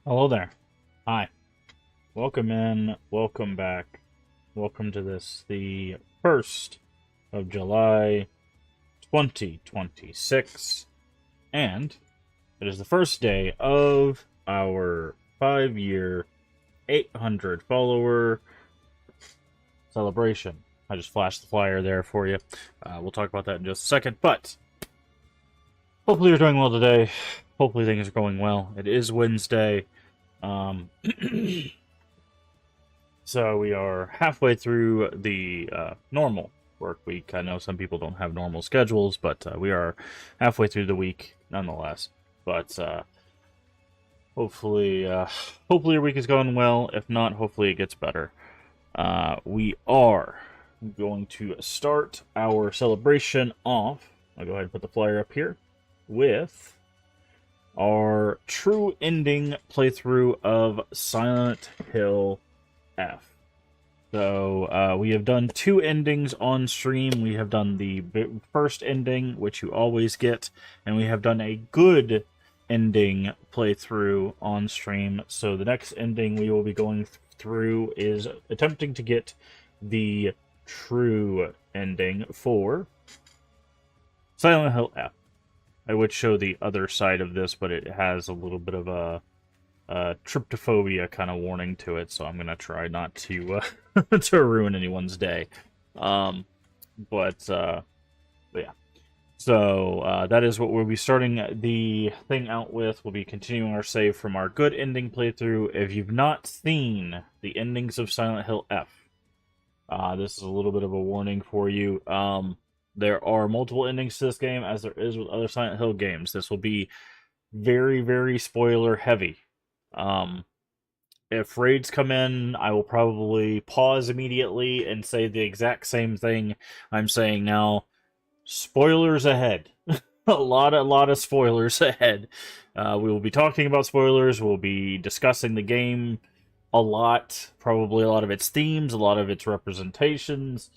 Hello there. Hi. Welcome in. Welcome back. Welcome to this, the 1st of July, 2026. And it is the first day of our 5-year, 800 follower celebration. I just flashed the flyer there for you. We'll talk about that in just a second. But hopefully you're doing well today. Hopefully things are going well. It is Wednesday. So we are halfway through the normal work week. I know some people don't have normal schedules, but we are halfway through the week nonetheless. But hopefully your week is going well. If not, hopefully it gets better. We are going to start our celebration off. I'll go ahead and put the flyer up here with our true ending playthrough of Silent Hill F. So we have done 2 endings on stream. We have done the first ending, which you always get, and we have done a good ending playthrough on stream. So the next ending we will be going through is attempting to get the true ending for Silent Hill F. I would show the other side of this, but it has a little bit of a tryptophobia kind of warning to it, so I'm gonna try not to to ruin anyone's day. But yeah. So that is what we'll be starting the thing out with. We'll be continuing our save from our good ending playthrough. If you've not seen the endings of Silent Hill F, this is a little bit of a warning for you. There are multiple endings to this game, as there is with other Silent Hill games. This will be very, very spoiler heavy. If raids come in, I will probably pause immediately and say the exact same thing I'm saying now. Spoilers ahead. a lot of spoilers ahead. We will be talking about spoilers. We'll be discussing the game a lot. Probably a lot of its themes, a lot of its representations.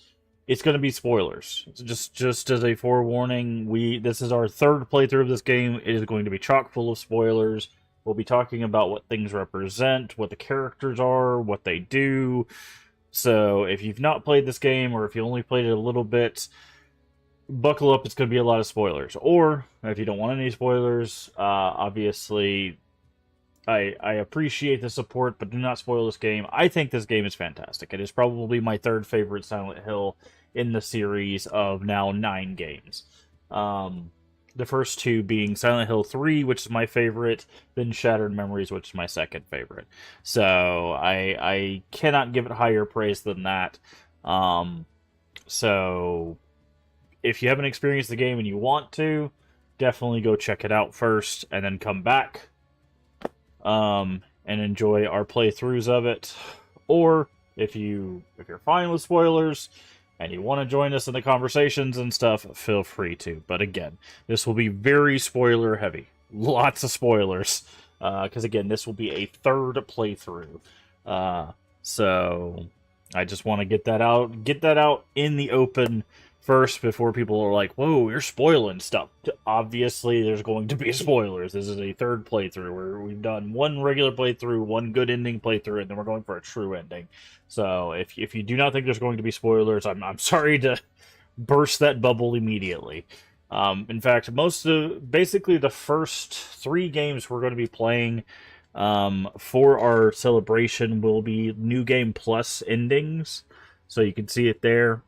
It's going to be spoilers. Just as a forewarning, this is our 3rd playthrough of this game. It is going to be chock full of spoilers. We'll be talking about what things represent, what the characters are, what they do. So if you've not played this game, or if you only played it a little bit, buckle up. It's going to be a lot of spoilers. Or if you don't want any spoilers, obviously I appreciate the support, but do not spoil this game. I think this game is fantastic. It is probably my 3rd favorite Silent Hill in the series of now 9 games. The first 2 being Silent Hill 3, which is my favorite, then Shattered Memories, which is my 2nd favorite. So I cannot give it higher praise than that. So if you haven't experienced the game and you want to, definitely go check it out first, and then come back and enjoy our playthroughs of it. Or if you're fine with spoilers and you want to join us in the conversations and stuff, feel free to. But again, this will be very spoiler heavy. Lots of spoilers. Because again, this will be a 3rd playthrough. So I just want to get that out in the open first before people are like, whoa, you're spoiling stuff. Obviously, there's going to be spoilers. This is a 3rd playthrough where we've done 1 regular playthrough, 1 good ending playthrough, and then we're going for a true ending. So if you do not think there's going to be spoilers, I'm sorry to burst that bubble immediately. In fact, basically the first 3 games we're going to be playing for our celebration will be New Game Plus endings. So you can see it there.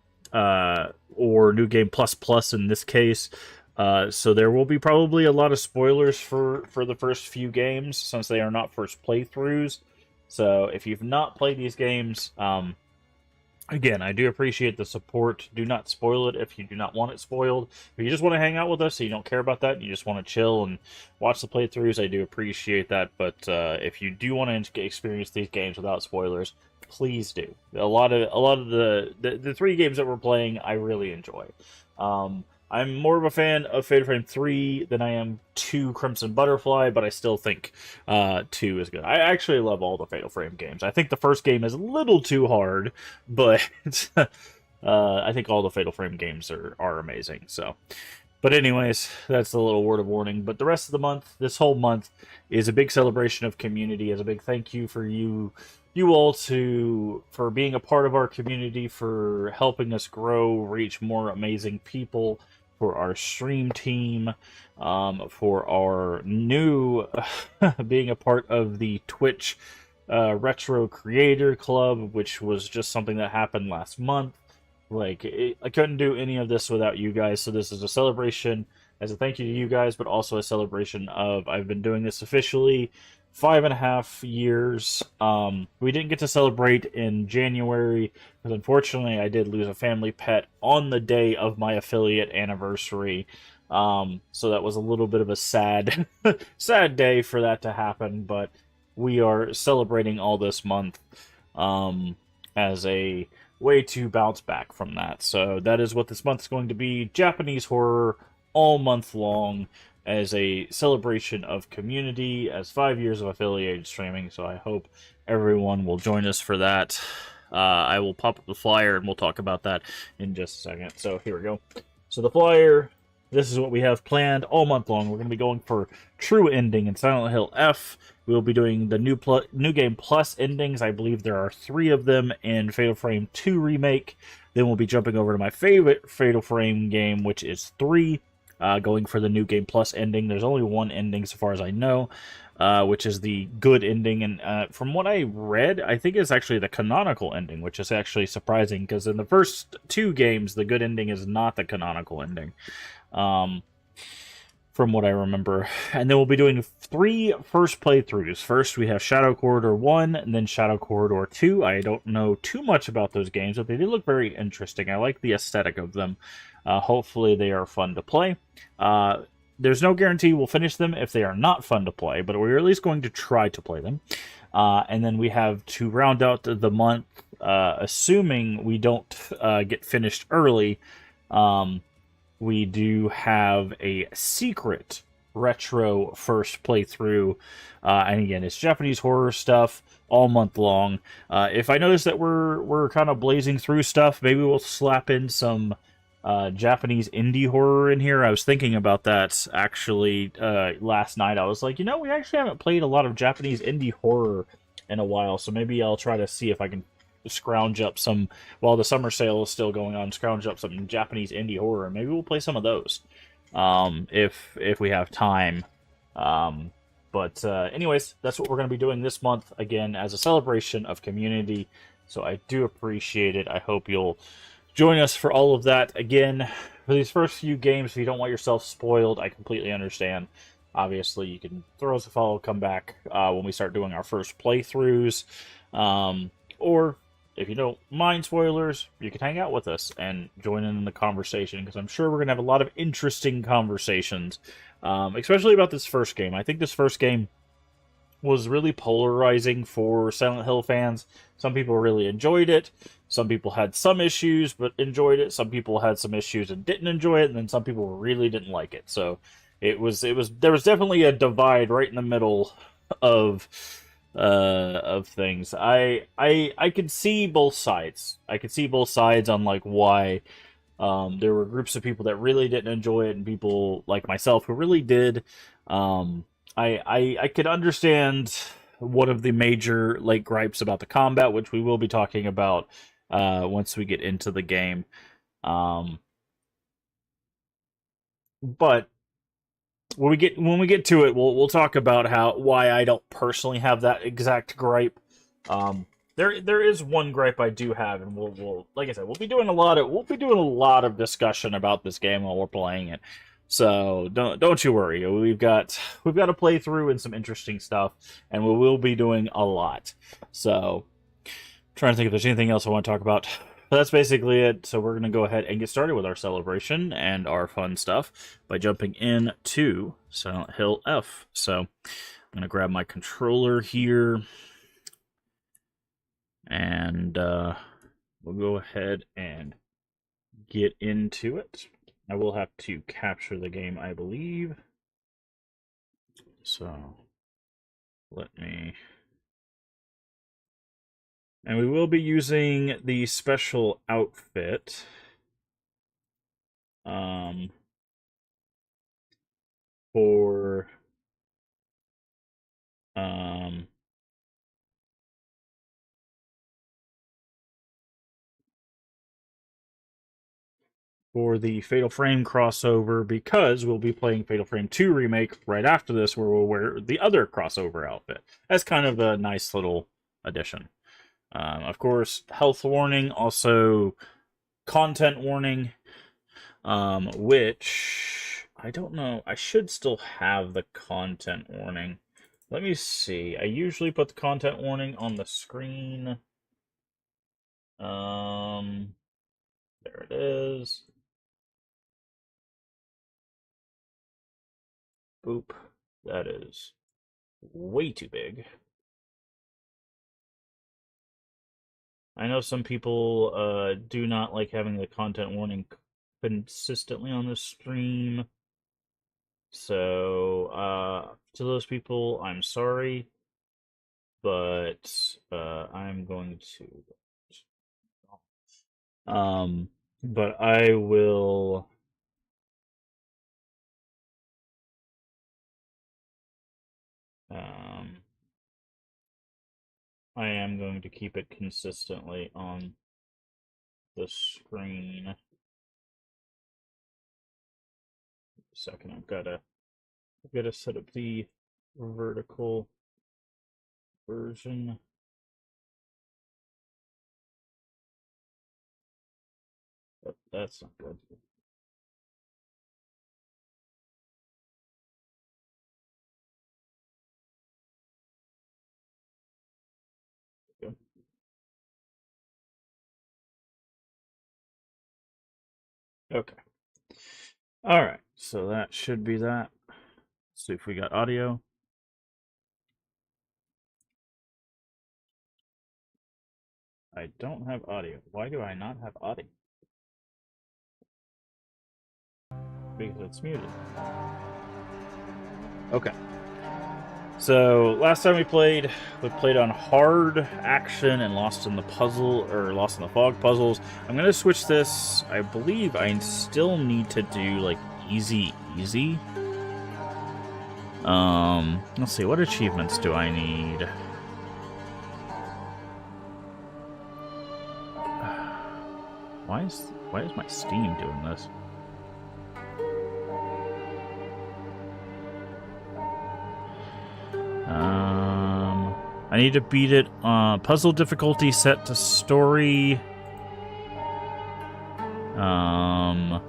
Or New Game Plus Plus in this case. So there will be probably a lot of spoilers for the first few games, since they are not first playthroughs. So if you've not played these games, again, I do appreciate the support. Do not spoil it if you do not want it spoiled. If you just want to hang out with us, so you don't care about that, and you just want to chill and watch the playthroughs, I do appreciate that. But if you do want to experience these games without spoilers, please do. A lot of the 3 games that we're playing, I really enjoy. I'm more of a fan of Fatal Frame 3 than I am 2 Crimson Butterfly, but I still think 2 is good. I actually love all the Fatal Frame games. I think the first game is a little too hard, but I think all the Fatal Frame games are amazing. So, But anyways, that's a little word of warning. But the rest of the month, this whole month, is a big celebration of community. As a big thank you for you all for being a part of our community, for helping us grow, reach more amazing people, for our stream team, for our new being a part of the Twitch Retro Creator Club, which was just something that happened last month. I couldn't do any of this without you guys, so this is a celebration as a thank you to you guys, but also a celebration of I've been doing this officially 5.5 years. We didn't get to celebrate in January because unfortunately I did lose a family pet on the day of my affiliate anniversary. So that was a little bit of a sad, sad day for that to happen. But we are celebrating all this month as a way to bounce back from that. So that is what this month is going to be: Japanese horror all month long, as a celebration of community, as 5 years of affiliated streaming. So I hope everyone will join us for that. I will pop up the flyer and we'll talk about that in just a second. So here we go. So the flyer, this is what we have planned all month long. We're going to be going for True Ending in Silent Hill F. We'll be doing the new game plus endings. I believe there are 3 of them in Fatal Frame 2 Remake. Then we'll be jumping over to my favorite Fatal Frame game, which is 3. Going for the new game plus ending. There's only one ending so far as I know, which is the good ending. And from what I read, I think it's actually the canonical ending, which is actually surprising because in the first 2 games, the good ending is not the canonical ending. From what I remember. And then we'll be doing 3 first playthroughs. First, we have Shadow Corridor 1, and then Shadow Corridor 2. I don't know too much about those games, but they do look very interesting. I like the aesthetic of them. Hopefully they are fun to play. There's no guarantee we'll finish them if they are not fun to play, but we're at least going to try to play them. And then we have to round out the month, assuming we don't get finished early, we do have a secret retro first playthrough. And again, it's Japanese horror stuff all month long. If I notice that we're kind of blazing through stuff, maybe we'll slap in some Japanese indie horror in here. I was thinking about that actually last night. I was like, we actually haven't played a lot of Japanese indie horror in a while, so maybe I'll try to see if I can scrounge up some, while the summer sale is still going on, scrounge up some Japanese indie horror. Maybe we'll play some of those if we have time. But anyways, that's what we're going to be doing this month, again, as a celebration of community. So I do appreciate it. I hope you'll join us for all of that. Again, for these first few games, if you don't want yourself spoiled, I completely understand. Obviously, you can throw us a follow, come back when we start doing our first playthroughs. Or if you don't mind spoilers, you can hang out with us and join in the conversation, because I'm sure we're going to have a lot of interesting conversations, especially about this first game. I think this first game was really polarizing for Silent Hill fans. Some people really enjoyed it. Some people had some issues but enjoyed it. Some people had some issues and didn't enjoy it, and then some people really didn't like it. So there was definitely a divide right in the middle of things. I could see both sides. I could see both sides on like why there were groups of people that really didn't enjoy it and people like myself who really did. I could understand one of the major like gripes about the combat, which we will be talking about once we get into the game. But when we get to it, we'll talk about why I don't personally have that exact gripe. There is one gripe I do have, and we'll like I said, we'll be doing a lot of discussion about this game while we're playing it. So don't you worry. We've got a playthrough and some interesting stuff, and we will be doing a lot. So trying to think if there's anything else I want to talk about. But that's basically it. So we're going to go ahead and get started with our celebration and our fun stuff by jumping into Silent Hill F. So I'm going to grab my controller here, and we'll go ahead and get into it. I will have to capture the game, I believe. So let me... And we will be using the special outfit. for um, the Fatal Frame crossover, because we'll be playing Fatal Frame 2 Remake right after this, where we'll wear the other crossover outfit. That's kind of a nice little addition. Of course, health warning, also content warning, which I don't know. I should still have the content warning. Let me see. I usually put the content warning on the screen. There it is. Boop. That is way too big. I know some people do not like having the content warning consistently on the stream. So, to those people, I'm sorry, but I'm going to. But I will. I am going to keep it consistently on the screen. Second, I've got to set up the vertical version. But that's not good. Good. Okay. All right. So that should be that. Let's see if we got audio. I don't have audio. Why do I not have audio? Because it's muted. Okay. So last time we played on hard action and lost in the fog puzzles. I'm gonna switch this. I believe I still need to do like easy. Let's see, what achievements do I need? Why is my Steam doing this? I need to beat it. Puzzle difficulty set to story. And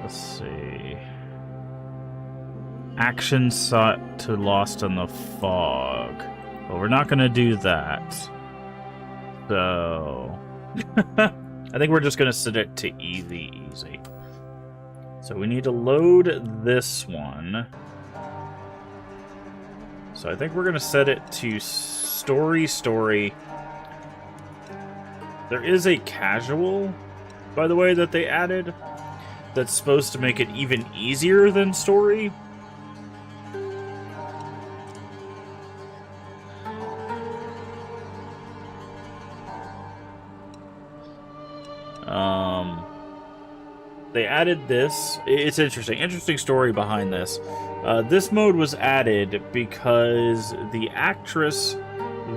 let's see. Action sought to Lost in the Fog. But we're not going to do that. So I think we're just going to set it to easy. So we need to load this one. So I think we're going to set it to story. There is a casual, by the way, that they added that's supposed to make it even easier than story. They added this. It's interesting story behind this. This mode was added because the actress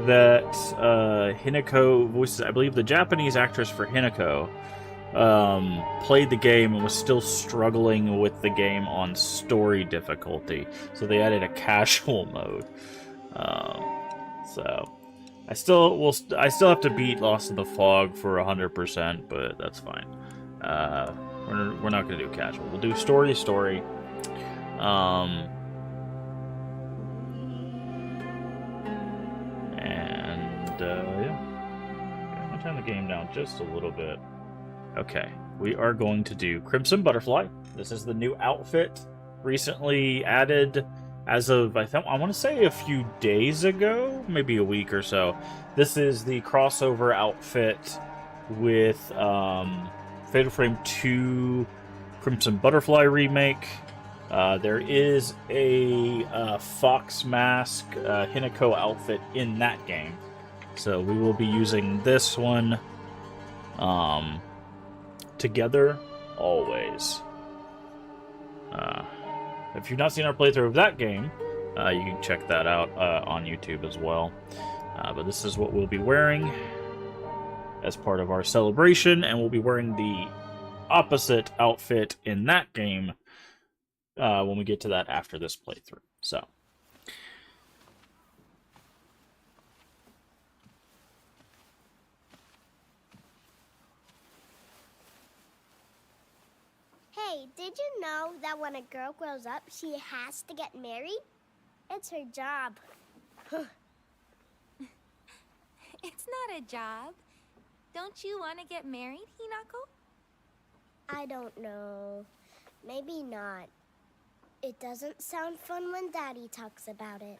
that Hinako voices, I believe the Japanese actress for Hinako, played the game and was still struggling with the game on story difficulty. So they added a casual mode. So I still have to beat Lost in the Fog for 100%, but that's fine. We're not going to do casual. We'll do story. Yeah. I'm going to turn the game down just a little bit. Okay. We are going to do Crimson Butterfly. This is the new outfit recently added as of, I want to say a few days ago, maybe a week or so. This is the crossover outfit with Fatal Frame 2 Crimson Butterfly Remake. There is a fox mask Hinako outfit in that game. So we will be using this one together always. If you've not seen our playthrough of that game, you can check that out on YouTube as well. But this is what we'll be wearing as part of our celebration, and we'll be wearing the opposite outfit in that game when we get to that after this playthrough. So. Hey, did you know that when a girl grows up, she has to get married? It's her job. It's not a job. Don't you want to get married, Hinako? I don't know. Maybe not. It doesn't sound fun when Daddy talks about it.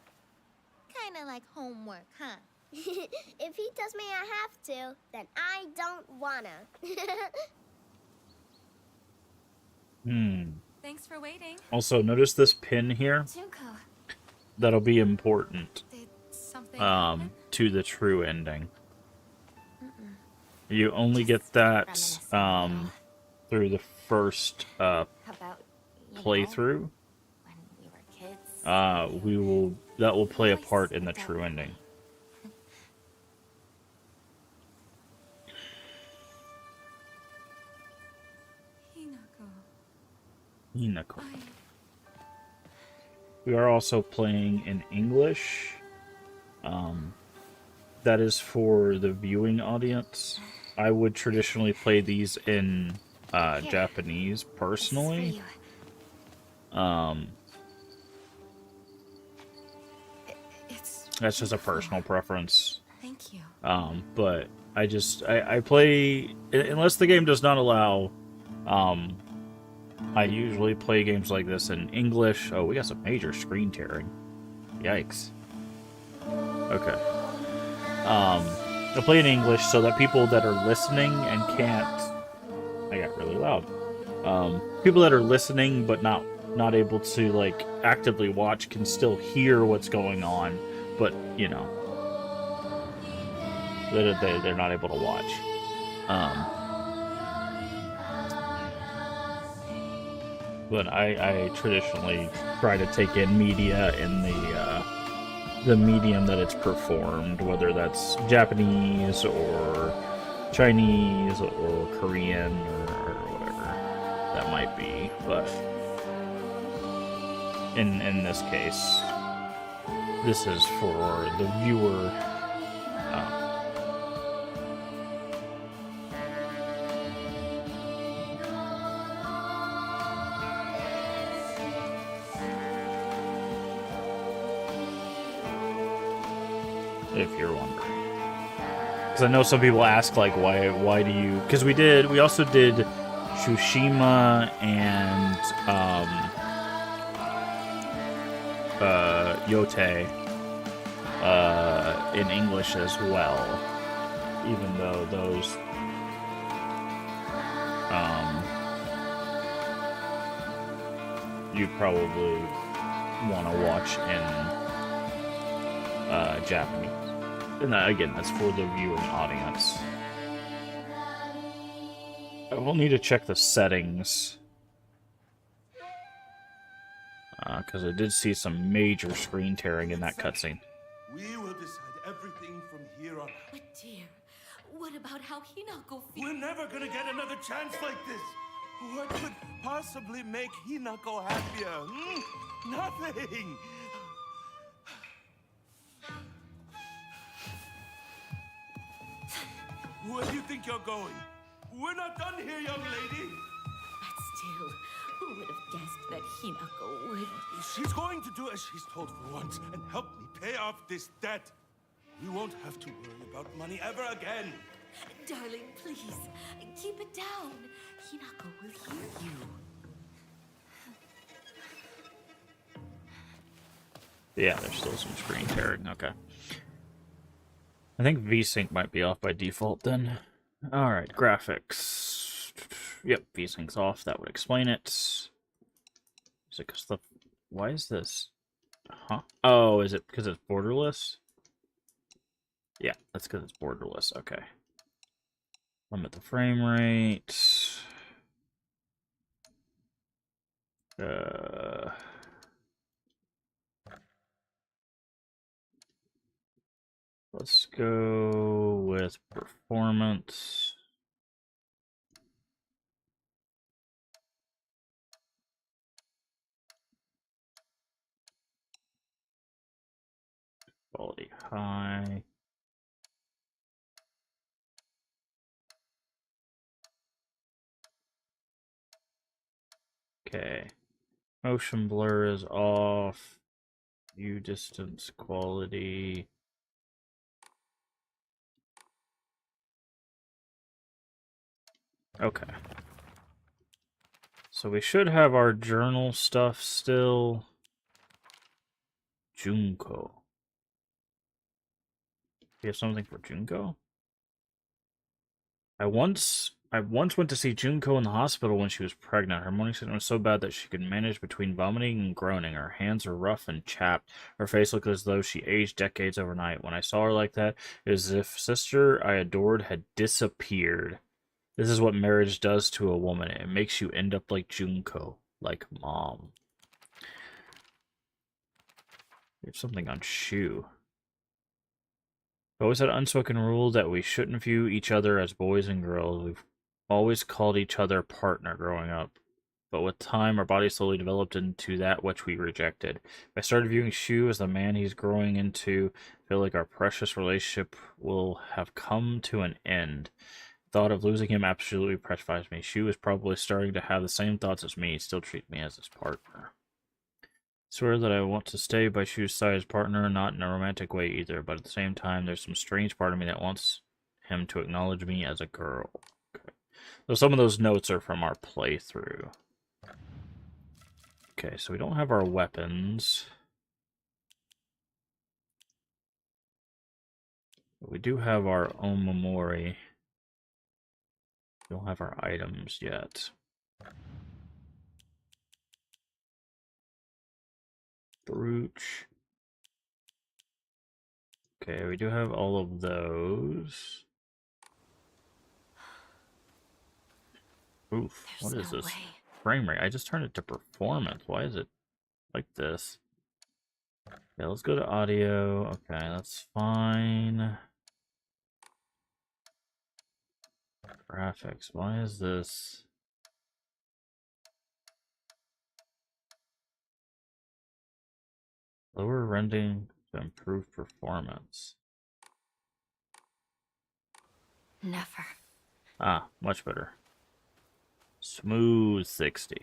Kinda like homework, huh? If he tells me I have to, then I don't wanna. Thanks for waiting. Also, notice this pin here. Junko, That'll be important did something happen? to the true ending. You only get that through the first About, playthrough. when we were kids. That will play a part in the true ending. Hinako. We are also playing in English. That is for the viewing audience. I would traditionally play these in Japanese personally. That's just a personal preference. Thank you. But I play, unless the game does not allow, I usually play games like this in English. Oh, we got some major screen tearing. Yikes. Okay. I play in English so that people that are listening and can't... I got really loud. People that are listening but not able to, like, actively watch can still hear what's going on, but, you know, they're not able to watch. But I traditionally try to take in media in the medium that it's performed, whether that's Japanese or Chinese or Korean or whatever that might be. But in this case, this is for the viewer. If you're wondering, because I know some people ask, like, why do you? Because we also did Tsushima and Yote in English as well, even though those you'd probably want to watch in Japanese. And again, that's for the viewing audience. I will need to check the settings. Because I did see some major screen tearing in that cutscene. We will decide everything from here on. But dear, what about how Hinako feels? We're never gonna get another chance like this. What could possibly make Hinako happier? Nothing. Where do you think you're going? We're not done here, young lady. But still, who would have guessed that Hinako would... She's going to do as she's told for once and help me pay off this debt. We won't have to worry about money ever again. Darling, please, keep it down. Hinako will hear you. Yeah, there's still some screen tearing. Okay. I think VSync might be off by default then. Alright, graphics. Yep, VSync's off. That would explain it. Is it because the... Why is this? Huh? Oh, is it because it's borderless? Yeah, that's because it's borderless. Okay. Limit the frame rate. Uh... Let's go with performance. Quality high. Okay. Motion blur is off. View distance quality. Okay. So we should have our journal stuff still. Junko. We have something for Junko? I once went to see Junko in the hospital when she was pregnant. Her morning sickness was so bad that she could manage between vomiting and groaning. Her hands were rough and chapped. Her face looked as though she aged decades overnight. When I saw her like that, it was as if sister I adored had disappeared. This is what marriage does to a woman. It makes you end up like Junko, like mom. We have something on Shu. We always had an unspoken rule that we shouldn't view each other as boys and girls. We've always called each other partner growing up. But with time, our bodies slowly developed into that which we rejected. I started viewing Shu as the man he's growing into. I feel like our precious relationship will have come to an end. The thought of losing him absolutely petrifies me. Shu is probably starting to have the same thoughts as me. He still treats me as his partner. I swear that I want to stay by Shu's side as partner, not in a romantic way either, but at the same time, there's some strange part of me that wants him to acknowledge me as a girl. Okay. So some of those notes are from our playthrough. Okay, so we don't have our weapons. But we do have our Omamori. We don't have our items yet. Brooch. Okay, we do have all of those. Oof, what is this? Frame rate. I just turned it to performance. Why is it like this? Yeah, let's go to audio. Okay, that's fine. Graphics. Why is this? Lower rendering to improve performance. Never. Ah, much better. Smooth 60.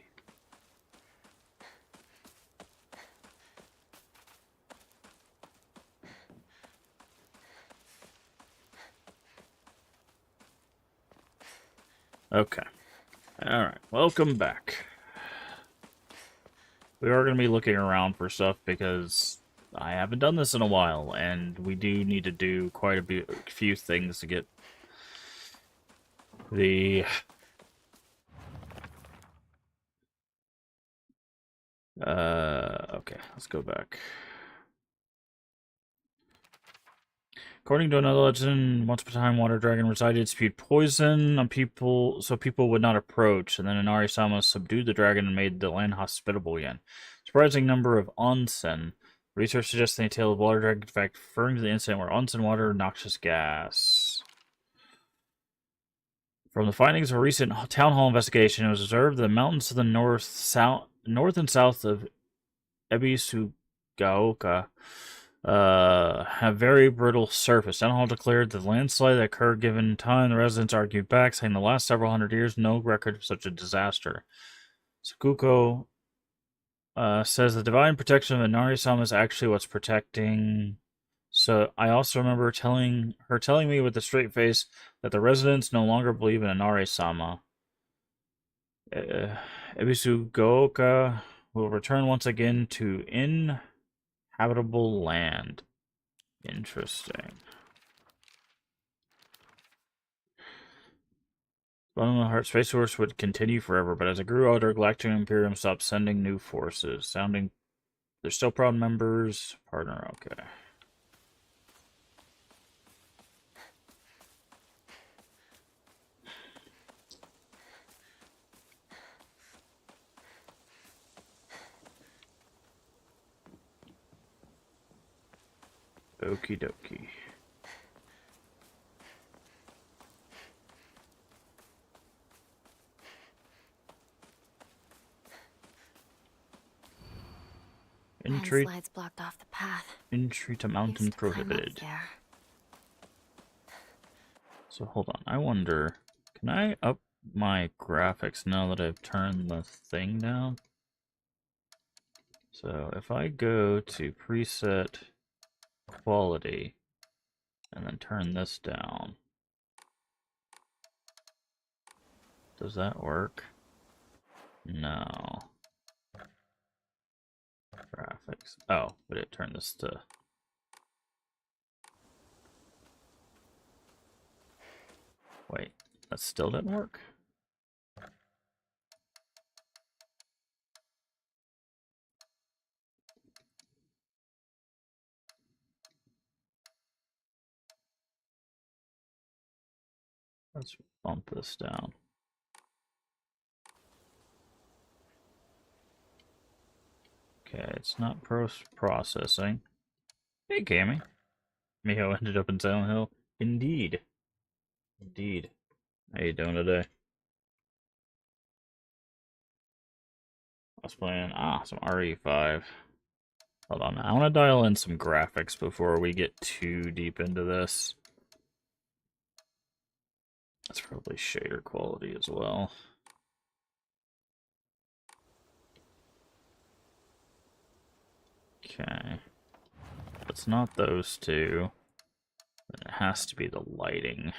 Okay. Alright, welcome back. We are going to be looking around for stuff because I haven't done this in a while, and we do need to do quite a few things to get the... okay, let's go back. According to another legend, once upon a time, water dragon resided, spewed poison on people, so people would not approach. And then Inari-sama subdued the dragon and made the land hospitable again. Surprising number of onsen. Research suggests the tale of water dragon, in fact, referring to the incident where onsen water, noxious gas. From the findings of a recent town hall investigation, it was observed that the mountains to the north and south of Ebisugaoka have very brittle surface. Town hall declared the landslide that occurred given time. The residents argued back, saying the last several hundred years, no record of such a disaster. Sakuko says the divine protection of Inari-sama is actually what's protecting. So I also remember telling me with a straight face that the residents no longer believe in Inari-sama. Ebisugaoka will return once again to inhabitable land. Interesting. Bottom of the Heart Space Force would continue forever, but as it grew older, Galactic Imperium stopped sending new forces. Sounding... They're still proud members. Partner, okay. Okie dokie. Entry, Landslides blocked off the path. entry to I mountain used to climb up prohibited. there. So hold on, I wonder, can I up my graphics now that I've turned the thing down? So if I go to preset quality and then turn this down, does that work? No. Graphics. Oh, but it turned this to... Wait, that still didn't work? Let's bump this down. Okay, it's not processing. Hey, Cammy. Miho ended up in Silent Hill. Indeed. Indeed. How you doing today? I was playing, some RE5. Hold on, I want to dial in some graphics before we get too deep into this. That's probably shader quality as well. Okay. If it's not those two, then it has to be the lighting.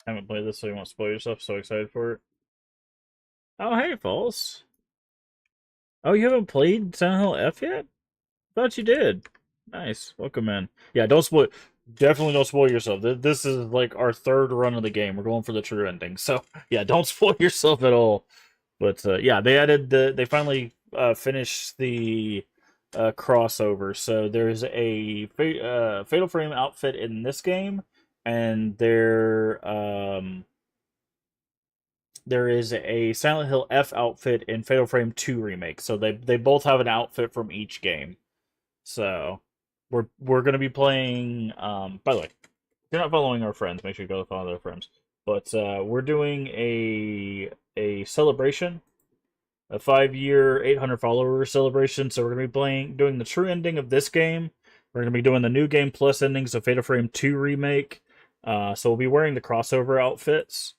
Haven't played this, so you won't spoil yourself. So excited for it. Oh, hey, False. Oh, you haven't played Silent Hill F yet? Thought you did. Nice. Welcome in. Yeah, don't spoil. Definitely don't spoil yourself. This is like our third run of the game. We're going for the true ending. So yeah, don't spoil yourself at all. But yeah, they added the. They finally finished the crossover. So there's a Fatal Frame outfit in this game, and there is a Silent Hill F outfit in Fatal Frame 2 remake. So they both have an outfit from each game. So we're gonna be playing. By the way, if you're not following our friends, make sure you go follow their friends. But we're doing a celebration, a 5-year, 800 follower celebration. So we're gonna be doing the true ending of this game. We're gonna be doing the new game plus endings of Fatal Frame 2 remake. So we'll be wearing the crossover outfits.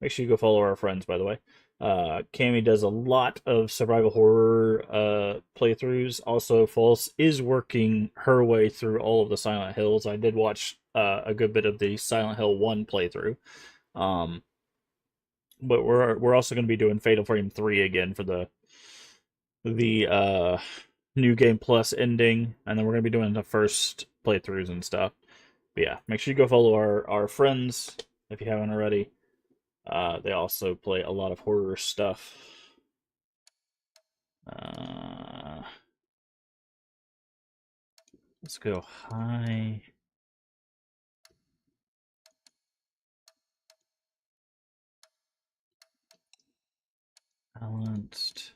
Make sure you go follow our friends, by the way. Cammy does a lot of survival horror playthroughs. Also, False is working her way through all of the Silent Hills. I did watch a good bit of the Silent Hill 1 playthrough. But we're also going to be doing Fatal Frame 3 again for the new game plus ending, and then we're going to be doing the first playthroughs and stuff. But yeah, make sure you go follow our friends if you haven't already. They also play a lot of horror stuff. Let's go high. Balanced.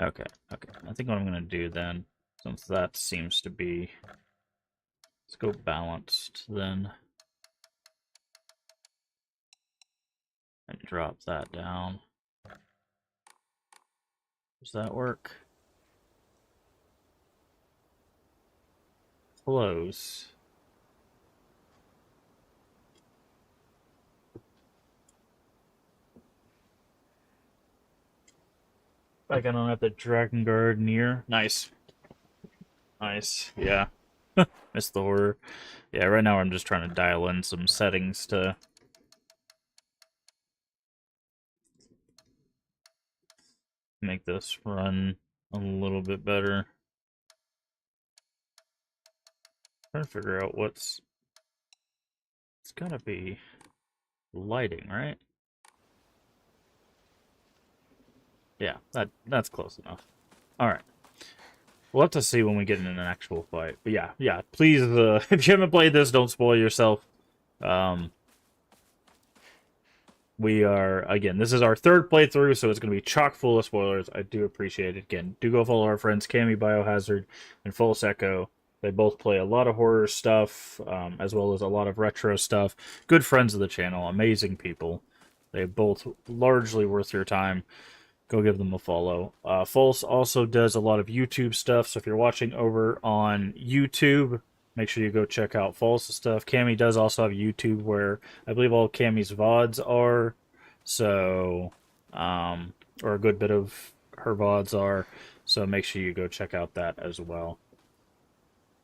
Okay. I think what I'm going to do then, since that seems to be... Let's go balanced then. And drop that down. Does that work? Close. Like I don't have the Dragon Guard near. Nice. Nice. Yeah. Missed the horror. Yeah, right now I'm just trying to dial in some settings to make this run a little bit better. Trying to figure out what's... It's gotta be lighting, right? Yeah, that's close enough. Alright. We'll have to see when we get in an actual fight. But yeah, please, if you haven't played this, don't spoil yourself. We are, again, this is our third playthrough, so it's going to be chock full of spoilers. I do appreciate it. Again, do go follow our friends Cammy Biohazard and False Echo. They both play a lot of horror stuff, as well as a lot of retro stuff. Good friends of the channel, amazing people. They both largely worth your time. Go give them a follow. False also does a lot of YouTube stuff, so if you're watching over on YouTube, make sure you go check out False's stuff. Cammy does also have YouTube where I believe all Cammy's VODs are, so, or a good bit of her VODs are, so make sure you go check out that as well.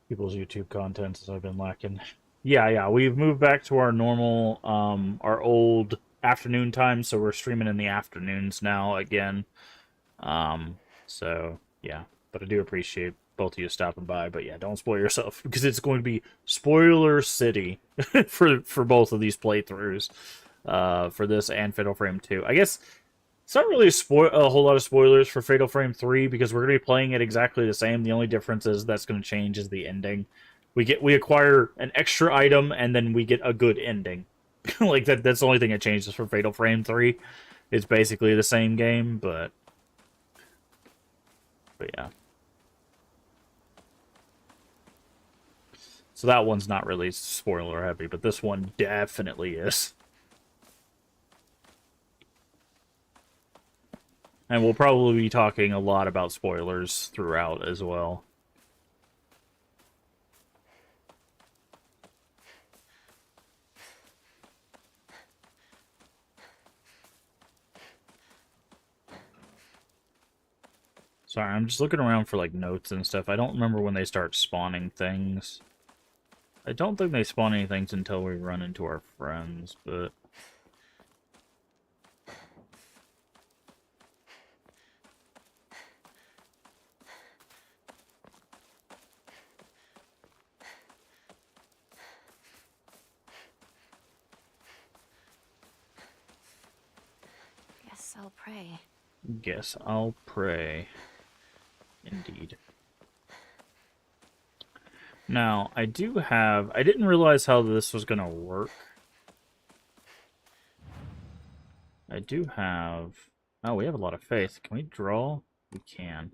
People's YouTube content has been lacking. Yeah, we've moved back to our normal, our old afternoon time, so we're streaming in the afternoons now again. So yeah, but I do appreciate both of you stopping by. But yeah, don't spoil yourself because it's going to be spoiler city for both of these playthroughs, for this and Fatal Frame 2. I guess it's not really a whole lot of spoilers for Fatal Frame 3 because we're going to be playing it exactly the same. The only difference is that's going to change is the ending. We acquire an extra item and then we get a good ending. Like that's the only thing that changes for Fatal Frame 3. It's basically the same game, but yeah. So that one's not really spoiler heavy, but this one definitely is. And we'll probably be talking a lot about spoilers throughout as well. Sorry, I'm just looking around for, like, notes and stuff. I don't remember when they start spawning things. I don't think they spawn any things until we run into our friends, but... Guess I'll pray. Guess I'll pray. Indeed. Now, I didn't realize how this was gonna work. I do have... Oh, we have a lot of faith. Can we draw? We can.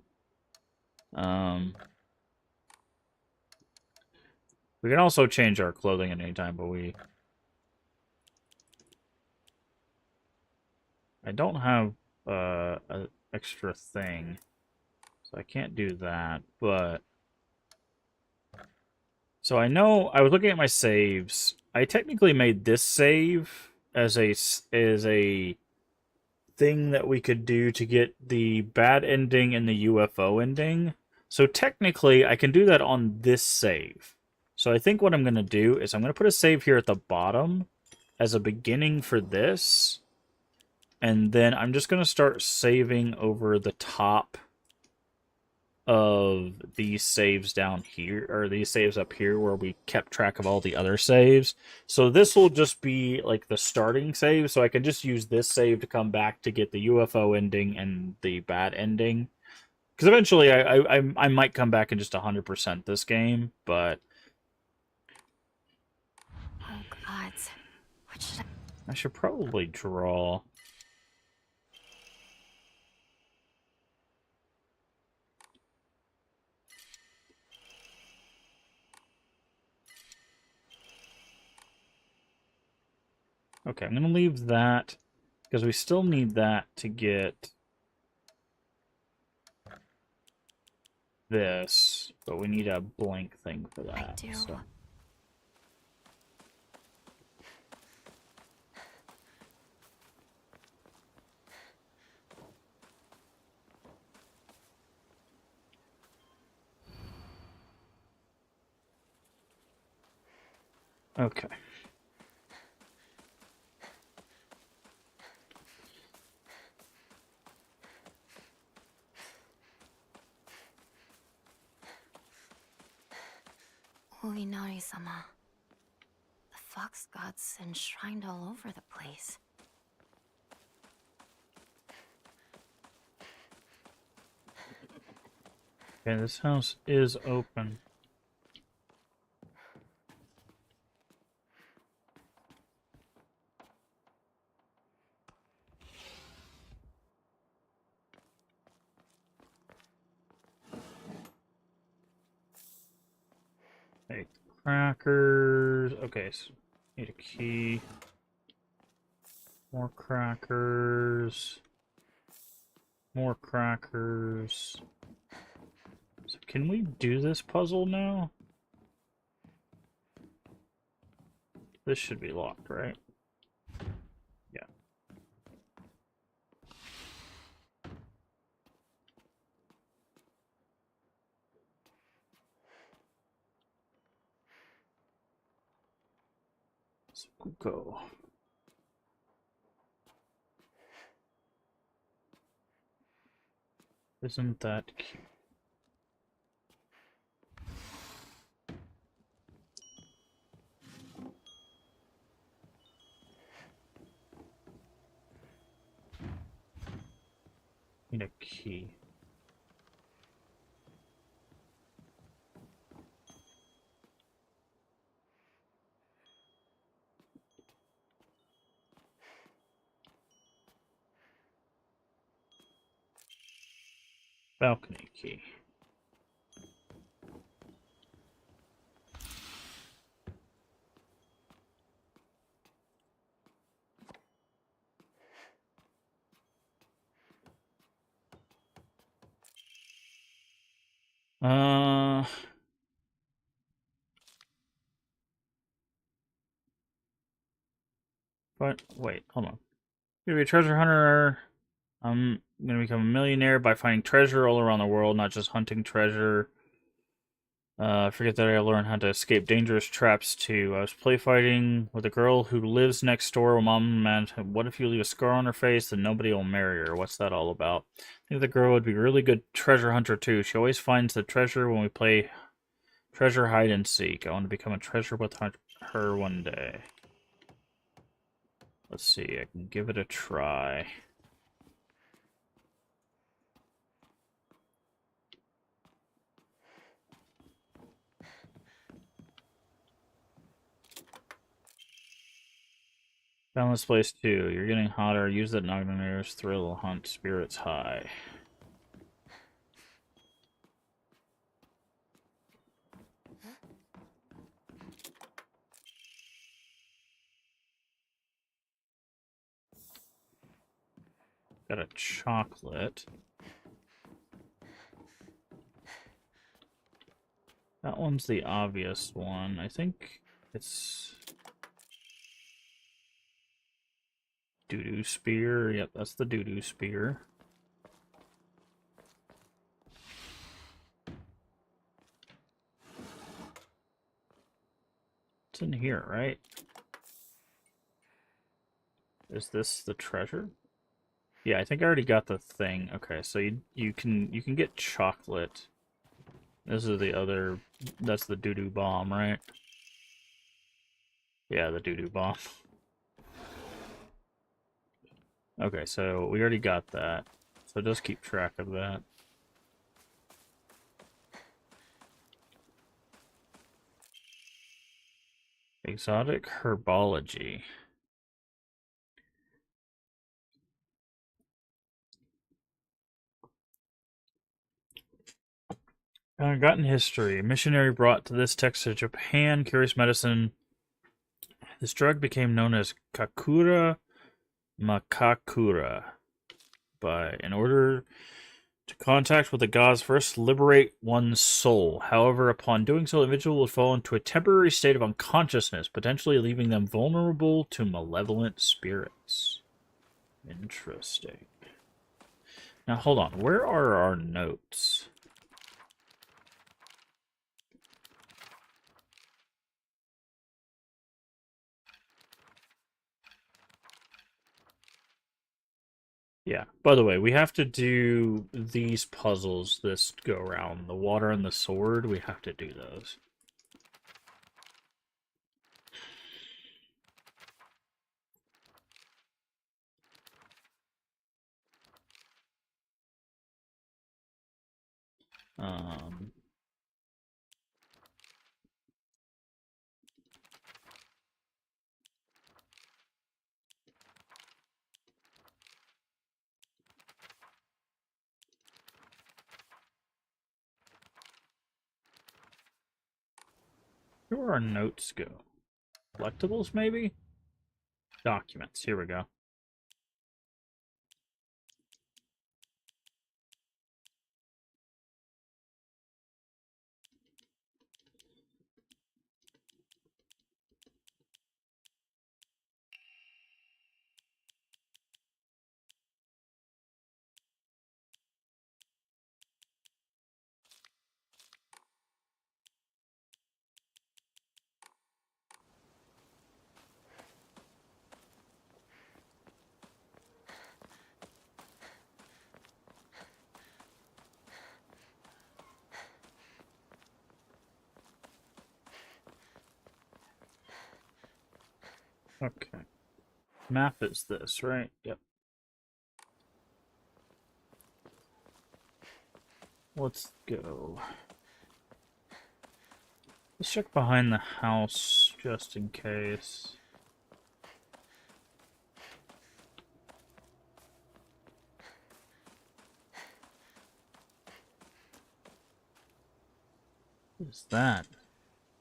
We can also change our clothing at any time, but I don't have an extra thing, so I can't do that, but... So I know, I was looking at my saves. I technically made this save as a thing that we could do to get the bad ending and the UFO ending. So technically, I can do that on this save. So I think what I'm going to do is I'm going to put a save here at the bottom as a beginning for this. And then I'm just going to start saving over the top of these saves down here, or these saves up here where we kept track of all the other saves. So this will just be like the starting save, so I can just use this save to come back to get the UFO ending and the bad ending. Because eventually I might come back and just 100% this game, but... Oh, gods. What should I should probably draw... Okay, I'm going to leave that, because we still need that to get this, but we need a blank thing for that. I do? So. Okay. Oinari-sama. The fox god's enshrined all over the place. Okay, this house is open. Hey, crackers. Okay, so need a key. More crackers. More crackers. So can we do this puzzle now? This should be locked, right? Yeah. So we'll go. Isn't that cute? Need a key. Balcony key. Uh, but wait, hold on. You're gonna be a treasure hunter. I'm gonna become a millionaire by finding treasure all around the world, not just hunting treasure. Forget that I learned how to escape dangerous traps too. I was play fighting with a girl who lives next door. Mom, man, what if you leave a scar on her face? Then nobody will marry her. What's that all about? I think the girl would be a really good treasure hunter too. She always finds the treasure when we play treasure hide and seek. I want to become a treasure with her one day. Let's see. I can give it a try. Found this place too. You're getting hotter. Use that Nognair's thrill hunt spirits high. Got a chocolate. That one's the obvious one. I think it's doo-doo spear. Yep, that's the doo-doo spear. It's in here, right? Is this the treasure? Yeah, I think I already got the thing. Okay, so you can get chocolate. This is the other. That's the doo-doo bomb, right? Yeah, the doo-doo bomb. Okay, so we already got that. So just keep track of that. Exotic herbology. Forgotten history. A missionary brought to this text to Japan curious medicine. This drug became known as Kakura Makakura. In order to contact with the gods, first liberate one's soul. However, upon doing so, the individual would fall into a temporary state of unconsciousness, potentially leaving them vulnerable to malevolent spirits. Interesting. Now, hold on. Where are our notes? Yeah. By the way, we have to do these puzzles this go around. The water and the sword, we have to do those. Um, where our notes go? Collectibles, maybe? Documents. Here we go. Okay. Map is this, right? Yep. Let's go. Let's check behind the house just in case. What is that?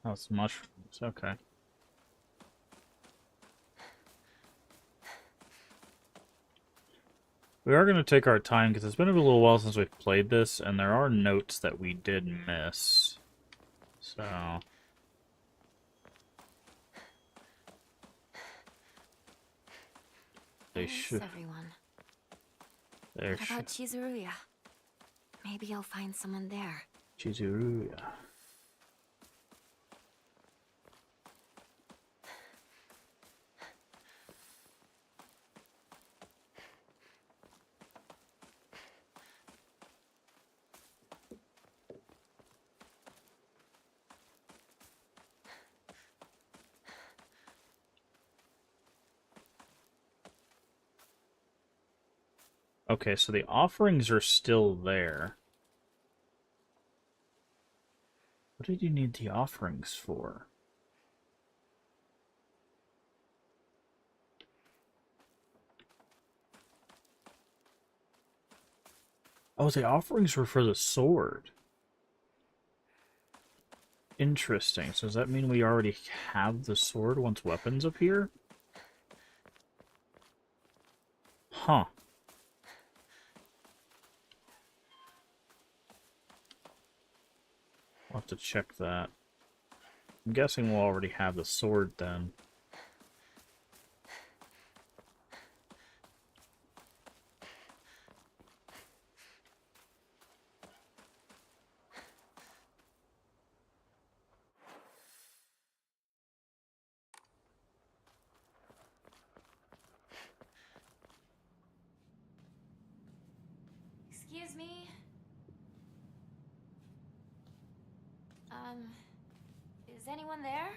Oh, it's mushrooms. Okay. We are going to take our time because it's been a little while since we've played this, and there are notes that we did miss. So... They should... everyone. There What about Chizuruya? Maybe I'll find someone there. Chizuruya. Okay, so the offerings are still there. What did you need the offerings for? Oh, the offerings were for the sword. Interesting. So does that mean we already have the sword once weapons appear? Huh. I'll have to check that. I'm guessing we'll already have the sword then. Excuse me? Is anyone there?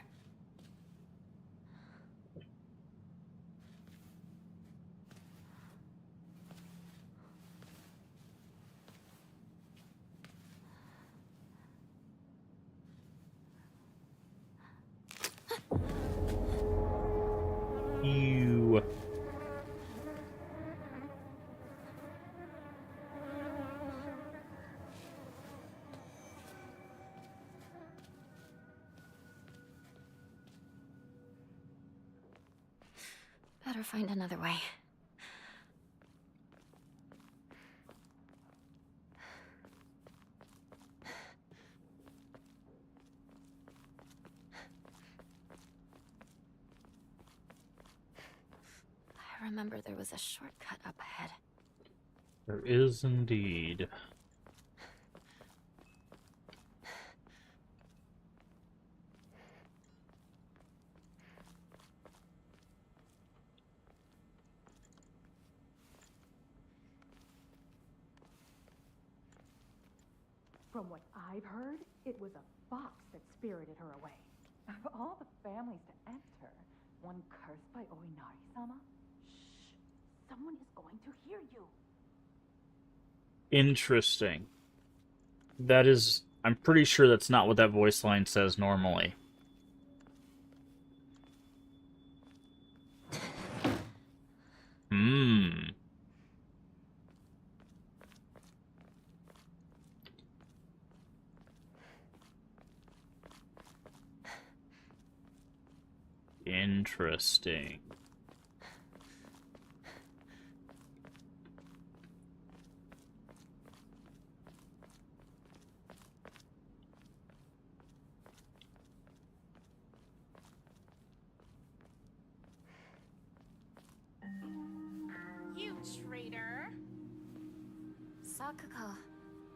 You. Better find another way. I remember there was a shortcut up ahead. There is indeed. From what I've heard, it was a fox that spirited her away. Of all the families to enter, one cursed by Oinari-sama? Shh! Someone is going to hear you. Interesting. That is... I'm pretty sure that's not what that voice line says normally. Interesting. You traitor. Sakuko.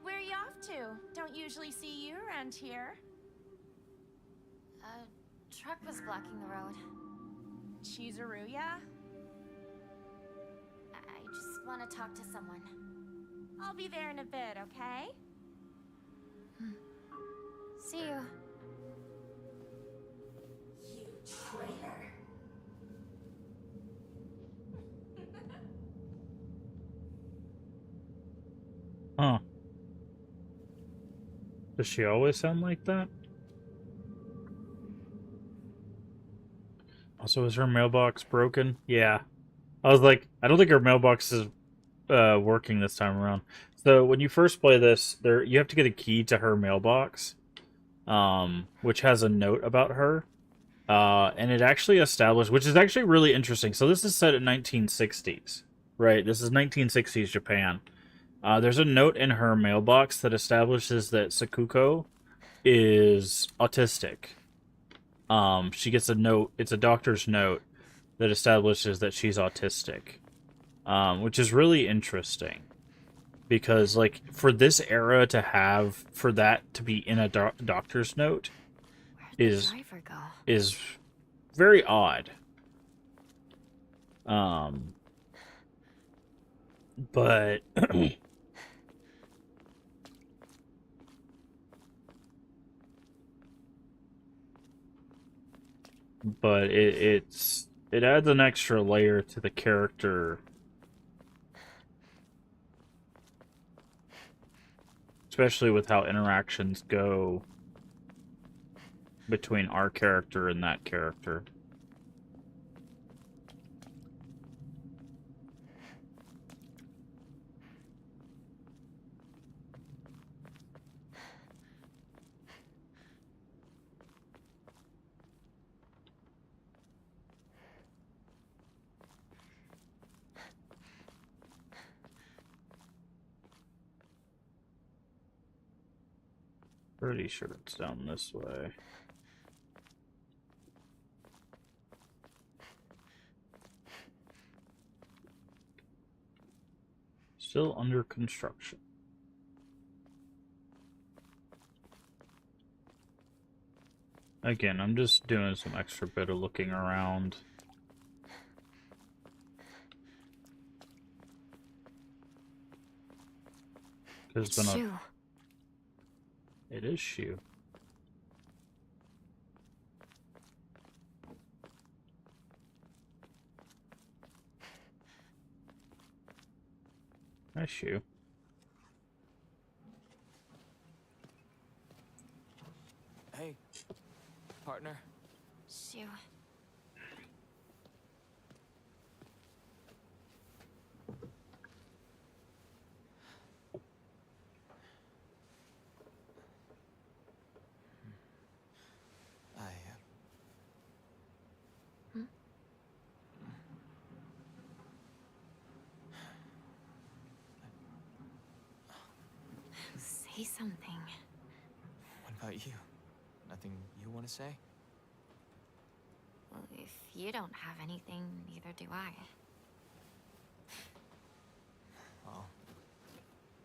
Where are you off to? Don't usually see you around here. A truck was blocking the road. Chizuruya? I just want to talk to someone. I'll be there in a bit, okay? See you. You traitor. Huh. Does she always sound like that? Also, is her mailbox broken? Yeah. I was like, I don't think her mailbox is working this time around. So when you first play this, you have to get a key to her mailbox, which has a note about her. And it actually established, which is actually really interesting. So this is set in 1960s, right? This is 1960s Japan. There's a note in her mailbox that establishes that Sakuko is autistic. She gets a note, it's a doctor's note that establishes that she's autistic. Which is really interesting. Because, like, for this era to have, for that to be in a doctor's note is very odd. But but it adds an extra layer to the character, especially with how interactions go between our character and that character. Pretty sure it's down this way. Still under construction. Again, I'm just doing some extra bit of looking around. There's been Shu. It is Shu. Hi, Shu. Hey, partner. Shu. Say something. What about you? Nothing you want to say? Well, if you don't have anything, neither do I. Well,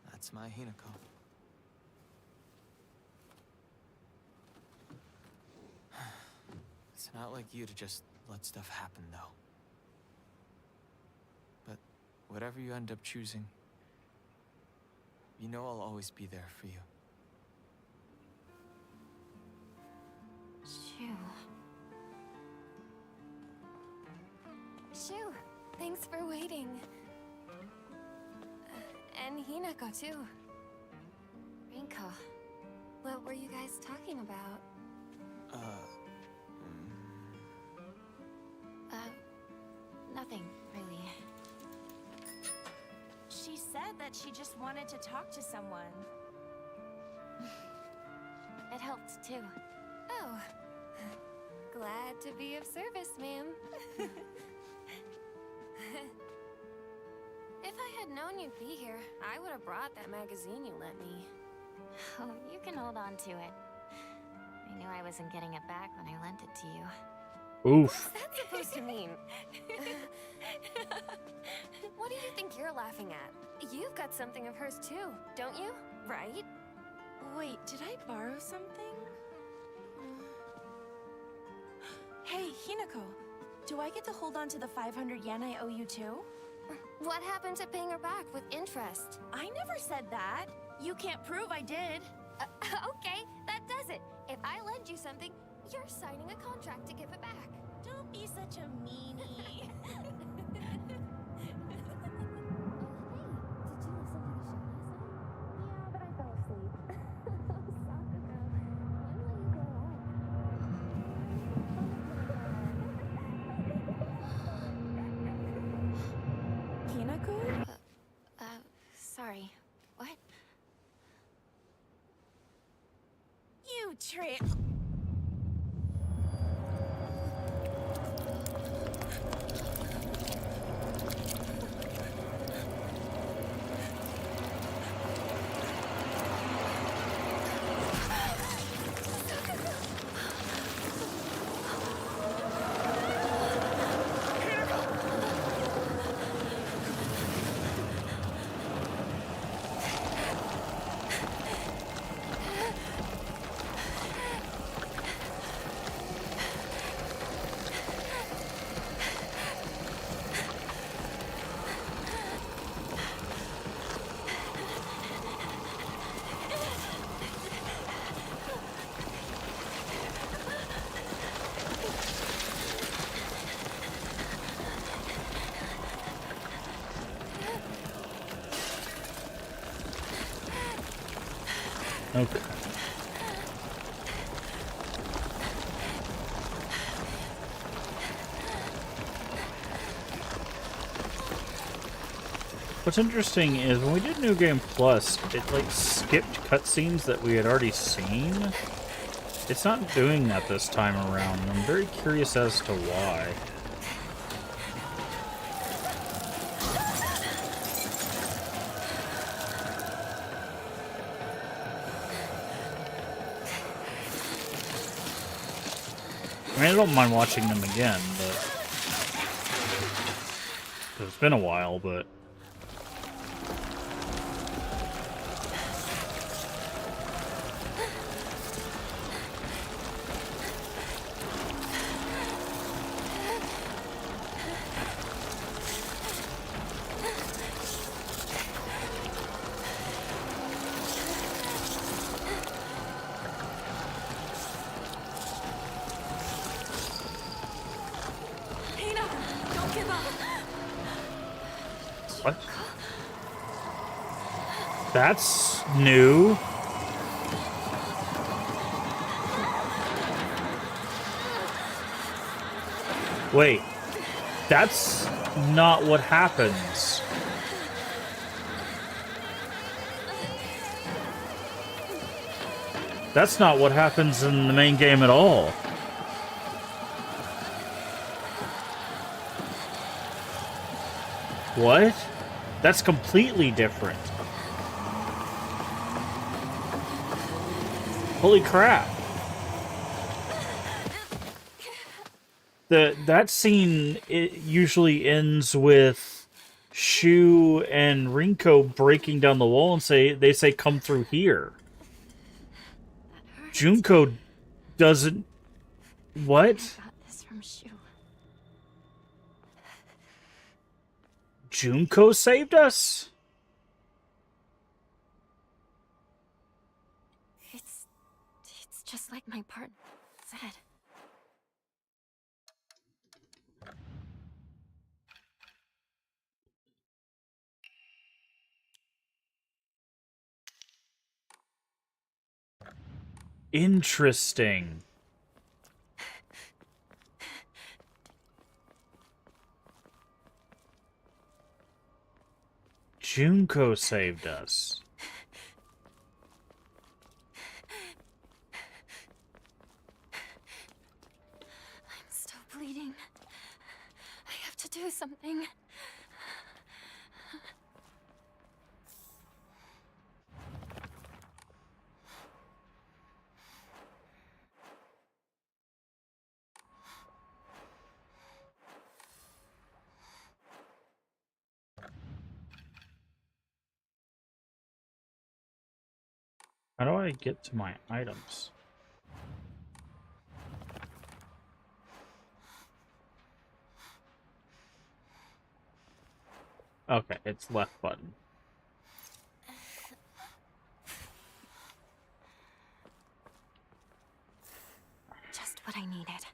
that's my Hinako. It's not like you to just let stuff happen, though. But whatever you end up choosing, you know I'll always be there for you. too. Shoo, thanks for waiting. And Hinako too. Rinko, what were you guys talking about? Nothing, really. She said that she just wanted to talk to someone. It helped too. Oh. Glad to be of service, ma'am. If I had known you'd be here, I would have brought that magazine you lent me. Oh, you can hold on to it. I knew I wasn't getting it back when I lent it to you. Oof. What's that supposed to mean? What do you think you're laughing at? You've got something of hers too, don't you? Right? Wait, did I borrow something? Hey, Hinako, do I get to hold on to the 500 yen I owe you too? What happened to paying her back with interest? I never said that. You can't prove I did. Okay, that does it. If I lend you something, you're signing a contract to give it back. Don't be such a meanie. Hinako? Sorry. What? You trip. Okay. What's interesting is when we did New Game Plus, it like skipped cutscenes that we had already seen. It's not doing that this time around. I'm very curious as to why. I mean, I don't mind watching them again, but 'cause it's been a while, but Don't give up. what? That's new. Wait, that's not what happens. That's not what happens in the main game at all. What? That's completely different. Holy crap. That scene, it usually ends with Shu and Rinko breaking down the wall and they say come through here. Junko doesn't. What? I got this from Shu. Junko saved us? It's just like my partner said. Interesting. Junko saved us. I'm still bleeding. I have to do something. How do I get to my items? Okay, it's left button. Just what I needed.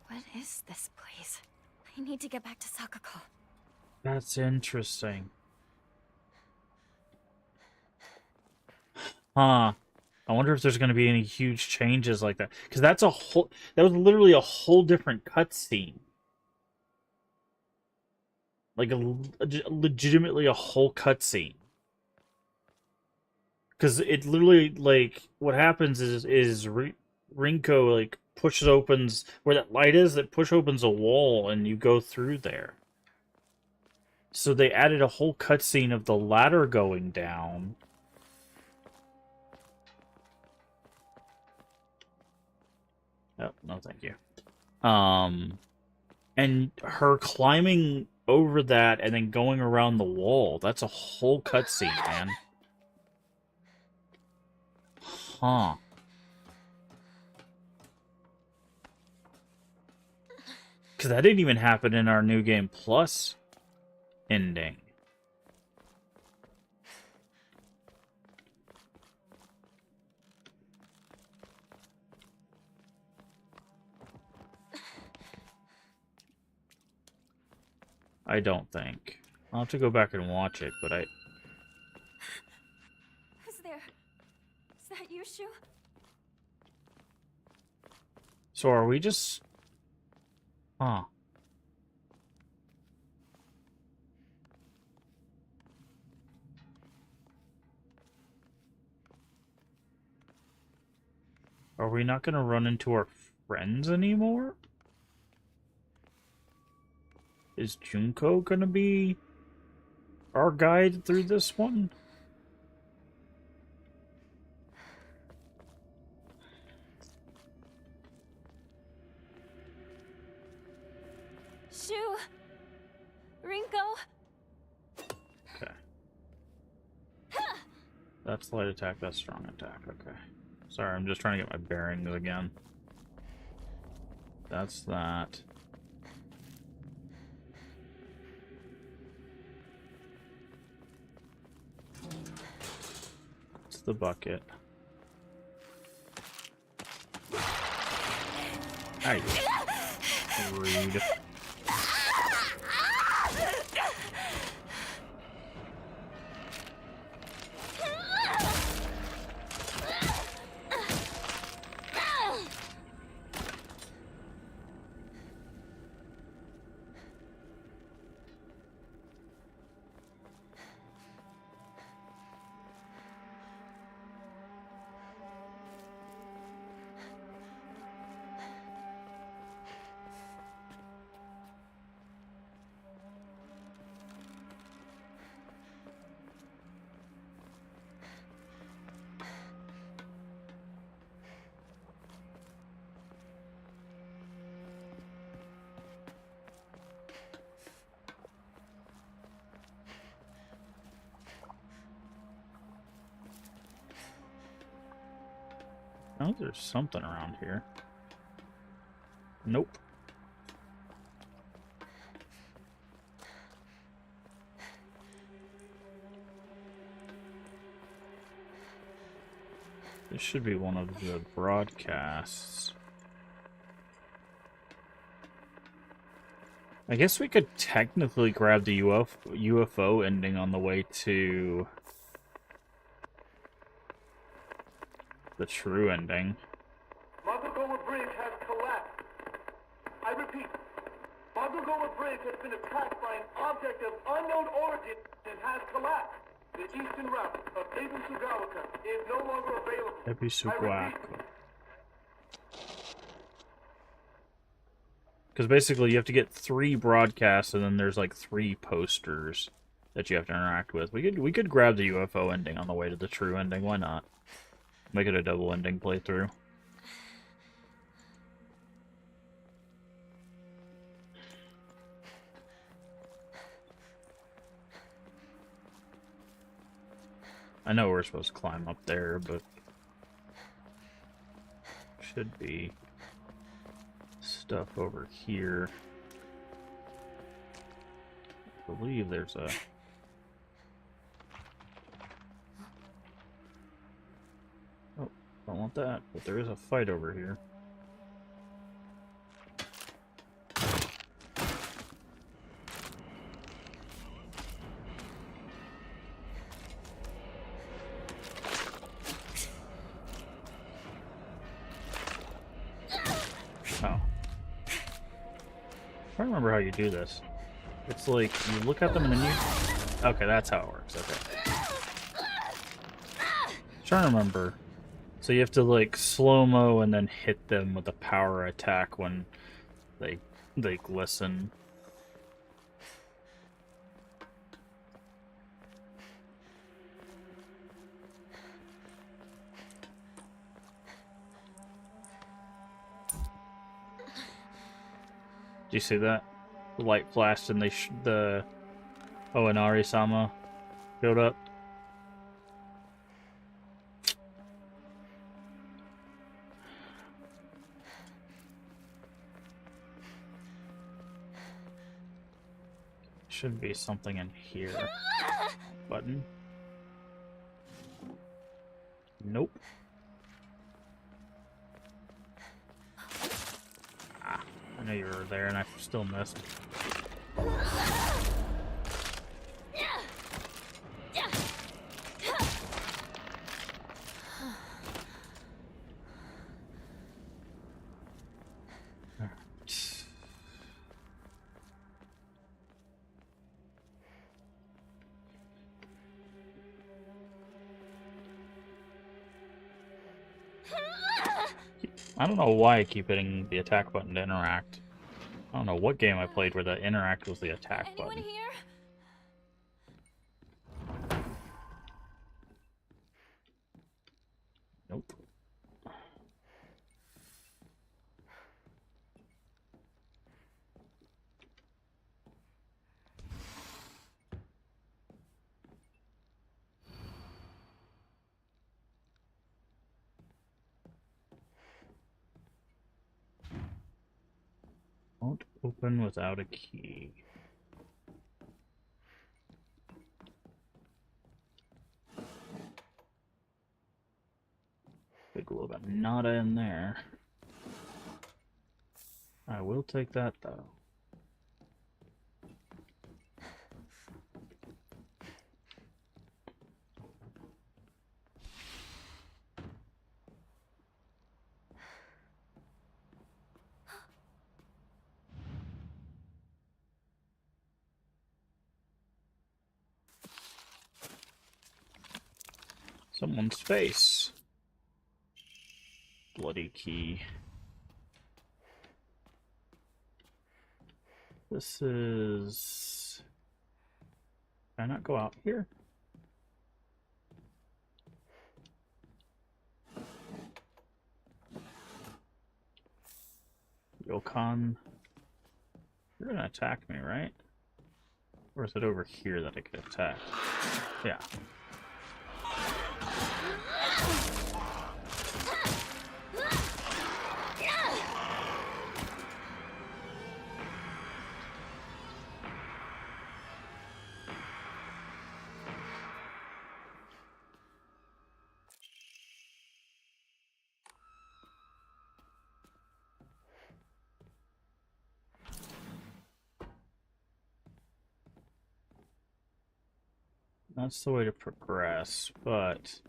What is this place? I need to get back to Sakako. That's interesting. Huh. I wonder if there's going to be any huge changes like that. Because that was literally a whole different cutscene. Like legitimately a whole cutscene. Because it literally, like, what happens is Rinko, like, opens, where that light is, that opens a wall and you go through there. So they added a whole cutscene of the ladder going down. Oh, no, thank you. And her climbing over that and then going around the wall. That's a whole cutscene, man. Huh. Because that didn't even happen in our New Game Plus ending. I don't think. I'll have to go back and watch it, but Who's there? Is that you, Shu? So are we just... Huh. Are we not going to run into our friends anymore? Is Junko going to be our guide through this one? Shu! Rinko! Okay. That's light attack, that's strong attack, okay. Sorry, I'm just trying to get my bearings again. That's that. It's the bucket. Hey. Rude. Oh, there's something around here. Nope. This should be one of the broadcasts. I guess we could technically grab the UFO ending on the way to the true ending. Montgomery Bridge has collapsed. I repeat, Montgomery Bridge has been attacked by an object of unknown origin and has collapsed. The eastern route of Ebisugawa is no longer available. Ebisugawa. Because basically you have to get 3 broadcasts, and then there's like 3 posters that you have to interact with. We could grab the UFO ending on the way to the true ending. Why not? Make it a double ending playthrough. I know we're supposed to climb up there, but should be stuff over here. I believe there's a... Oh, don't want that, but there is a fight over here. Oh. I don't remember how you do this. It's like, you look at them and then you... Okay, that's how it works, okay. Trying to remember. So you have to, like, slow-mo and then hit them with a power attack when they glisten. Do you see that? The light flashed and the Oinari-sama showed up. Should be something in here. Button. Nope. Ah, I knew you were there and I still missed. I don't know why I keep hitting the attack button to interact. I don't know what game I played where the interact was the attack Anyone button. here? Nope. Won't open without a key. Big little bit nada in there. I will take that though. Someone's face. Bloody key. This is... Can I not go out here? Yokan. You're gonna attack me, right? Or is it over here that I could attack? Yeah. That's the way to progress, but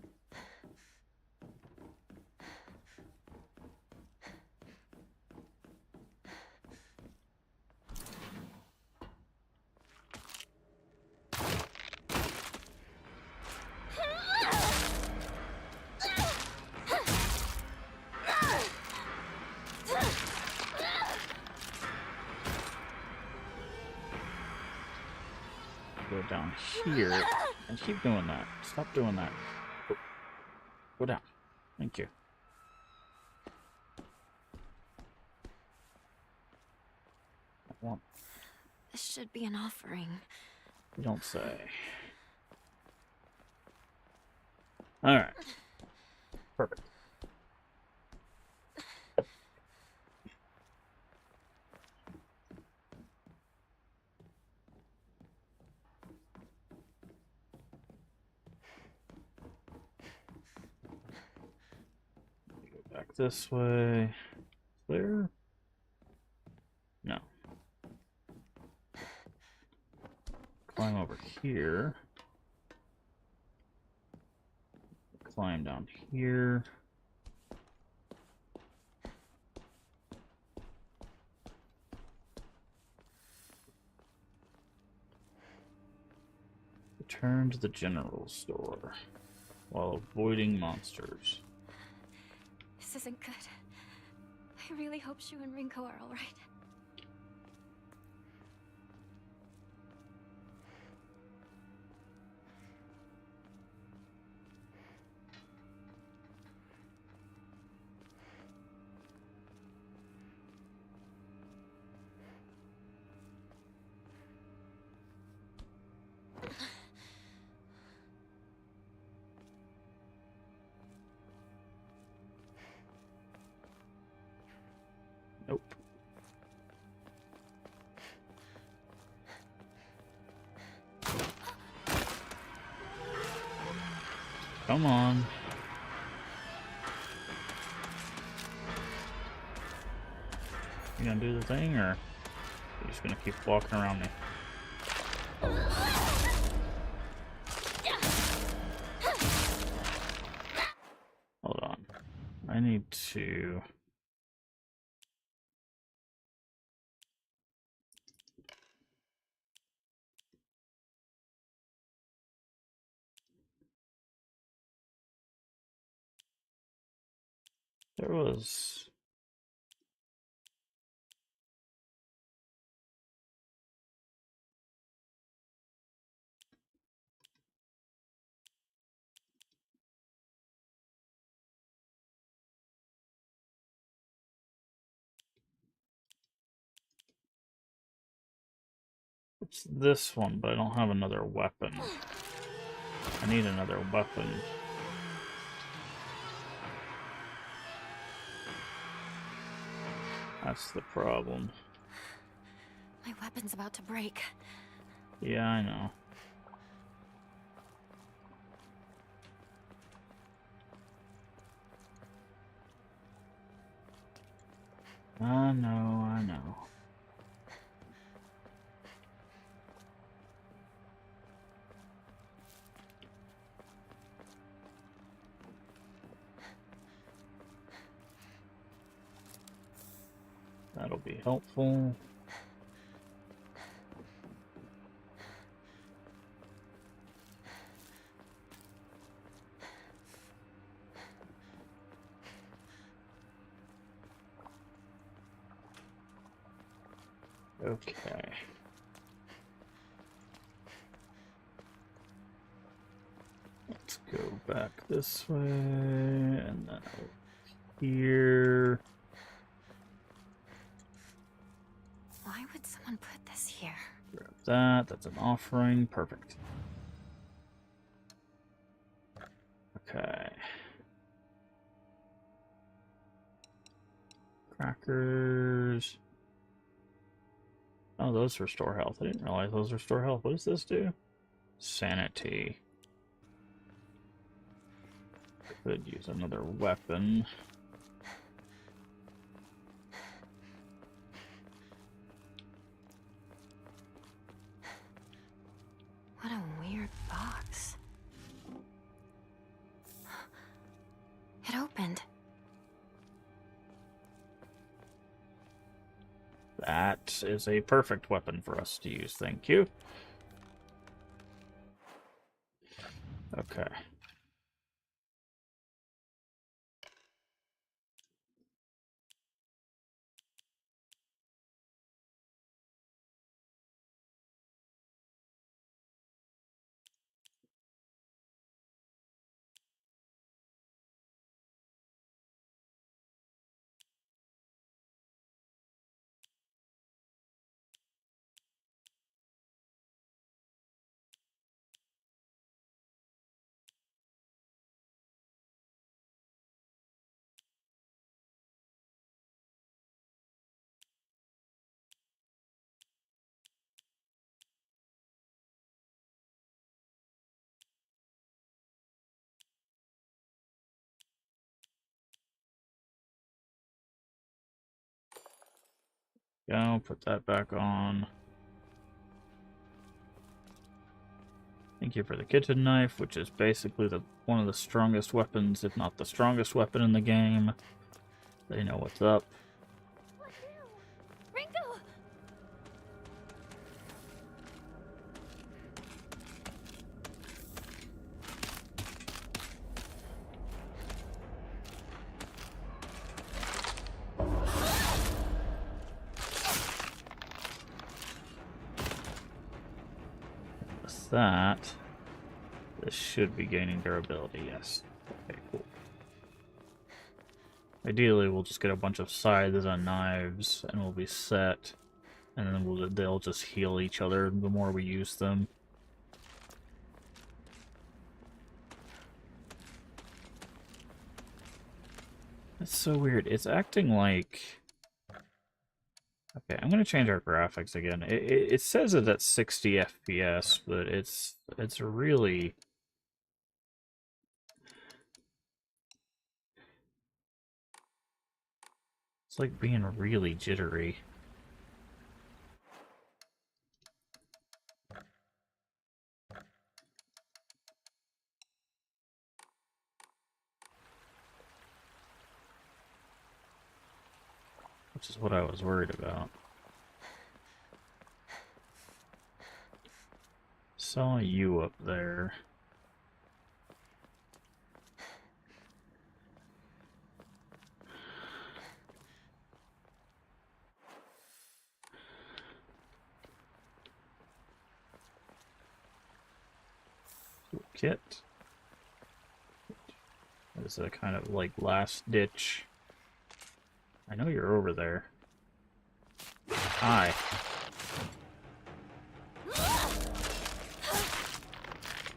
down here and keep doing that. Stop doing that. Go down. Thank you. Well, This should be an offering. you don't say. Alright. Perfect. Go back this way. There? No. Climb over here. Climb down here. Return to the general store while avoiding monsters. This isn't good. I really hope Shu and Rinko are alright. Nope. Come on. You gonna do the thing, or you just gonna keep walking around me? Hold on. I need to... There was... It's this one, but I don't have another weapon. I need another weapon. That's the problem. My weapon's about to break. Yeah, I know. I know, I know. That'll be helpful. Okay. Let's go back this way, and then over here. Why would someone put this here? Grab that. That's an offering. Perfect. Okay. Crackers. Oh, those restore health. I didn't realize those restore health. What does this do? Sanity. Could use another weapon. What a weird box. It opened. That is a perfect weapon for us to use, thank you. Okay. Go, put that back on. Thank you for the kitchen knife, which is basically one of the strongest weapons, if not the strongest weapon in the game. They know what's up. Ringo! With that, this should be gaining durability, yes. Okay, cool. Ideally, we'll just get a bunch of scythes and knives, and we'll be set. And then they'll just heal each other the more we use them. That's so weird. It's acting like... Okay, I'm gonna change our graphics again. It says it at 60 FPS, but it's really... It's like being really jittery. Which is what I was worried about. Saw you up there. Kit. This is a kind of like last ditch. I know you're over there. Hi.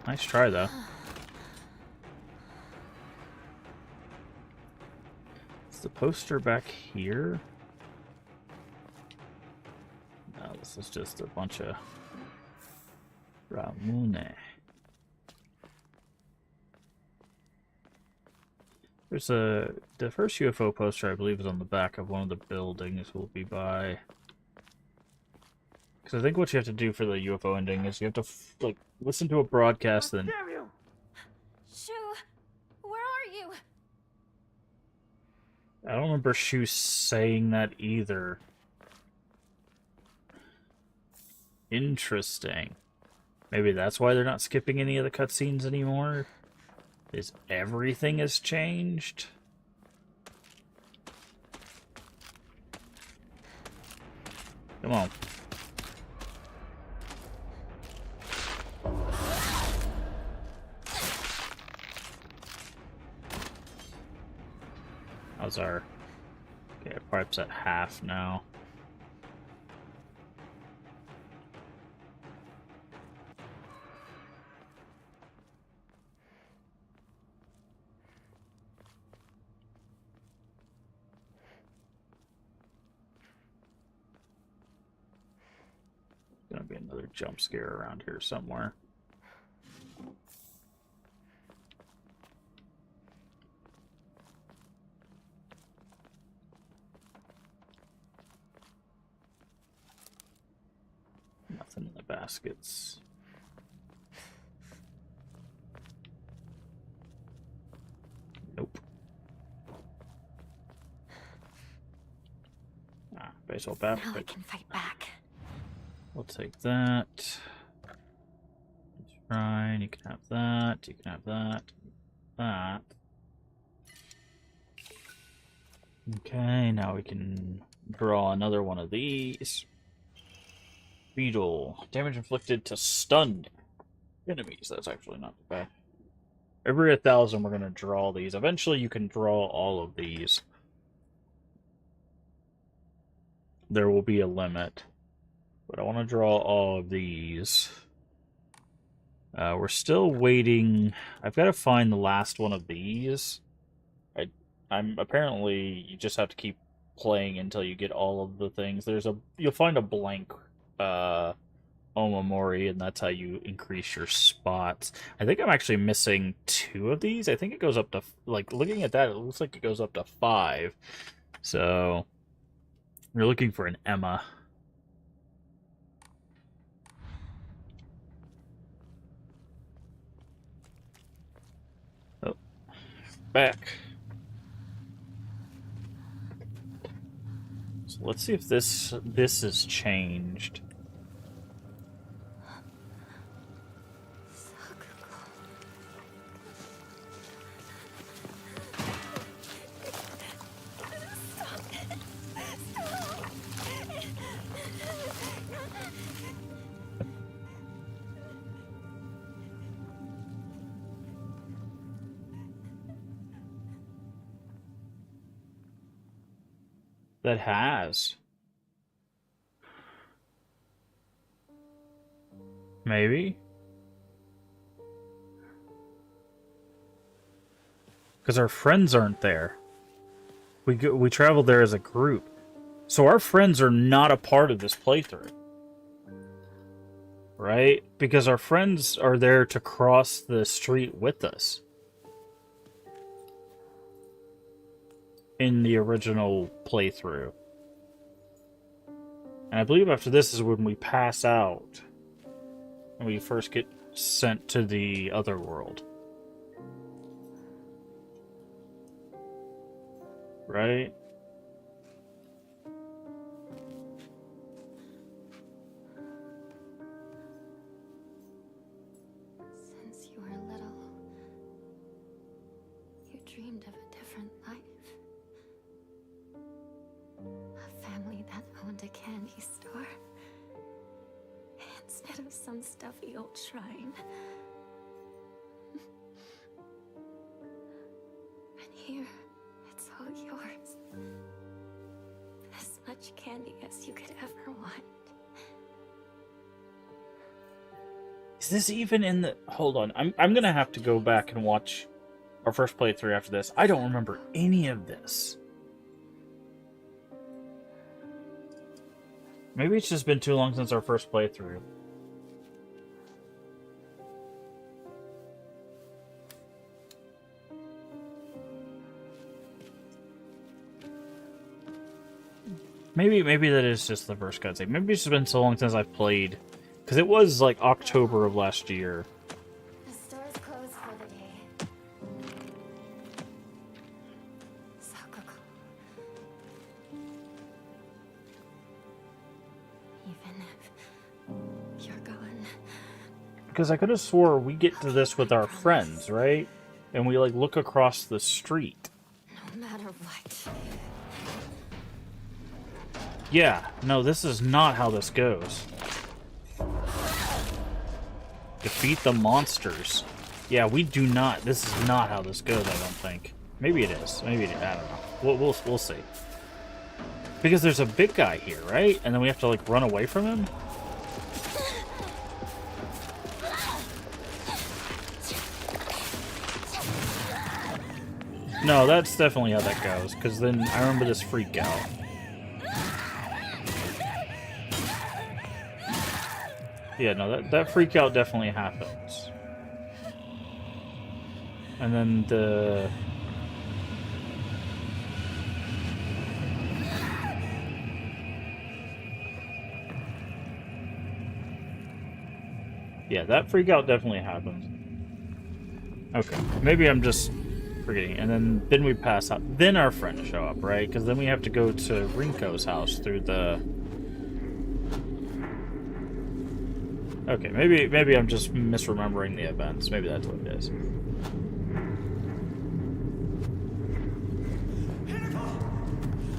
Nice try, though. Is the poster back here? No, this is just a bunch of Ramune. There's the first UFO poster, I believe, is on the back of one of the buildings we'll be by. Because I think what you have to do for the UFO ending is you have to, like, listen to a broadcast and... Damn you! Shu, where are you? I don't remember Shu saying that either. Interesting. Maybe that's why they're not skipping any of the cutscenes anymore? Is everything has changed? Come on. How's our... Okay, our pipe's at half now. Gonna be another jump scare around here somewhere. Nothing in the baskets. Nope. Ah, baseball bat. Now I can fight back. We'll take that. Shrine, you can have that, you can have that, that. Okay, now we can draw another one of these. Beetle. Damage inflicted to stunned enemies. That's actually not too bad. Every 1,000 we're going to draw these. Eventually you can draw all of these. There will be a limit. But I want to draw all of these. We're still waiting. I've got to find the last one of these. I'm apparently you just have to keep playing until you get all of the things. You'll find a blank Omamori, and that's how you increase your spots. I think I'm actually missing 2 of these. I think it goes up to, like, looking at that, it looks like it goes up to 5. So You're looking for an Emma. Oh, back. So let's see if this has changed. That has. Maybe? Because our friends aren't there. We traveled there as a group. So our friends are not a part of this playthrough. Right? Because our friends are there to cross the street with us. In the original playthrough. And I believe after this is when we pass out. And we first get sent to the other world. Right? Since you were little, you dreamed of a different life. A family that owned a candy store. Instead of some stuffy old shrine. And here, it's all yours. As much candy as you could ever want. Is this even in the... Hold on. I'm gonna have to go back and watch our first playthrough after this. I don't remember any of this. Maybe it's just been too long since our first playthrough. Maybe that is just the first cutscene. Maybe it's just been so long since I've played. Because it was like October of last year. The store's closed for the day. Sakako. Even if you're gone. Because I could have swore we get to this with our friends, right? And we like look across the street. No matter what. Yeah, no, this is not how this goes. Defeat the monsters. Yeah, we do not. This is not how this goes, I don't think. Maybe it is. Maybe it is. I don't know. We'll see. Because there's a big guy here, right? And then we have to, like, run away from him? No, that's definitely how that goes. Because then I remember this freak out. Yeah, no, that freak out definitely happens. And then the... Yeah, that freak out definitely happens. Okay, maybe I'm just forgetting. And then we pass out. Then our friends show up, right? Because then we have to go to Rinko's house through the... Okay, maybe I'm just misremembering the events. Maybe that's what it is.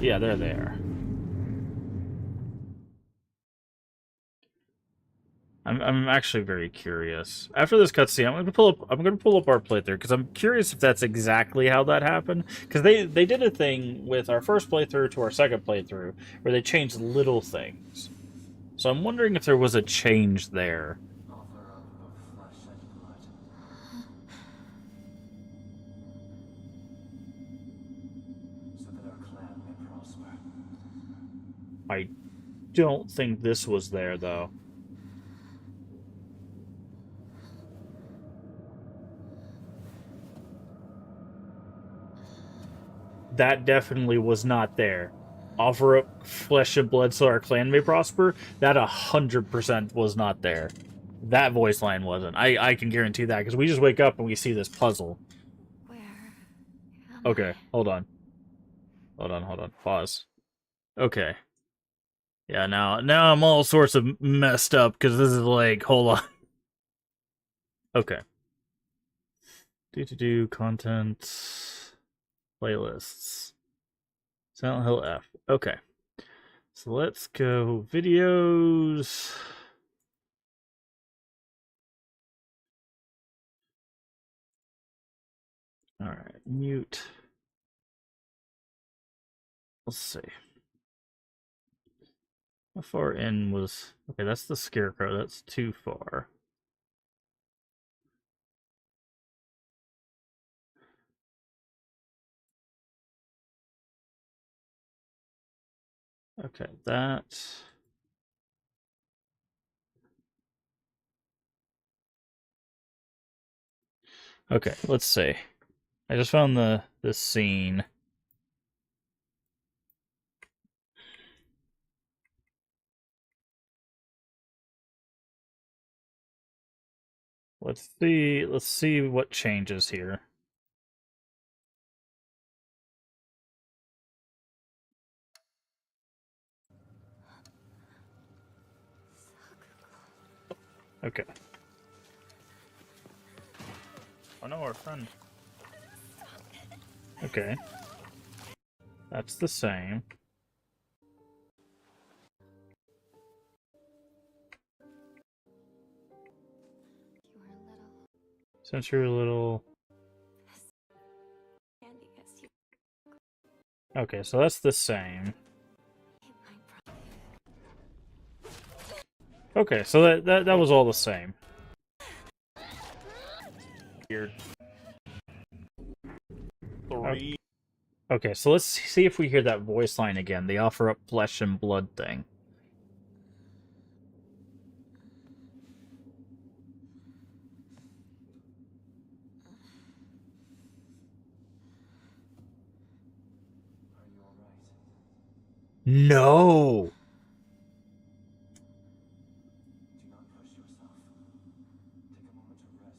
Yeah, they're there. I'm actually very curious. After this cutscene, I'm gonna pull up our playthrough because I'm curious if that's exactly how that happened. Because they did a thing with our first playthrough to our second playthrough where they changed little things. So I'm wondering if there was a change there. I don't think this was there, though. That definitely was not there offer up flesh and blood so our clan may prosper, that 100% was not there. That voice line wasn't. I can guarantee that, because we just wake up and we see this puzzle. Where am Okay, I? hold on. Hold on. Pause. Okay. Yeah, now I'm all sorts of messed up, because this is like, hold on. Okay. Do content playlists. Silent Hill F. Okay. So let's go videos. Alright, mute. Let's see. How far in was... Okay, that's the scarecrow. That's too far. Okay, that... Okay, let's see. I just found this scene. Let's see what changes here. Okay. Oh no, our friend. Okay. That's the same. You were little. Since you're a little... Andy, yes, you Okay, so that's the same. ate my brother. Okay, so that was all the same. Weird. Okay, so let's see if we hear that voice line again. The offer up flesh and blood thing. No!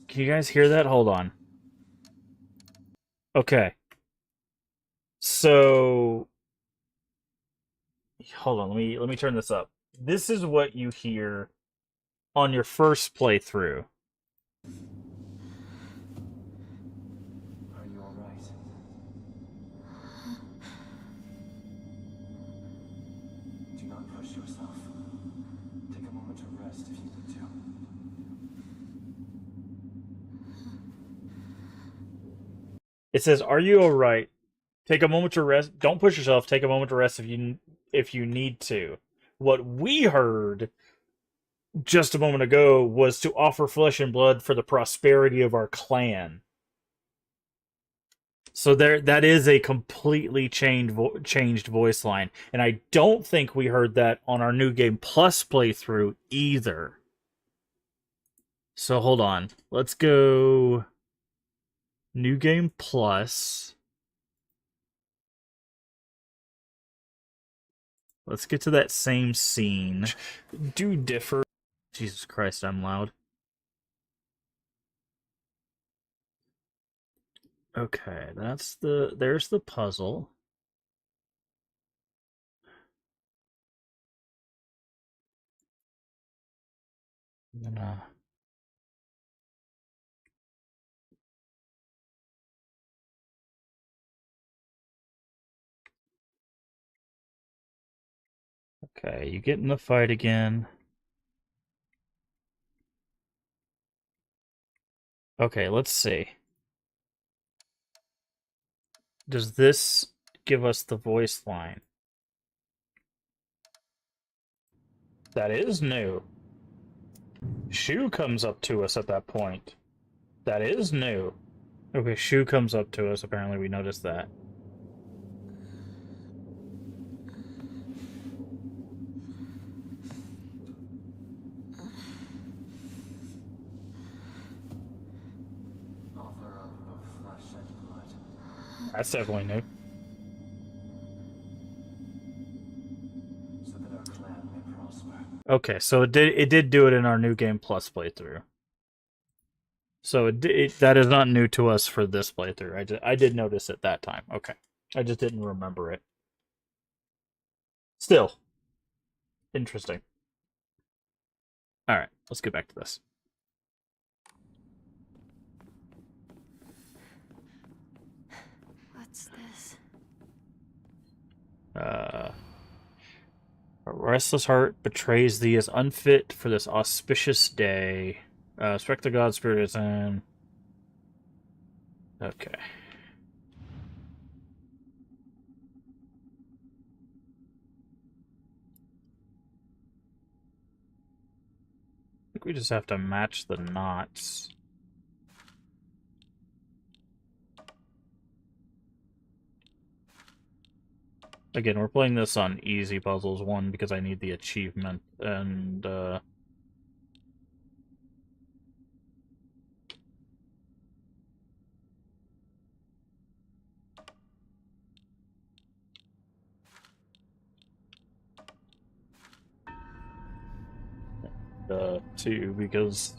Can you guys hear that? Hold on. Okay. So hold on, let me turn this up. This is what you hear on your first playthrough. Are you alright? Do not push yourself. Take a moment to rest if you need to. It says, "Are you all right? Take a moment to rest. Don't push yourself. Take a moment to rest if you need to." What we heard just a moment ago was to offer flesh and blood for the prosperity of our clan. So that is a completely changed voice line, and I don't think we heard that on our New Game Plus playthrough either. So hold on, let's go New Game Plus. Let's get to that same scene. Do differ. Jesus Christ, I'm loud. Okay, there's the puzzle. Okay, you get in the fight again. Okay, let's see. Does this give us the voice line? That is new. Shu comes up to us at that point. That is new. Okay, Shu comes up to us. Apparently we noticed that. Offer up of flesh and blood. That's definitely new. elsewhere. Okay, so it did do it in our New Game Plus playthrough. So that is not new to us for this playthrough. I did notice it that time. Okay. I just didn't remember it. Still. Interesting. Alright, let's get back to this. What's this? A restless heart betrays thee as unfit for this auspicious day. Respect the god spirit is in. Okay. I think we just have to match the knots. Again, we're playing this on easy puzzles. One, because I need the achievement, and two, because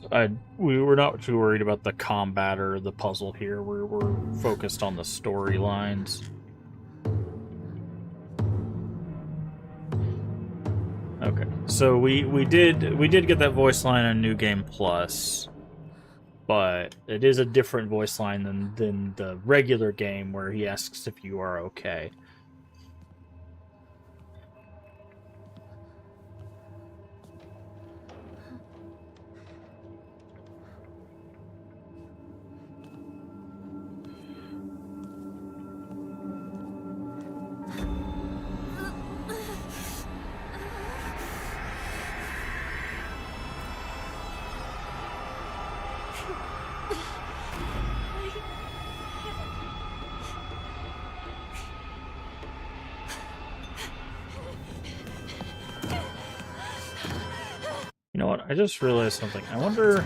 we were not too worried about the combat or the puzzle here. We're focused on the storylines. Okay, so we did get that voice line on New Game Plus, but it is a different voice line than the regular game where he asks if you are okay. You know what? I just realized something. I wonder.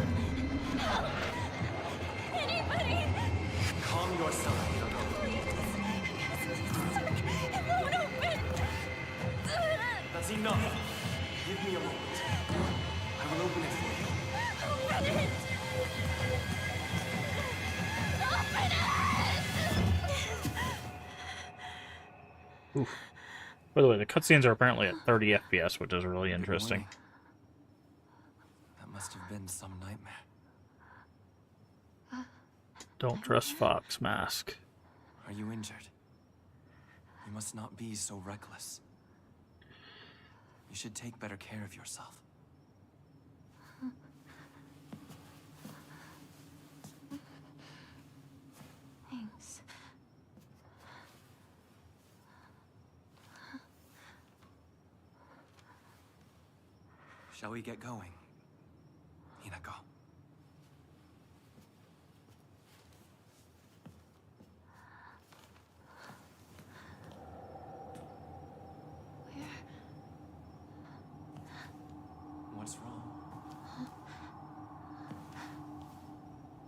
Calm yourself, That's enough. Give me a moment. I will open it for you. Oof. By the way, the cutscenes are apparently at 30 FPS, which is really interesting. Morning. That must have been some nightmare. Don't trust Fox, Mask. Are you injured? You must not be so reckless. You should take better care of yourself. Thanks. Shall we get going, Hinako? What's wrong?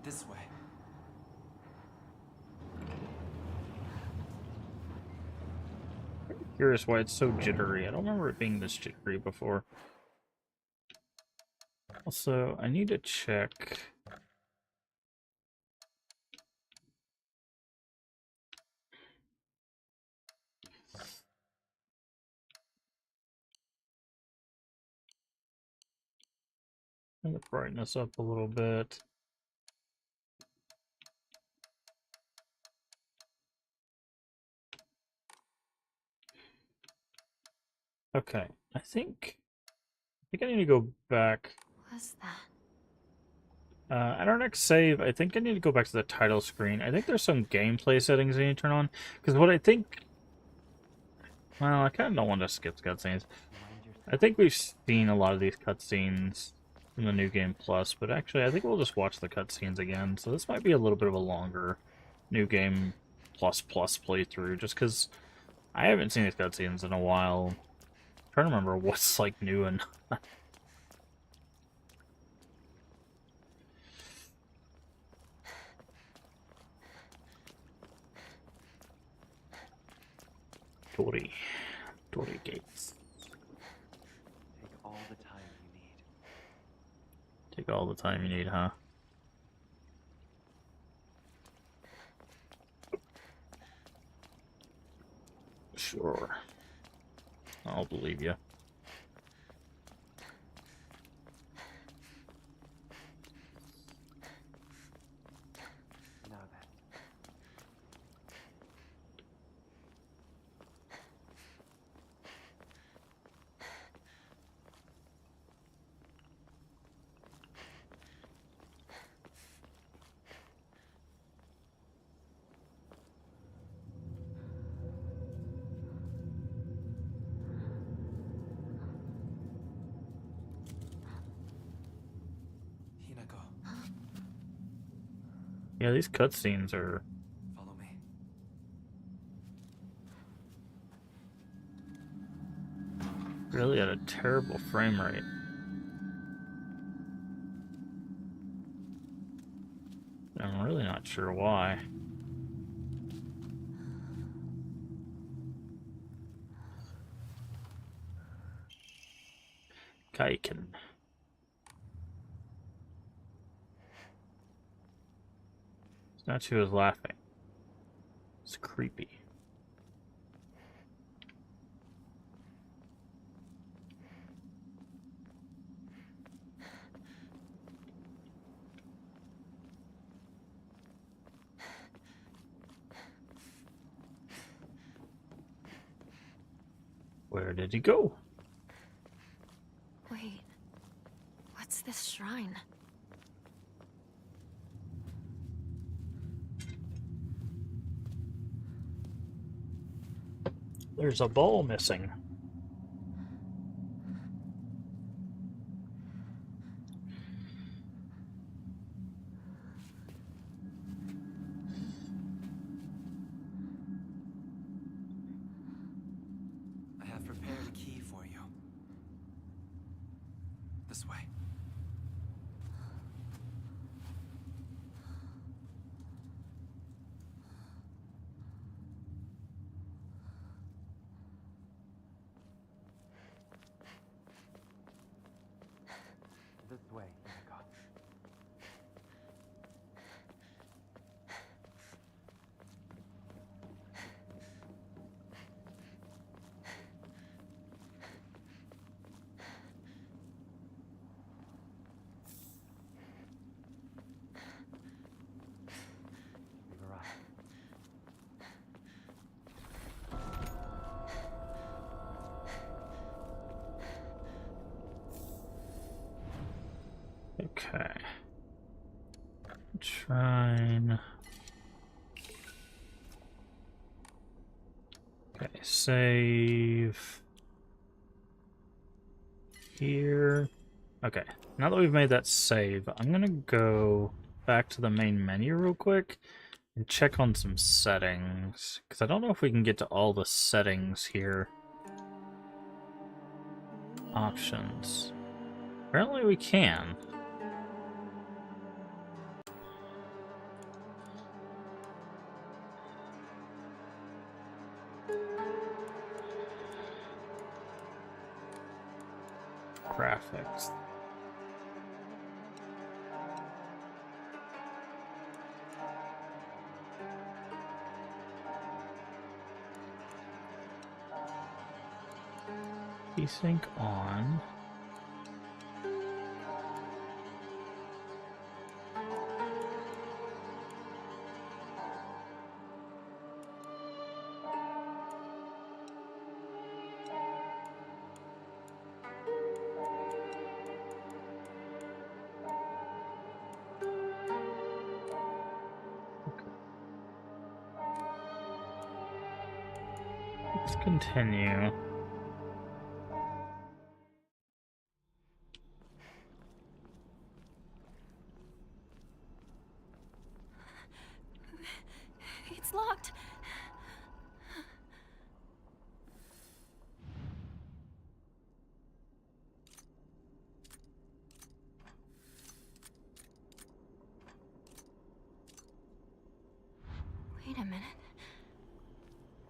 This way. Curious why it's so jittery. I don't remember it being this jittery before. Also, I need to check. I'm gonna brighten this up a little bit. Okay, I think I need to go back. What's that? At our next save, I think I need to go back to the title screen. I think there's some gameplay settings I need to turn on. Because what I think... Well, I kind of don't want to skip cutscenes. I think we've seen a lot of these cutscenes in the New Game Plus, but actually I think we'll just watch the cutscenes again. So this might be a little bit of a longer New Game Plus playthrough, just because I haven't seen these cutscenes in a while. I'm trying to remember what's, like, new and... Torii Gates. Take all Take all the time you need, huh? Sure. I'll believe you. Now then. Hinako, Yeah, these cutscenes are follow me. really at a terrible frame rate. I'm really not sure why. Kaiken. Statue is laughing. It's creepy. Where did he go? Wait, what's this shrine? There's a ball missing. I have prepared a key for you. This way. This way, Hinako. We've arrived. Okay. Shrine. Okay, save. Here. Okay, now that we've made that save, I'm gonna go back to the main menu real quick and check on some settings, because I don't know if we can get to all the settings here. Options. Apparently we can. Graphics. Desync on. Let's continue. It's locked. Wait a minute.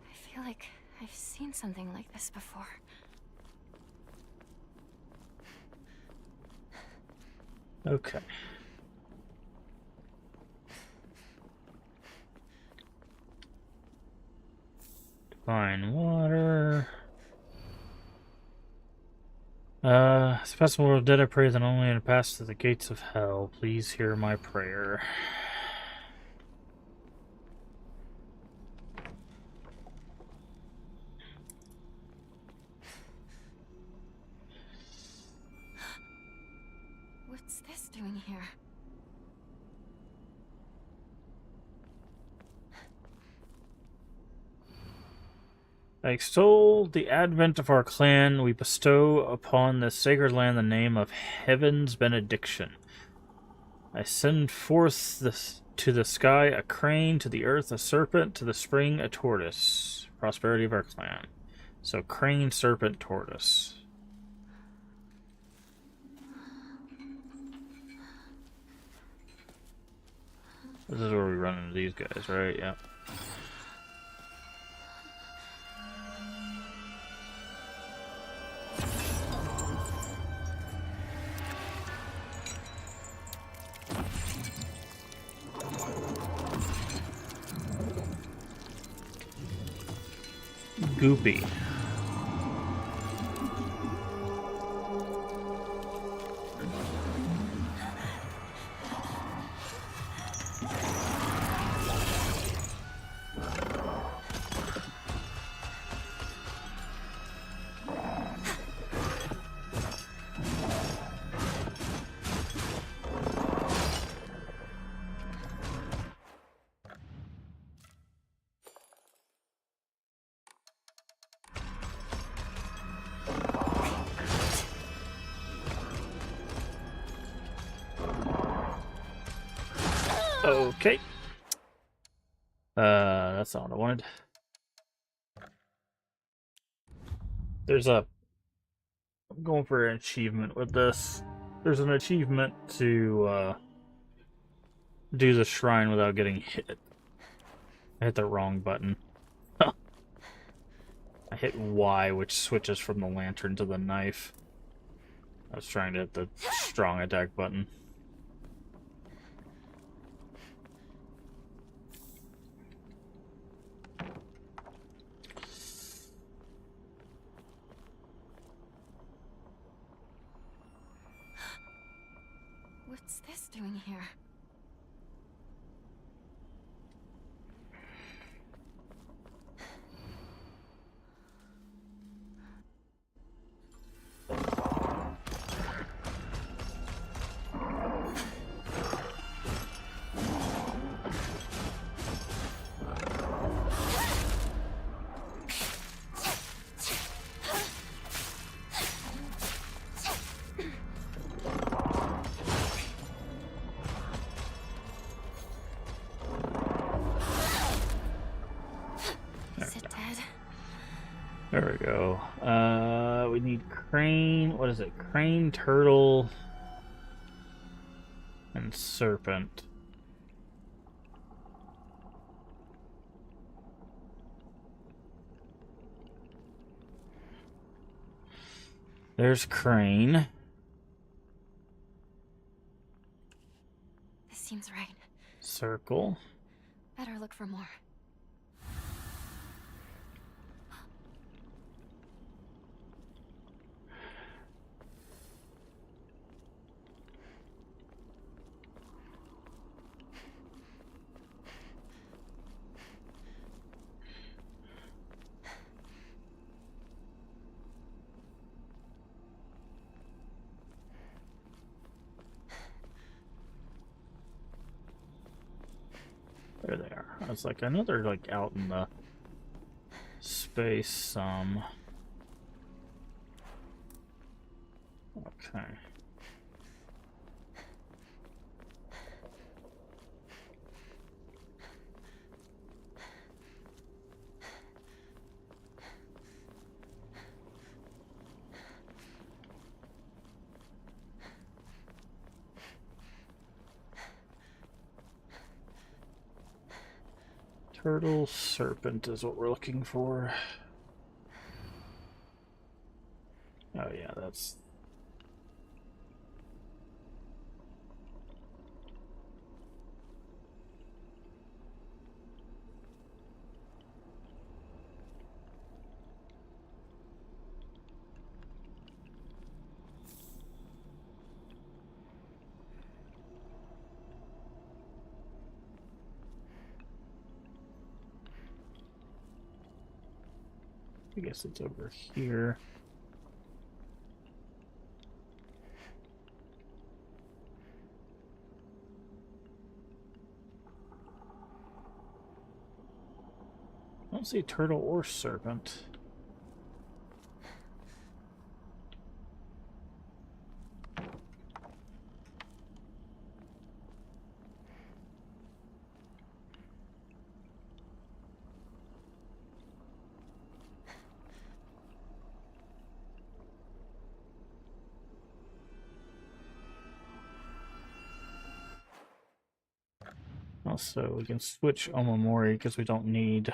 I feel like I've seen something like this before. Okay. Fine water. It's possible world dead, I pray that only to pass through the gates of hell. Please hear my prayer. What's this doing here? I extol the advent of our clan. We bestow upon this sacred land the name of Heaven's benediction. I send forth to the sky a crane, to the earth a serpent, to the spring a tortoise. Prosperity of our clan. So crane, serpent, tortoise. This is where we run into these guys, right? Yeah. Goopy. Okay. That's not what I wanted. I'm going for an achievement with this. There's an achievement to, do the shrine without getting hit. I hit the wrong button. I hit Y, which switches from the lantern to the knife. I was trying to hit the strong attack button. What's this doing here? There we go. We need crane. What is it? Crane, turtle, and serpent. There's crane. This seems right. Circle. Better look for more. There they are. I was like, I know they're like out in the space some. Okay. Turtle, serpent is what we're looking for. Oh yeah, that's... I guess it's over here. I don't see turtle or serpent. Also, we can switch Omamori because we don't need.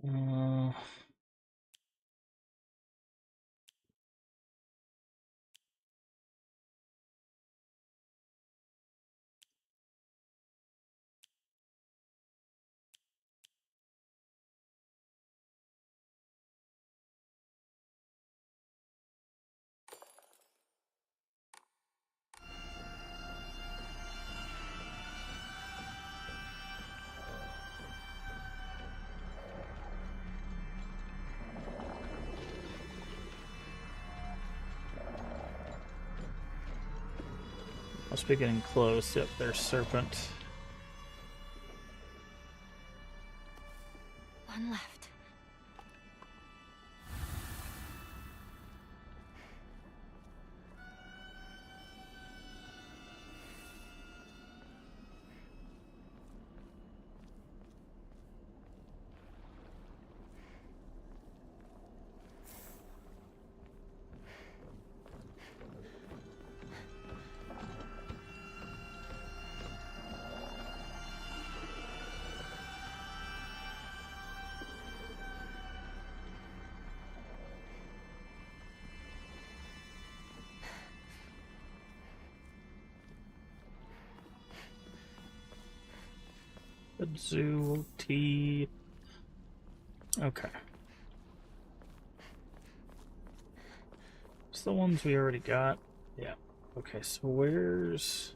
Uh, Must be getting close. Yep, there's serpent. One left. Zoo T. Okay. It's the ones we already got. Yeah. Okay, so where's...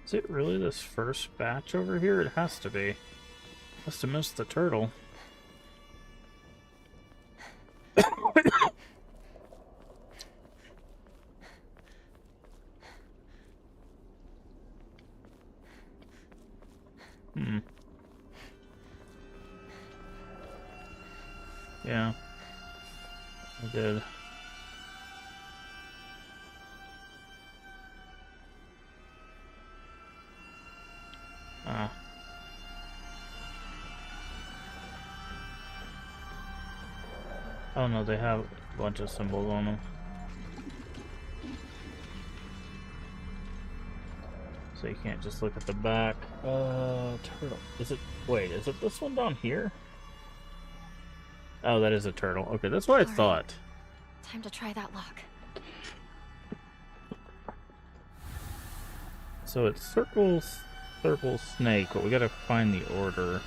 Is it really this first batch over here? It has to be. Must have missed the turtle. Yeah. I did. Ah. Oh no, they have a bunch of symbols on them. So you can't just look at the back. Turtle. Is it... Wait, is it this one down here? Oh, that is a turtle. Okay, that's what I thought. Time to try that lock. So it's circle, snake, but we gotta find the order.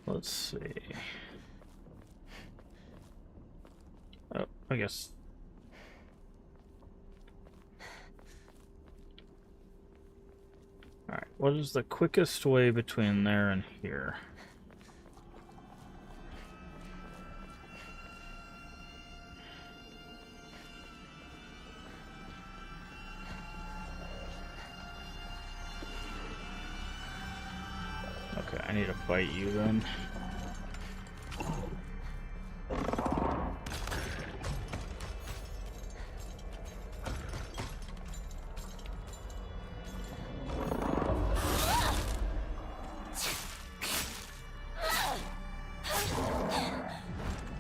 Let's see. Oh, I guess. Alright, what is the quickest way between there and here? Okay, I need to fight you then.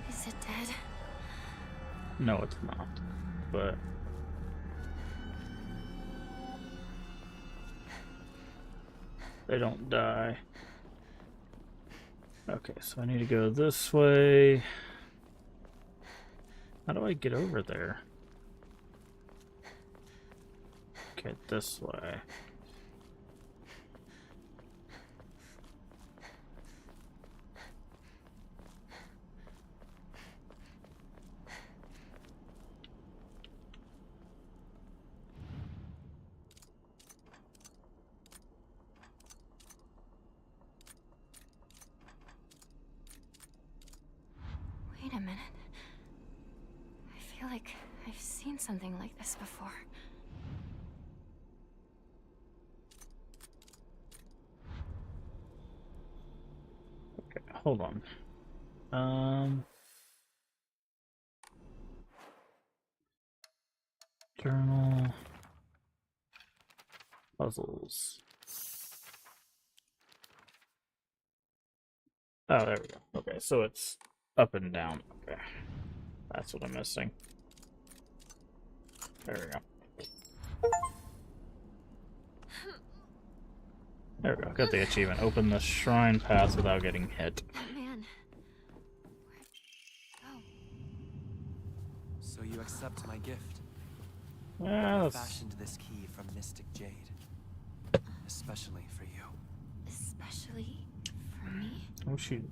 Is it dead? No, it's not. But they don't die. Okay, so I need to go this way. How do I get over there? Okay, this way. Wait a minute. I feel like I've seen something like this before. Okay, hold on. Journal. Puzzles. Oh, there we go. Okay, so it's up and down. Okay. That's what I'm missing. There we go. There we go. Got the achievement. Open the shrine path without getting hit. That man. Where'd he go? So you accept my gift? Yeah, I that's... fashioned this key from Mystic Jade. Especially for you. Especially for me? Oh, she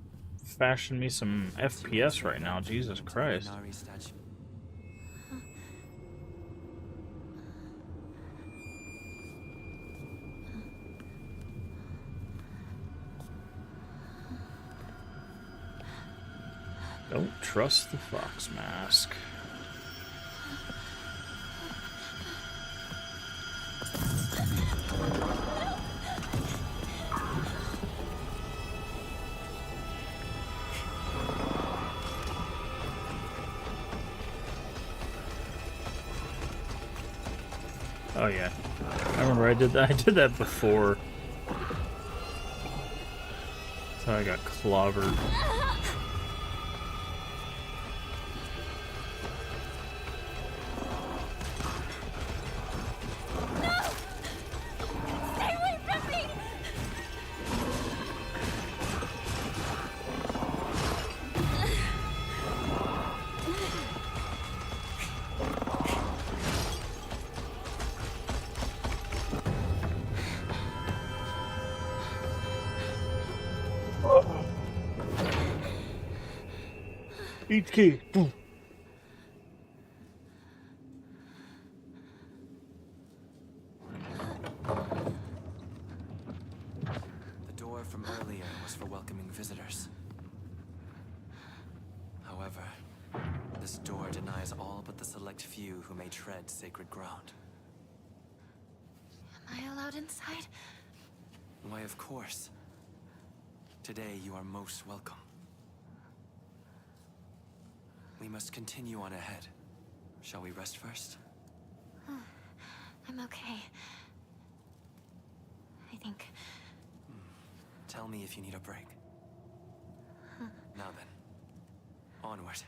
fashioned me some FPS right now. Jesus Christ. Inari statue. Don't trust the fox mask. Oh yeah, I remember I did that. I did that before. So I got clobbered. Stay away from me! Eat key. Boom. The door from earlier was for welcoming visitors. However, this door denies all but the select few who may tread sacred ground. Am I allowed inside? Why, of course. Today you are most welcome. We must continue on ahead. Shall we rest first? I'm okay. I think. Tell me if you need a break. Now then, onward.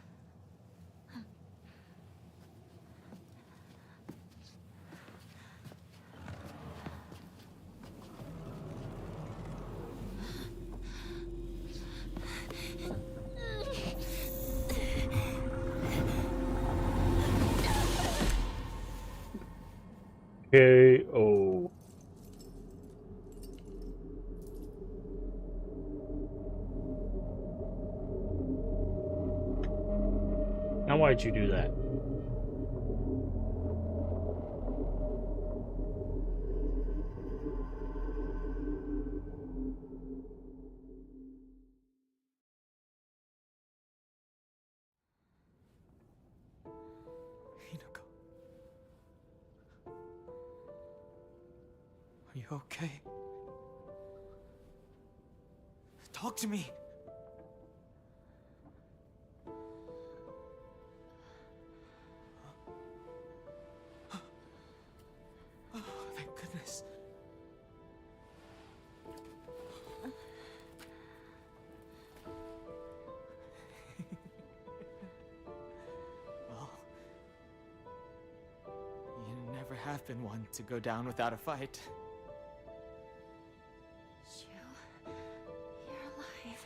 KO. Now why'd you do that? Hinako. Are you okay? Talk to me! Oh, thank goodness. Well, you never have been one to go down without a fight. You're alive.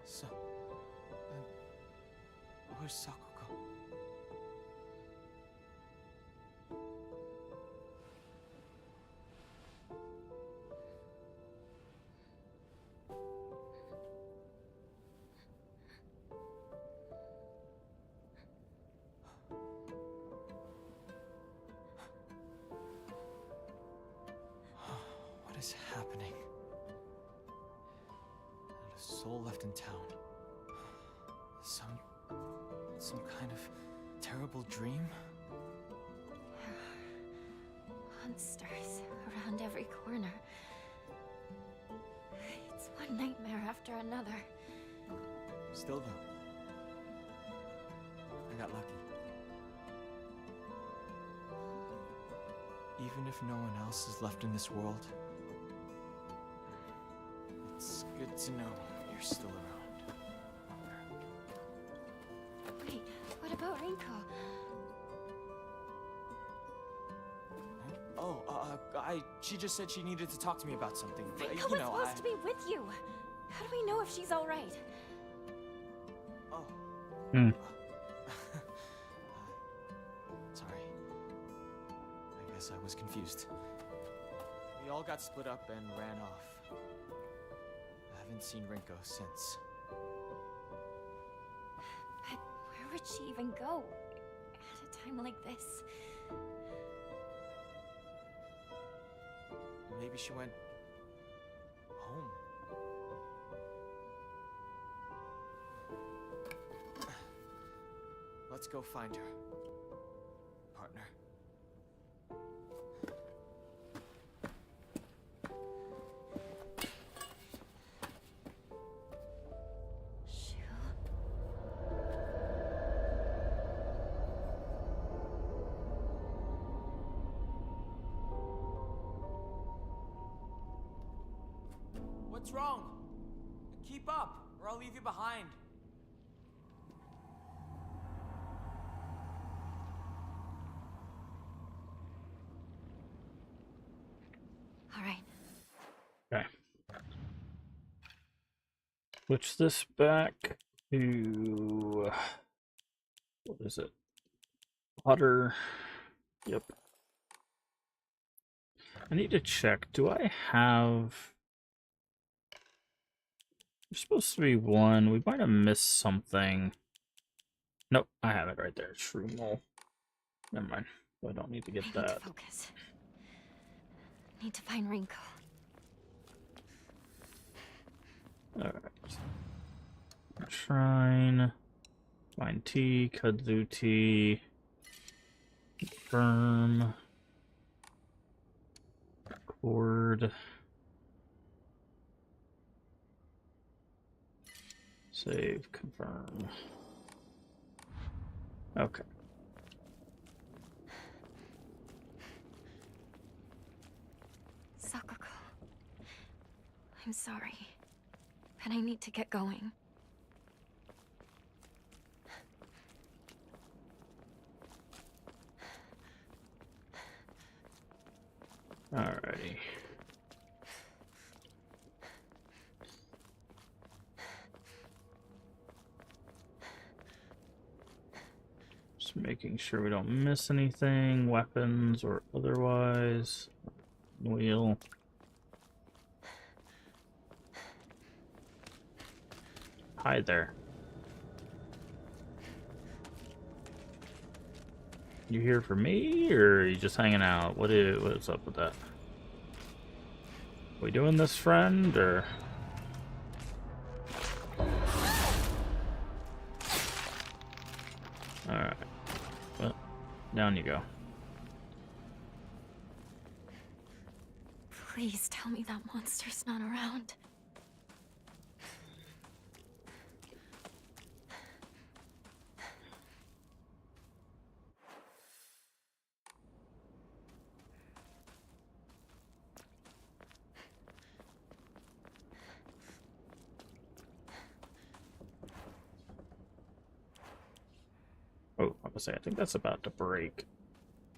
So, where's Sakuko? What is happening? Not a soul left in town. Some kind of terrible dream? Monsters around every corner. It's one nightmare after another. Still though, I got lucky. Even if no one else is left in this world, it's good to know you're still around. Wait, what about Rinko? She just said she needed to talk to me about something. But, Rinko was supposed to be with you. How do we know if she's all right? Oh. Hmm. Sorry. I guess I was confused. We all got split up and ran off. I haven't seen Rinko since. But where would she even go at a time like this? Maybe she went home. Let's go find her, partner. What's wrong? Keep up, or I'll leave you behind. All right. Okay. Switch this back to what is it? Otter. Yep. I need to check. Do I have? There's supposed to be one. We might have missed something. Nope, I have it right there. Shroom mole. Never mind. I don't need to get I need that. to focus. Need to find Rinko. Alright. Shrine. Find tea. Kudzu tea. Confirm. Record. Save. Confirm. Okay. Sakuko. I'm sorry, but I need to get going. Alrighty. Just making sure we don't miss anything, weapons or otherwise. Wheel. Hi there. You here for me, or are you just hanging out? What's up with that? We doing this, friend, or? Alright. Well, down you go. Please tell me that monster's not around. Oh, I was say I think that's about to break.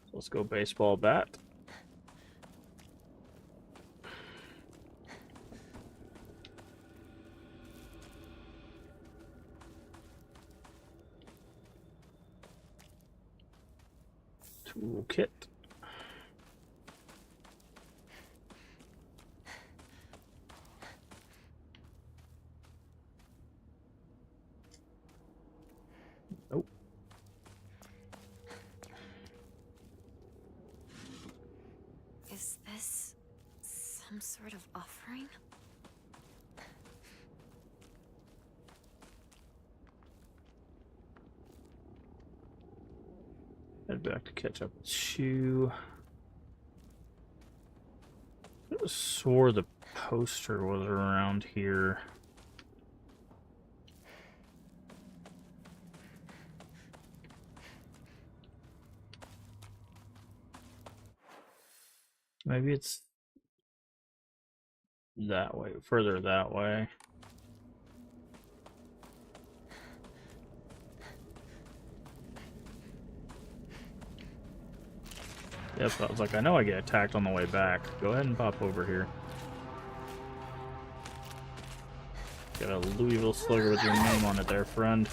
So let's go baseball bat. Toolkit. Nope. Is this some sort of offering? Head back to catch up with Shu. I could have swore the poster was around here. Maybe it's that way, further that way. Yep, I was like, I know I get attacked on the way back. Go ahead and pop over here. Got a Louisville Slugger with your name on it there, friend.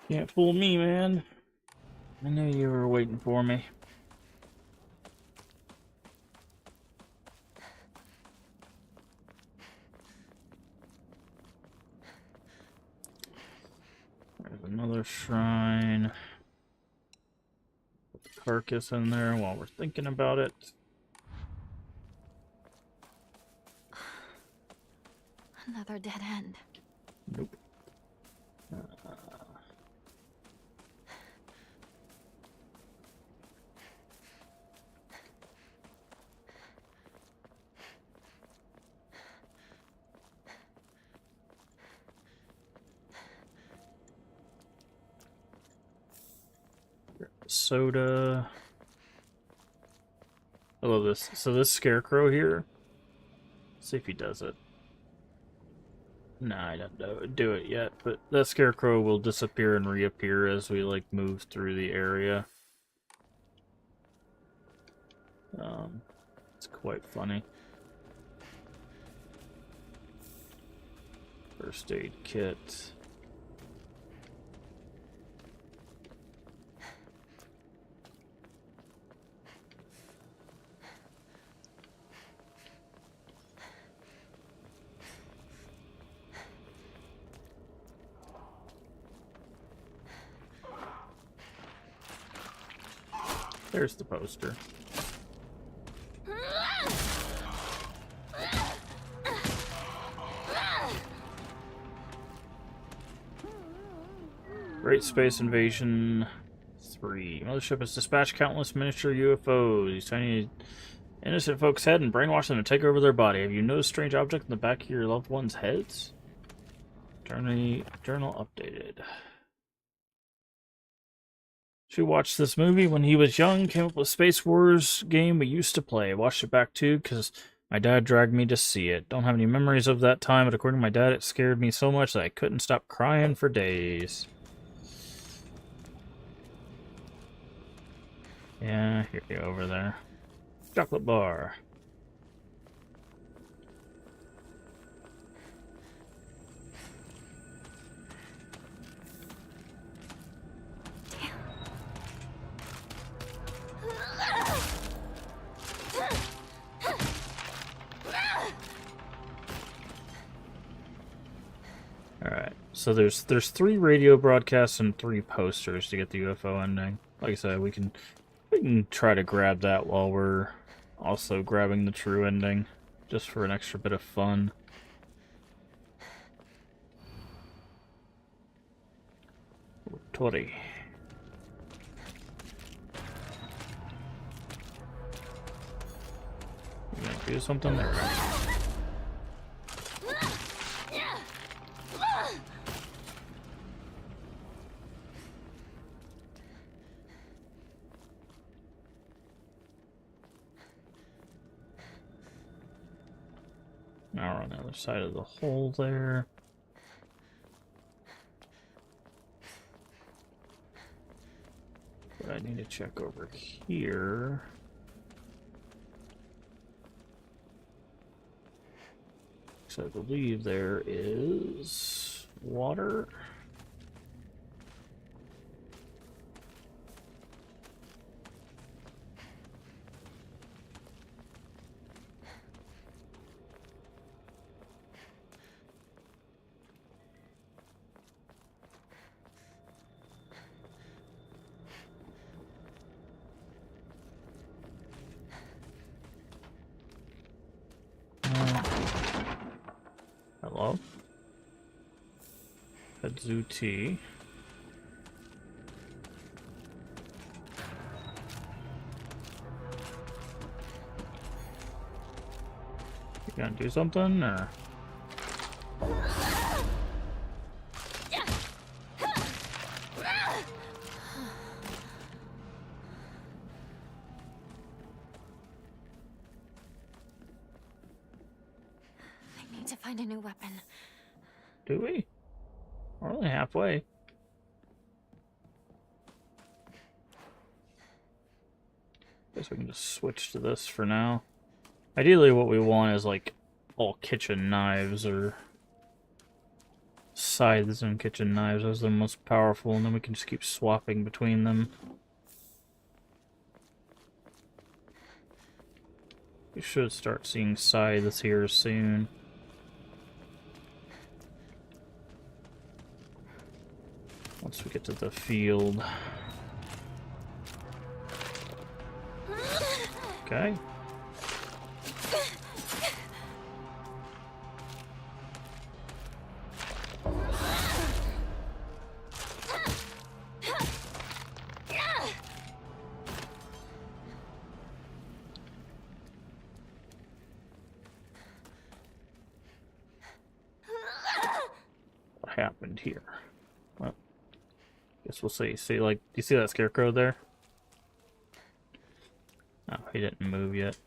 Can't fool me, man. I knew you were waiting for me. There's another shrine. Put the carcass in there while we're thinking about it. Another dead end. Nope. Soda. I love this. So this scarecrow here. Let's see if he does it. Nah, I don't do it yet, but that scarecrow will disappear and reappear as we like move through the area. It's quite funny. First aid kit. There's the poster. Great Space Invasion 3. Mothership has dispatched countless miniature UFOs. These tiny innocent folks' head and brainwash them to take over their body. Have you noticed a strange object in the back of your loved ones' heads? Journal updated. She watched this movie when he was young, came up with Space Wars game we used to play. I watched it back too because my dad dragged me to see it. Don't have any memories of that time, but according to my dad, it scared me so much that I couldn't stop crying for days. Yeah, here you go over there. Chocolate bar. So there's 3 radio broadcasts and 3 posters to get the UFO ending. Like I said, we can try to grab that while we're also grabbing the true ending, just for an extra bit of fun. Tori. You gonna do something there? Now we're on the other side of the hole there. But I need to check over here. So I believe there is water. Hello? Hadzuti. You gonna do something, or? I need to find a new weapon. Do we? We're only halfway. Guess we can just switch to this for now. Ideally, what we want is like all kitchen knives or scythes and kitchen knives. Those are the most powerful, and then we can just keep swapping between them. We should start seeing scythes here soon. Once we get to the field. Okay. What happened here? Well, guess we'll see. See, like, do you see that scarecrow there? Oh, he didn't move yet.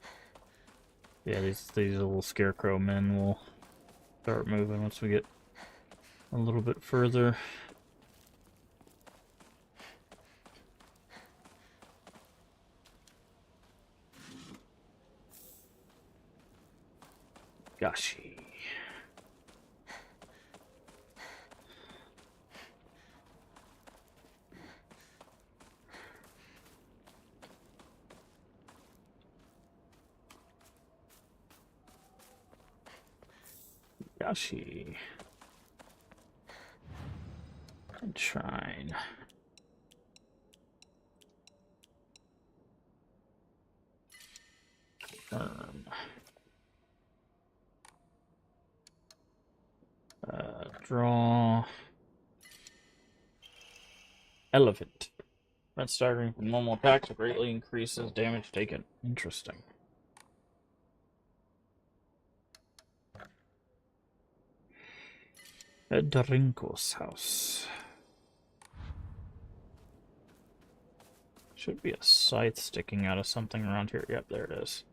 Yeah, these little scarecrow men will start moving once we get a little bit further. Gashi. Gashi. And shrine. Confirm. Draw. Elephant. When starting from normal attacks, it greatly increases damage taken. Interesting. Federico's house. Should be a scythe sticking out of something around here. Yep, there it is.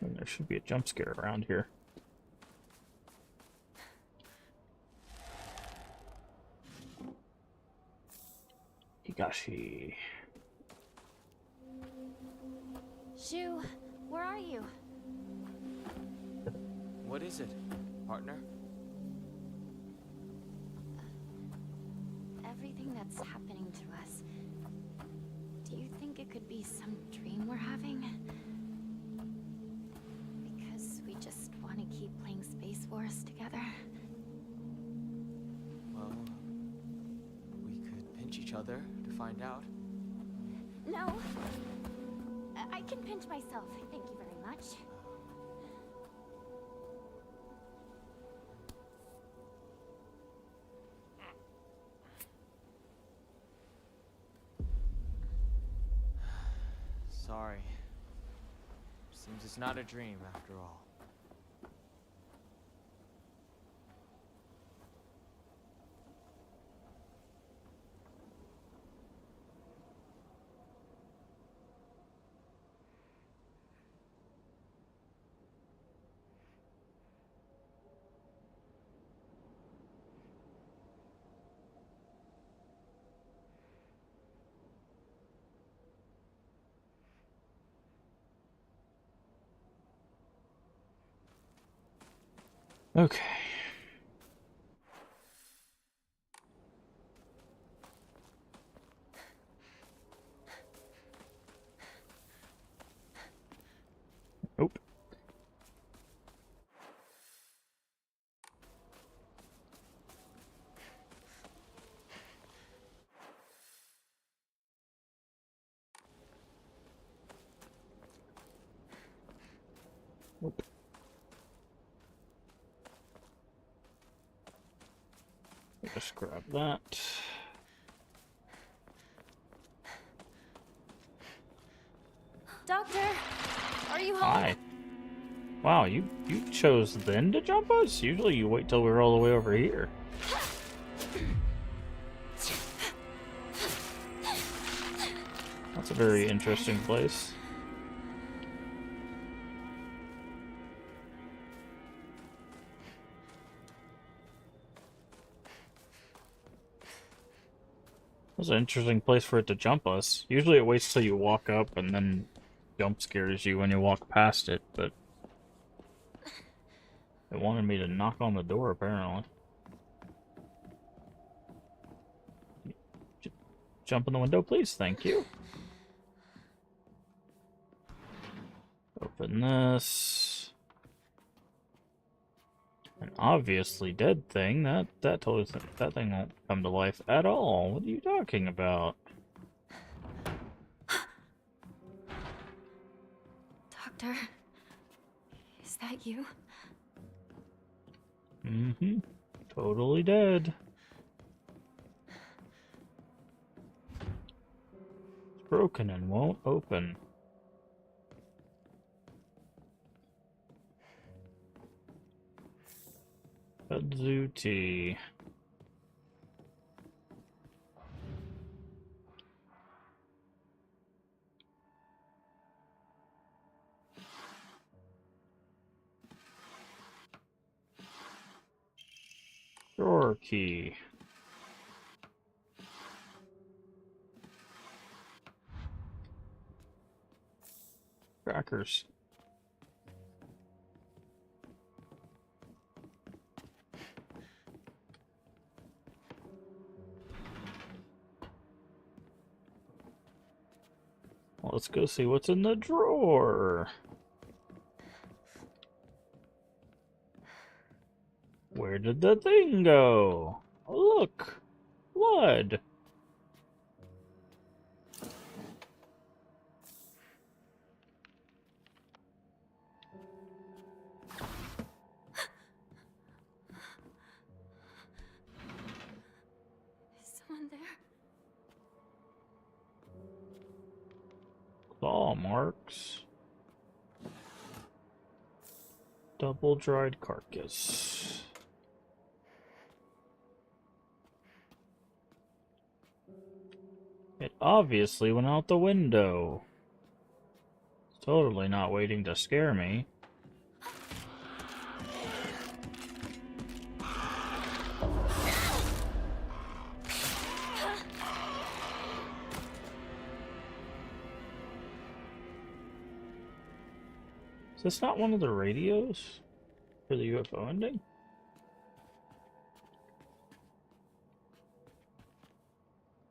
And there should be a jump scare around here. Higashi. Shu, where are you? What is it, partner? Everything that's happening to us. think it could be some dream we're having? Because we just want to keep playing Space Force together. Well, we could pinch each other to find out. No. I can pinch myself. Thank you very much. Sorry. Seems it's not a dream after all. Okay. Nope. Nope. Just grab that. Doctor, are you home? Hi. Wow, you chose then to jump us? Usually you wait till we're all the way over here. That's a very interesting place. That's an interesting place for it to jump us. Usually it waits till you walk up and then jump scares you when you walk past it, but it wanted me to knock on the door apparently. Jump in the window, please. Thank you. Open this. An obviously dead thing. That thing won't come to life at all. What are you talking about? Doctor, is that you? Mm-hmm. Totally dead. It's broken and won't open. Kudzu tea. Drawer key. Crackers. Well, let's go see what's in the drawer. Where did the thing go? Look! Blood! Is someone there? Claw marks. Double dried carcass. It obviously went out the window. It's totally not waiting to scare me. Is this not one of the radios for the UFO ending?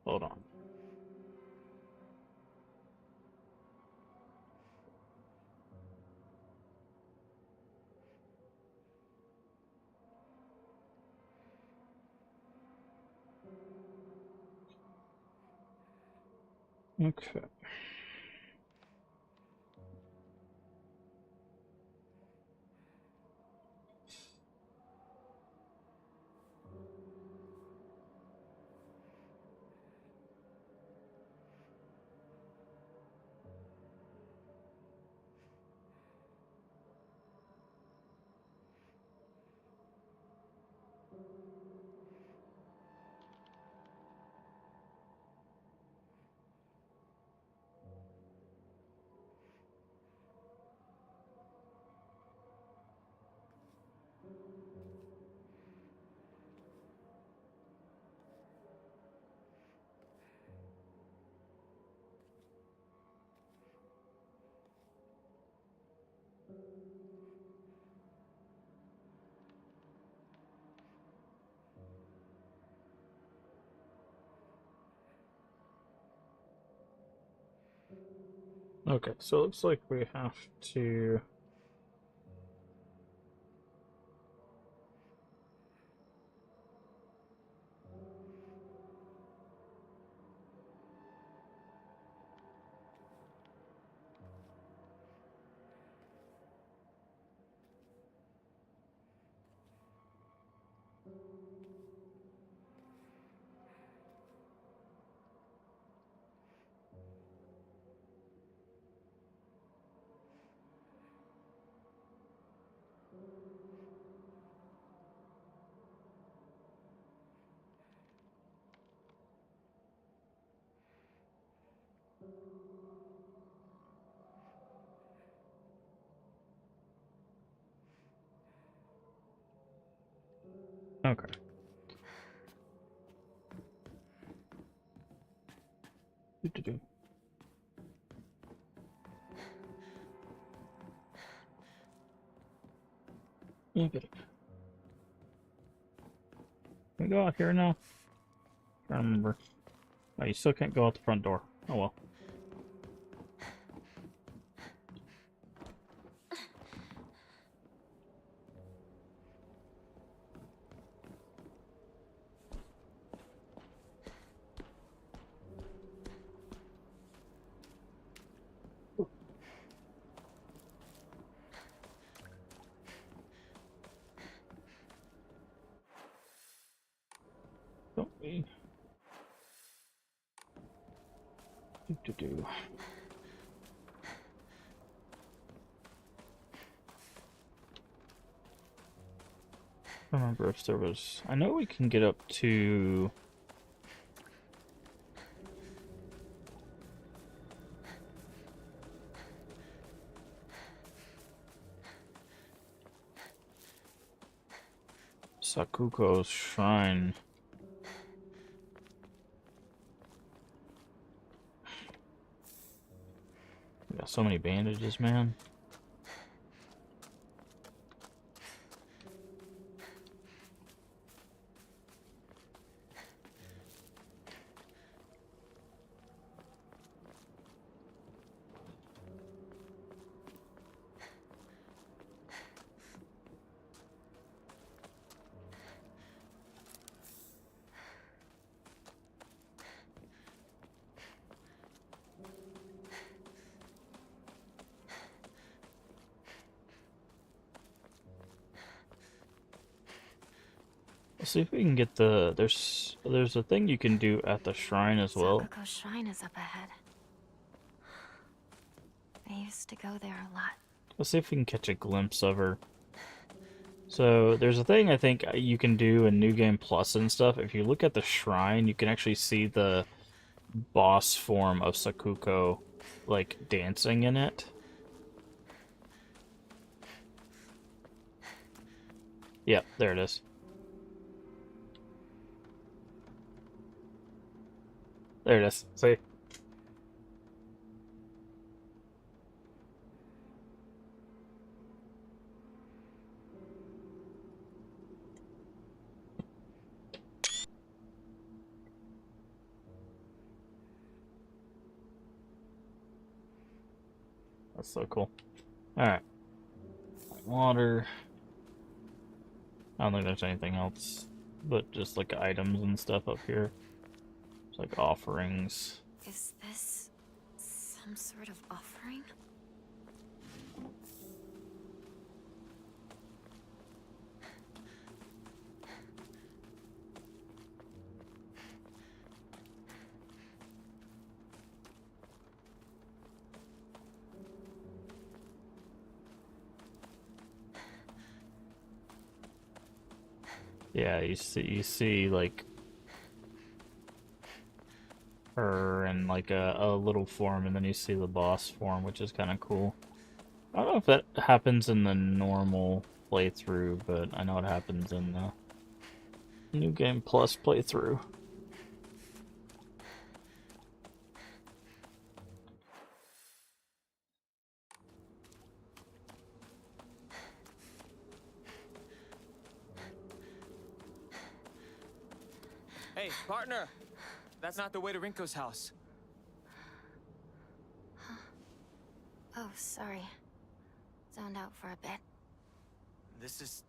Hold on. Okay. Okay, so it looks like we have to... Okay. Do-do-do. Yeah, get it. Can we go out here now? I don't remember. Oh, you still can't go out the front door. Oh well. Don't we? Do-do-do. I don't remember if there was... I know we can get up to... Sakuko's shrine. We got so many bandages, man. Let's see if we can get the... There's a thing you can do at the shrine as well. Sakuko's shrine is up ahead. I used to go there a lot. Let's see if we can catch a glimpse of her. So, there's a thing I think you can do in New Game Plus and stuff. If you look at the shrine, you can actually see the boss form of Sakuko, like, dancing in it. Yep, there it is. There it is. See? That's so cool. Alright. Water. I don't think there's anything else, but just like items and stuff up here. It's like offerings. Is this Some sort of offering? Yeah, you see like her in like a little form, and then you see the boss form, which is kind of cool. I don't know if that happens in the normal playthrough, but I know it happens in the New Game Plus playthrough. Hey, partner! That's not the way to Rinko's house. Oh, sorry. Zoned out for a bit. This is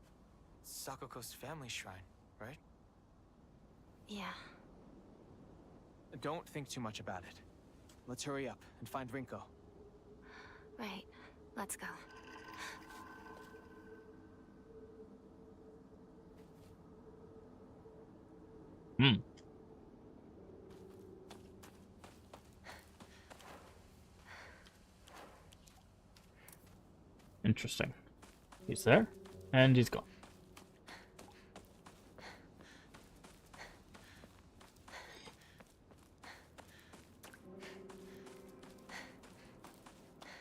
Sakoko's family shrine, right? Yeah. Don't think too much about it. Let's hurry up and find Rinko. Right. Let's go. Hmm. Interesting. He's there, and he's gone.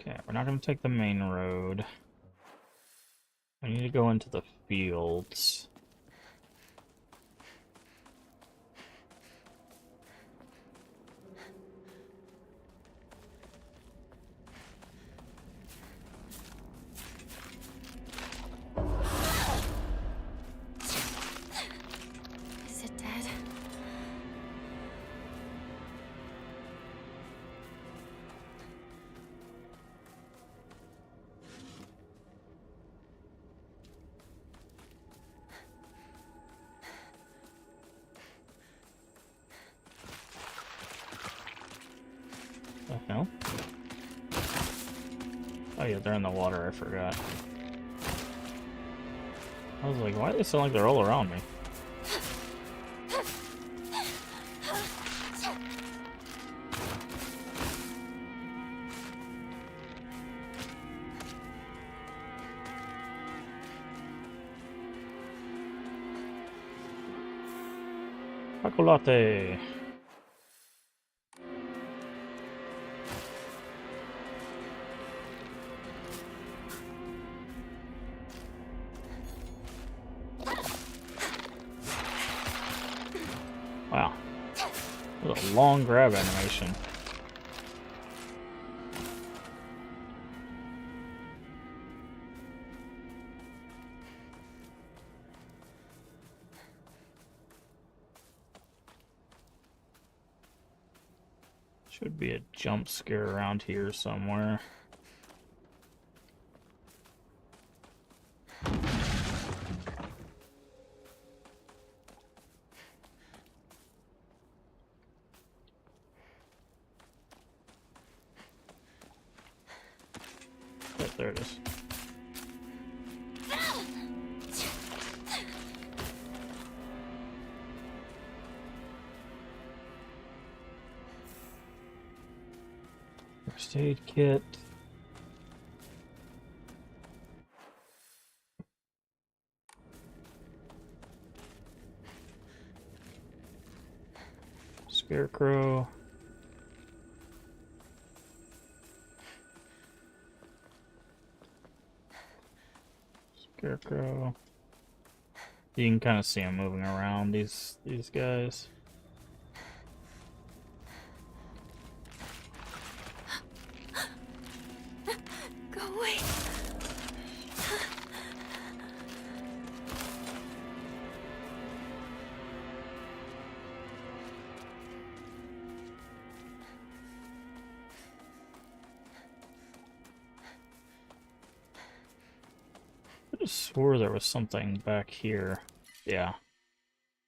Okay, we're not going to take the main road. I need to go into the fields. Is it dead? The hell? Oh yeah, they're in the water, I forgot. I was like, why do they sound like they're all around me? Chocolate! Wow. That was a long grab animation. Should be a jump scare around here somewhere. Yep, there it is. First aid kit. Scarecrow. Scarecrow. You can kind of see them moving around, these guys. Go away. I just swore there was something back here. Yeah.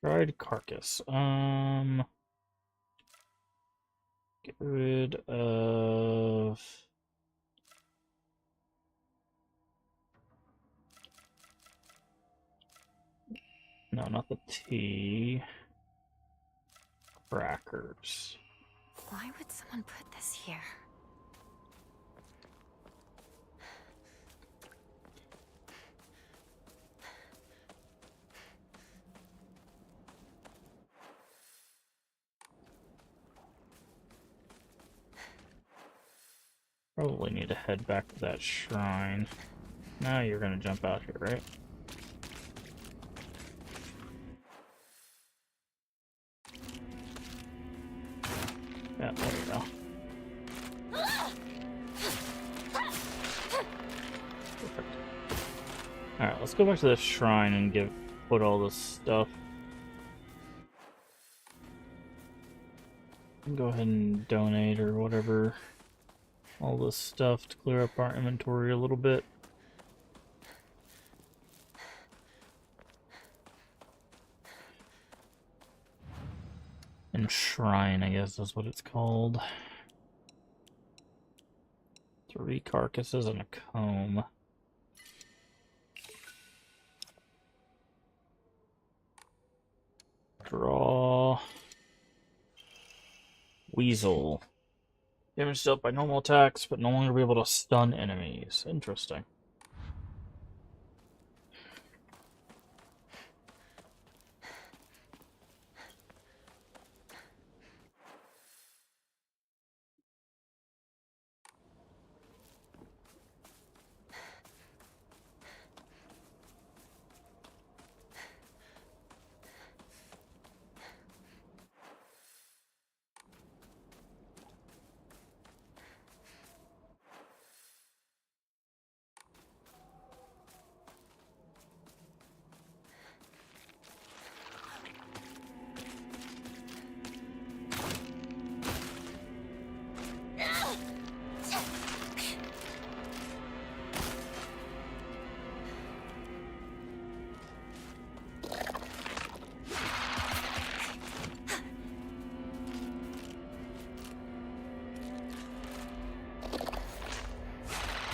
Dried carcass. Get rid of... No, not the T. Crackers. Why would someone put this here? Probably need to head back to that shrine. Now you're gonna jump out here, right? Yeah, there you go. Perfect. Alright, let's go back to the shrine and put all this stuff. Go ahead and donate or whatever. All this stuff to clear up our inventory a little bit. And shrine, I guess is what it's called. 3 carcasses and a comb. Draw. Weasel. Damage dealt by normal attacks, but no longer be able to stun enemies. Interesting.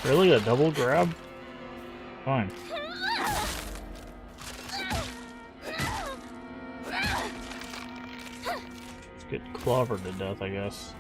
Really? A double grab? Fine. Let's get clobbered to death, I guess.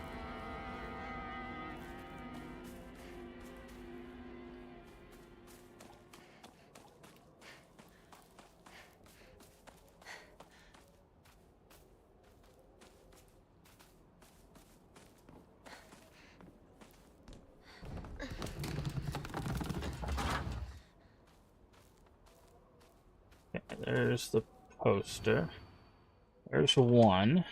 There's the poster. There's 1.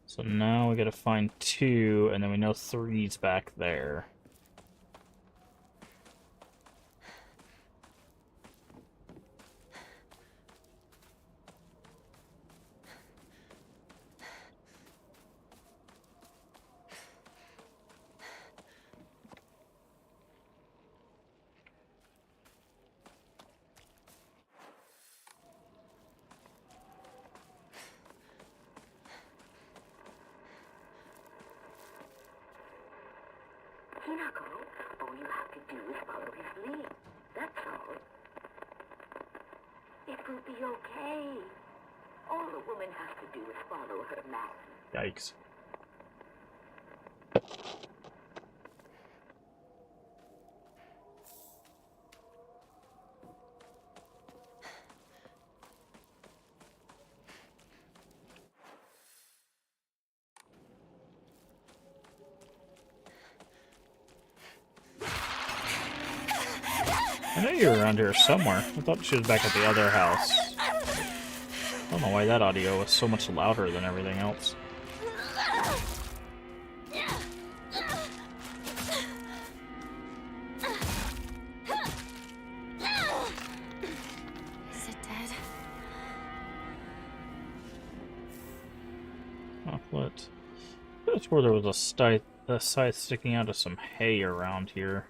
So now we gotta find 2, and then we know 3's back there. Hinako, all you have to do is follow his lead. That's all. It will be okay. All a woman has to do is follow her man. Yikes. I know you were around here somewhere. I thought she was back at the other house. I don't know why that audio was so much louder than everything else. Is it dead? Oh, what? I swore there was a scythe sticking out of some hay around here.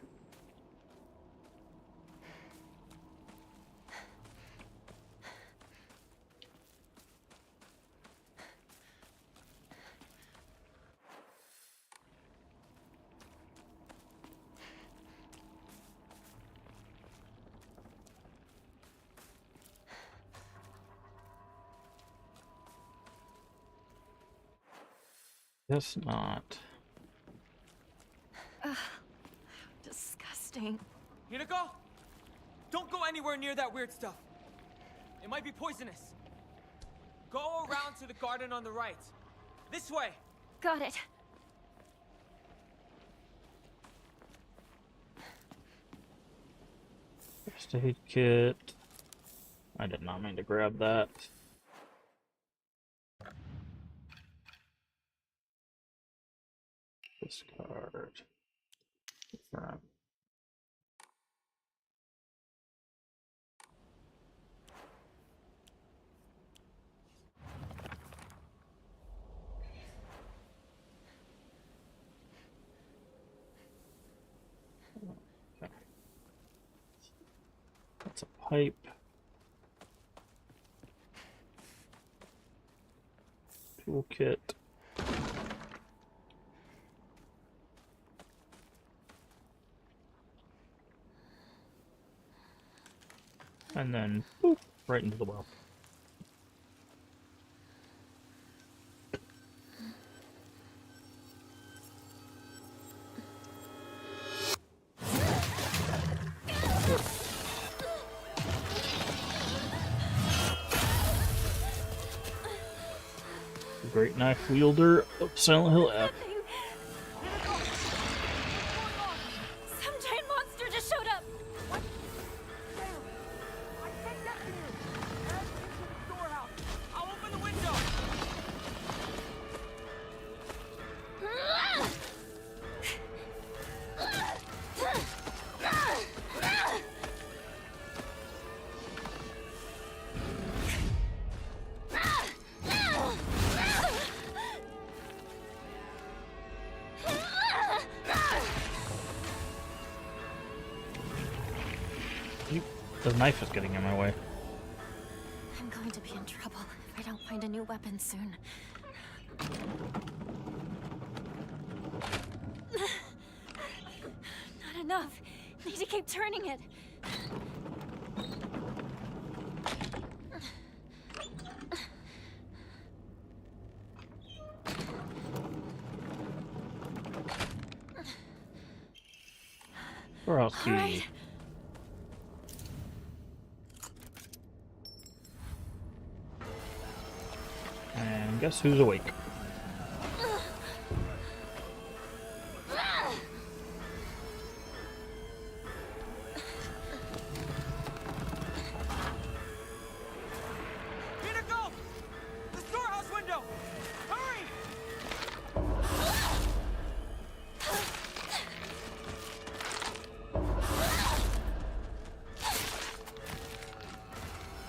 Guess not. Ugh, disgusting. Hinako! Don't go anywhere near that weird stuff. It might be poisonous. Go around to the garden on the right. This way. Got it. First aid kit. I did not mean to grab that. Discard. Confirm. Okay. That's a pipe. Toolkit. And then, boop, right into the well. Great knife wielder of Silent Hill app. Some giant monster just showed up. I can't get to you. Head into the storehouse. I'll open the window. The knife is getting in my way. I'm going to be in trouble if I don't find a new weapon soon. Not enough. Need to keep turning it. Or else All right. And guess who's awake? Hinako! The storehouse window! Hurry!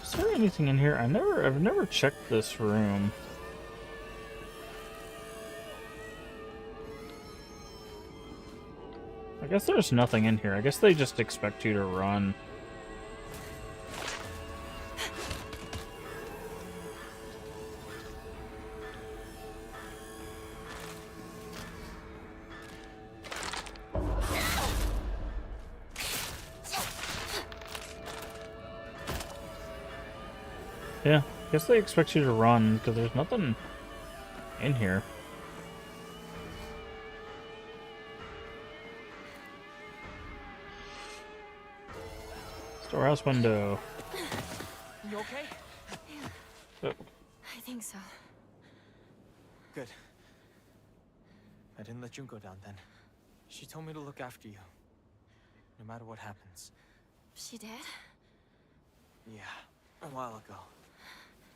Is there anything in here? I've never checked this room. I guess there's nothing in here. I guess they just expect you to run. Yeah, I guess they expect you to run because there's nothing in here. Storehouse window. You okay? Oh, I think so. Good. I didn't let Junko down then. She told me to look after you. No matter what happens. She did? Yeah, a while ago.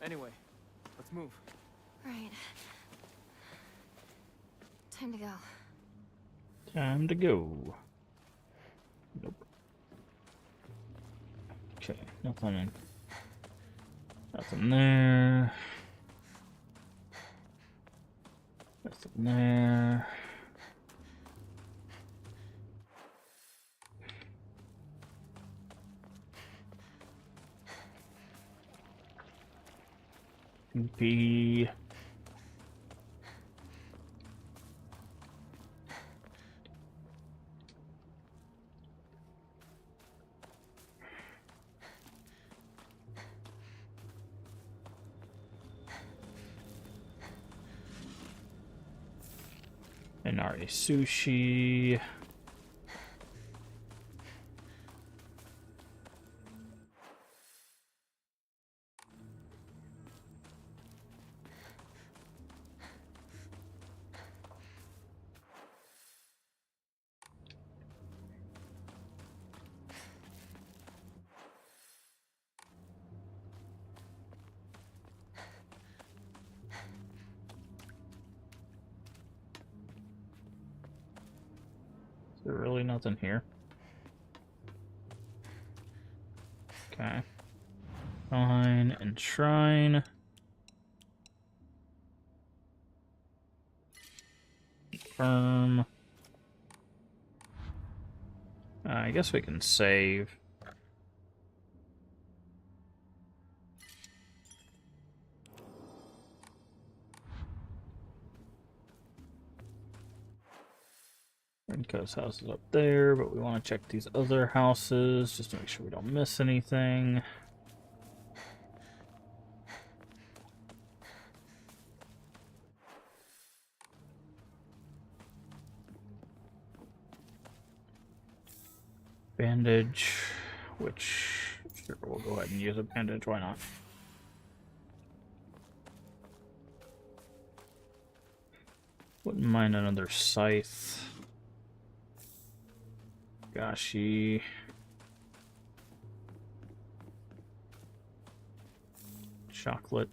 Anyway, let's move. Right. Time to go. time to go. Nope. Okay, nothing in. Nothing there. Nothing there. B. Inari sushi. Is there really nothing here? Okay. Fine and shrine. Confirm. I guess we can save. Rinko's house is up there, but we want to check these other houses just to make sure we don't miss anything. Bandage, which, sure, we'll go ahead and use a bandage, why not? Wouldn't mind another scythe. Gashi. Chocolate.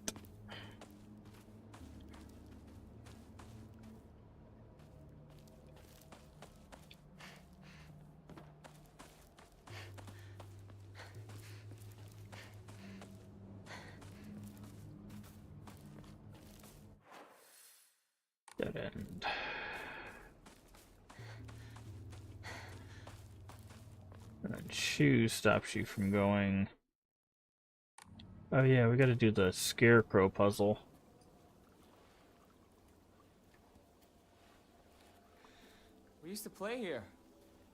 Dead end. And then shoes stops you from going. Oh yeah, we gotta do the scarecrow puzzle. We used to play here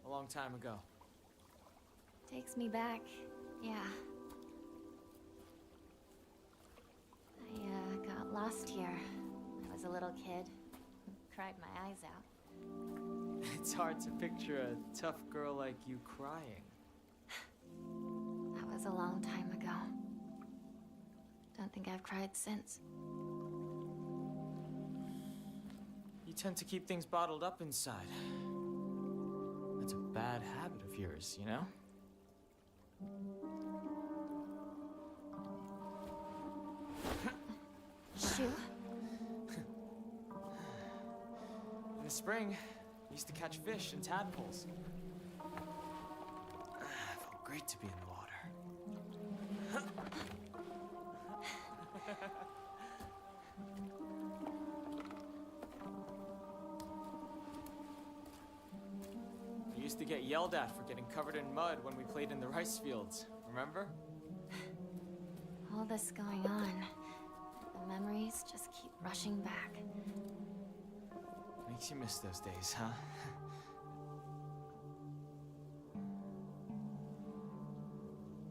a long time ago. Takes me back, yeah. I got lost here. I was a little kid. Cried my eyes out. It's hard to picture a tough girl like you crying. That was a long time ago. Don't think I've cried since. You tend to keep things bottled up inside. That's a bad habit of yours, you know? Shoe? In the spring, I used to catch fish and tadpoles. It felt great to be in the water. I used to get yelled at for getting covered in mud when we played in the rice fields, remember? All this going on. The memories just keep rushing back. Makes you miss those days, huh?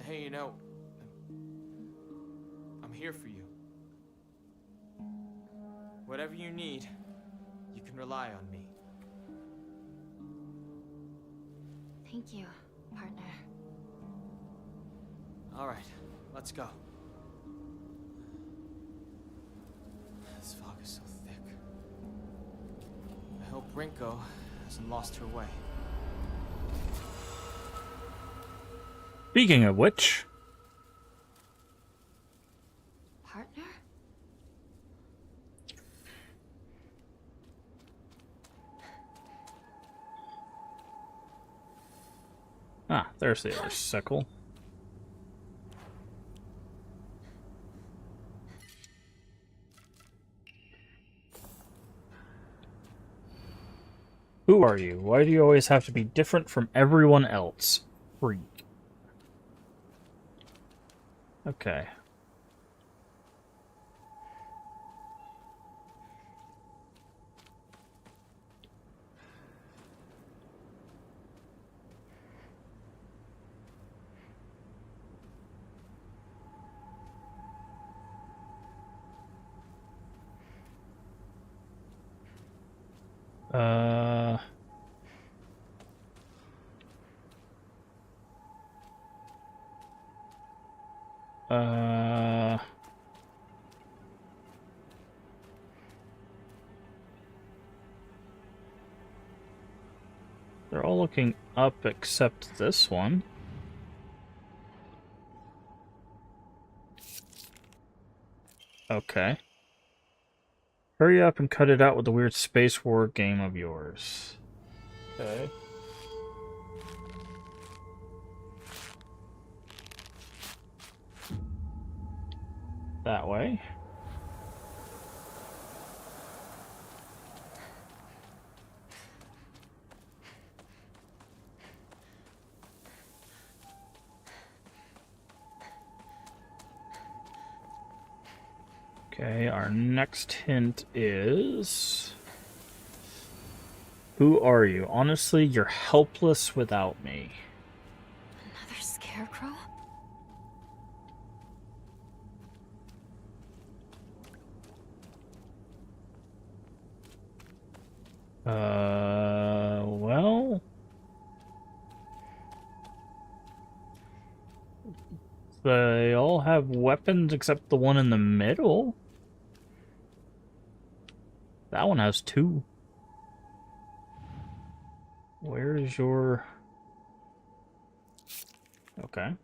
Hey, you know, I'm here for you. Whatever you need, you can rely on me. Thank you, partner. All right, let's go. This fog is so thick. I hope Rinko hasn't lost her way. Speaking of which, Partner? there's the other sickle. Who are you? Why do you always have to be different from everyone else? Freak. Okay. Uh... Uh... They're all looking up except this one. Okay. Hurry up and cut it out with the weird space war game of yours. Okay. That way. Okay, our next hint is... Who are you? Honestly, you're helpless without me. Another scarecrow? Well... They all have weapons except the one in the middle. That one has two. Where is your... Okay.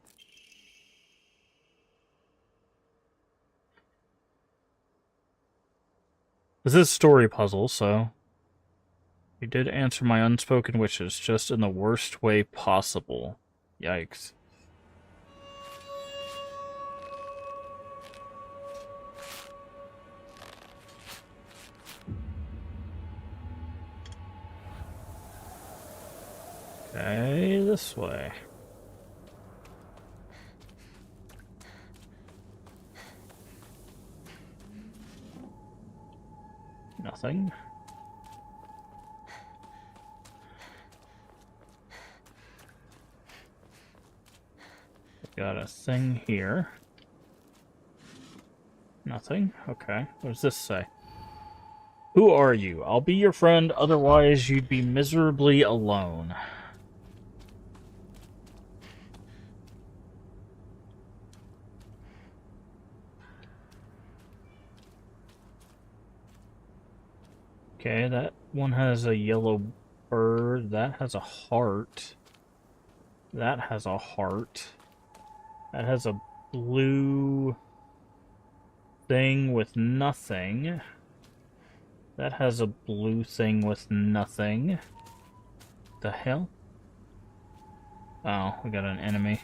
This is a story puzzle, so... You did answer my unspoken wishes, just in the worst way possible. Yikes. Okay, this way. Nothing. Got a thing here. Nothing? Okay. What does this say? Who are you? I'll be your friend, otherwise you'd be miserably alone. Okay, that one has a yellow bird. That has a heart. That has a heart. That has a blue thing with nothing. That has a blue thing with nothing. The hell? Oh, we got an enemy.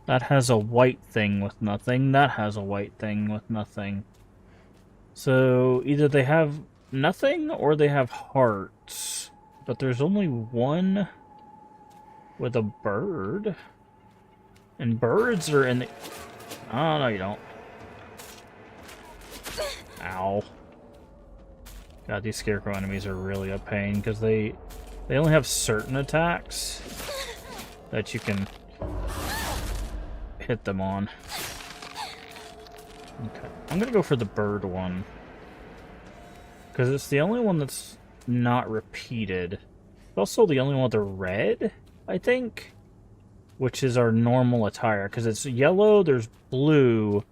That has a white thing with nothing. That has a white thing with nothing. So either they have nothing or they have hearts. But there's only one with a bird. And birds are in the... Oh, no, you don't. Ow. God, these scarecrow enemies are really a pain, because they only have certain attacks that you can hit them on. Okay, I'm gonna go for the bird one, because it's the only one that's not repeated. It's also the only one with the red, I think, which is our normal attire, because it's yellow, there's blue,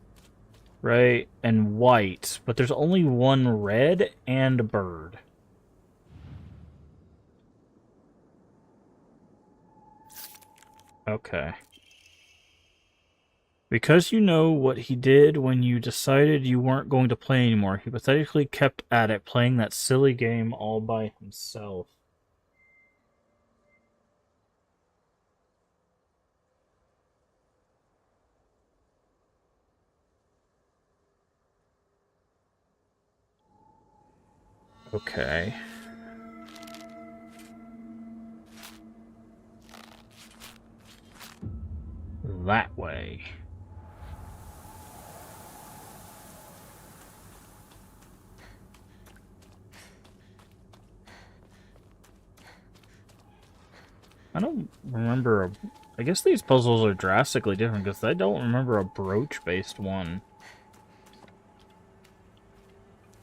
right, and white, but there's only one red and a bird. Okay. Because you know what he did when you decided you weren't going to play anymore, he pathetically kept at it, playing that silly game all by himself. Okay. That way. I don't remember a... I guess these puzzles are drastically different, because I don't remember a brooch-based one.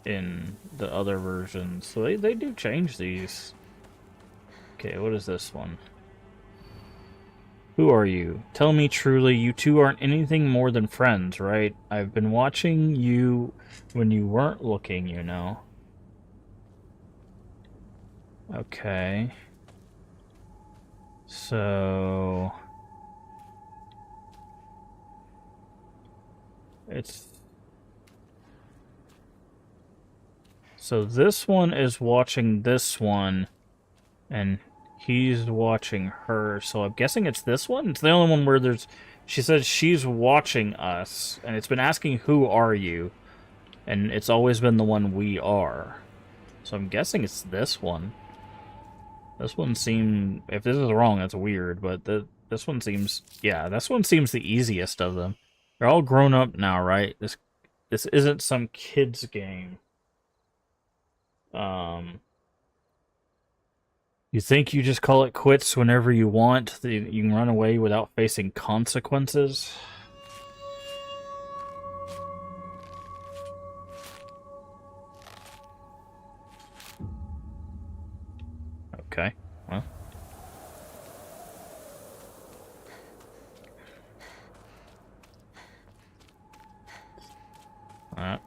in the other versions. So they do change these. Okay, what is this one? Who are you? Tell me truly, you two aren't anything more than friends, right? I've been watching you when you weren't looking, you know. Okay. So... So this one is watching this one, and he's watching her. So I'm guessing it's this one? It's the only one where there's... She says she's watching us, and it's been asking, who are you? And it's always been the one we are. So I'm guessing it's this one. This one seemed... If this is wrong, that's weird, but this one seems... Yeah, this one seems the easiest of them. They're all grown up now, right? This isn't some kid's game. You think you just call it quits whenever you want? That you can run away without facing consequences? Okay, well. Alright.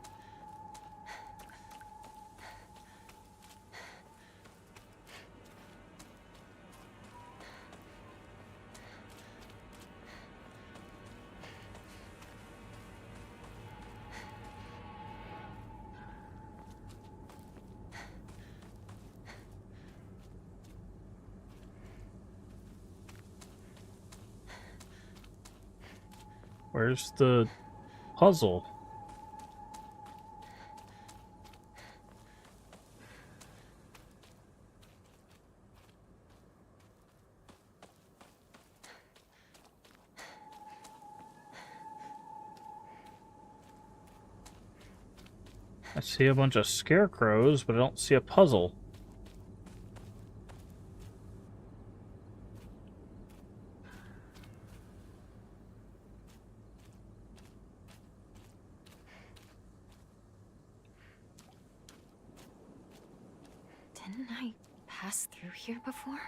Where's the puzzle? I see a bunch of scarecrows, but I don't see a puzzle. Didn't I pass through here before?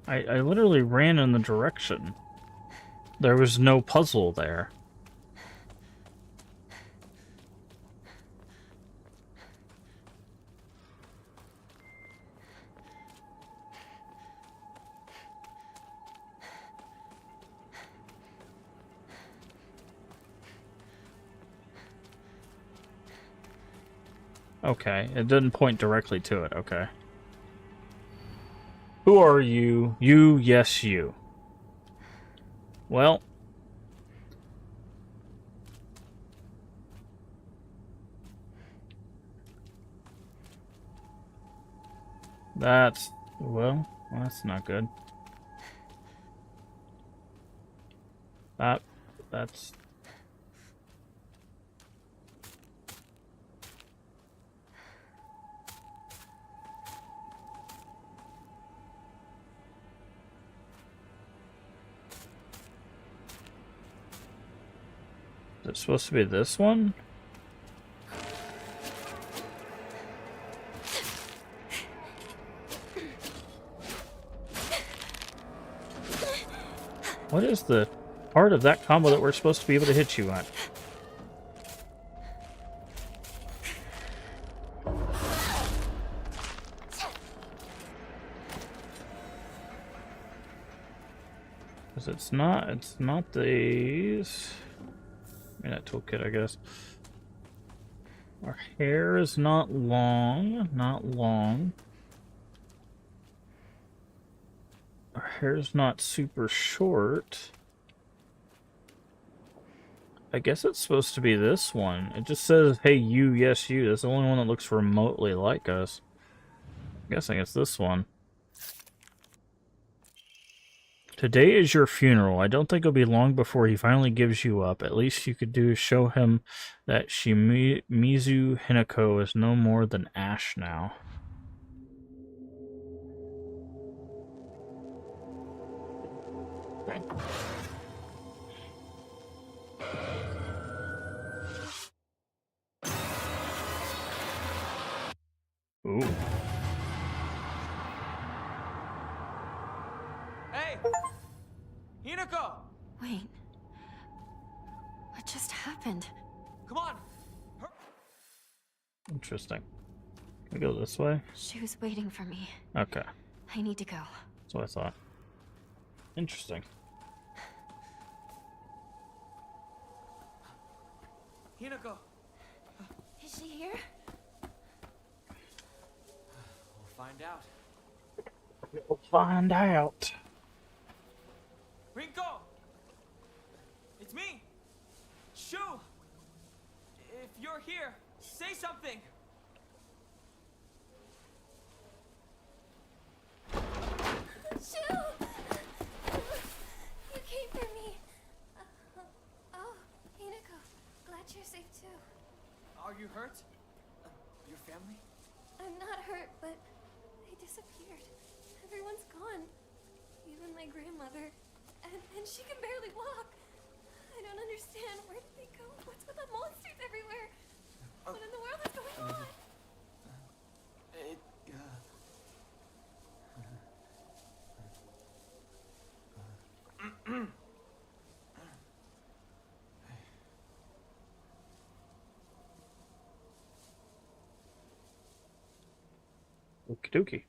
I literally ran in the direction. There was no puzzle there. Okay, it didn't point directly to it, okay. Who are you? You, yes, you. Well. Well, that's not good. That's... Is it supposed to be this one? What is the part of that combo that we're supposed to be able to hit you at? Because it's not these. I mean, that toolkit, I guess. Our hair is not long. Our hair's not super short. I guess it's supposed to be this one. It just says, hey, you, yes, you. That's the only one that looks remotely like us. I'm guessing it's this one. Today is your funeral. I don't think it'll be long before he finally gives you up. At least you could do is show him that Mizu Hinako is no more than ash now. Okay. Ooh. Hey! Hinako! Wait. What just happened? Come on! Interesting. Can we go this way? She was waiting for me. Okay. I need to go. That's what I thought. Interesting. Hinako! Is she here? We'll find out. We'll find out. Rinko! It's me! Shu! If you're here, say something! Shu! You came for me. Oh, Hinako. Glad you're safe too. Are you hurt? Your family? I'm not hurt, but they disappeared. Everyone's gone. Even my grandmother. And she can barely walk. I don't understand. Where did they go? What's with the monsters everywhere? What in the world is going on? Okie dokie.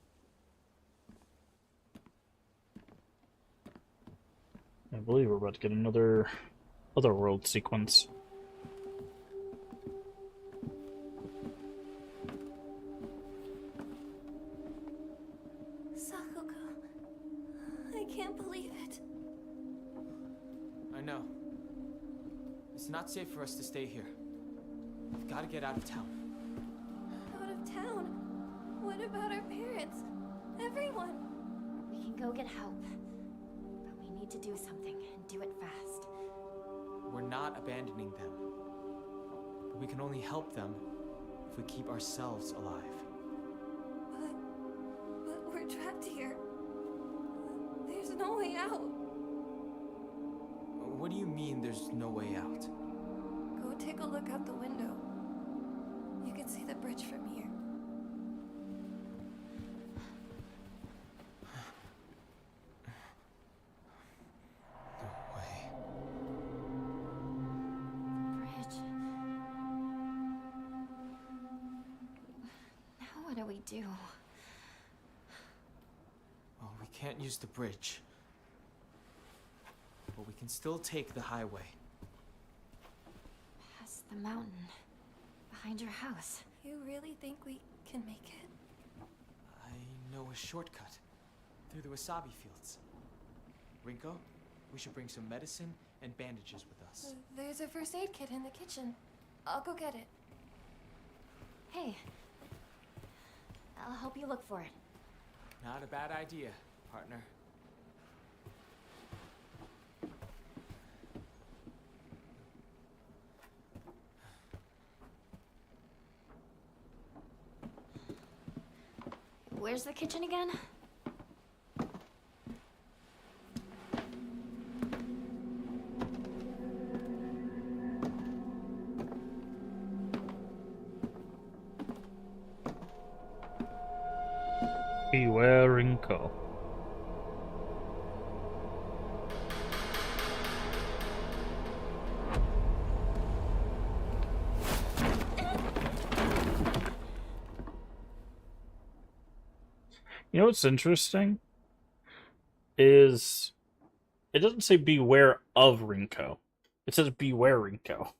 I believe we're about to get another otherworld sequence. Sakuga. I can't believe it. I know. It's not safe for us to stay here. We've got to get out of town. Out of town? What about our parents? Everyone? We can go get help. But we need to do something, and do it fast. We're not abandoning them. But we can only help them if we keep ourselves alive. But we're trapped here. There's no way out. What do you mean there's no way out? Go take a look out the window. You can see the bridge from here. No way. Bridge. Now what do we do? Well, we can't use the bridge. But we can still take the highway. Past the mountain. Behind your house. You really think we can make it? I know a shortcut. Through the wasabi fields. Rinko, we should bring some medicine and bandages with us. There's a first aid kit in the kitchen. I'll go get it. Hey. I'll help you look for it. Not a bad idea, partner. Where's the kitchen again? Beware Rinko. You know what's interesting? Is it doesn't say beware of Rinko. It says beware Rinko.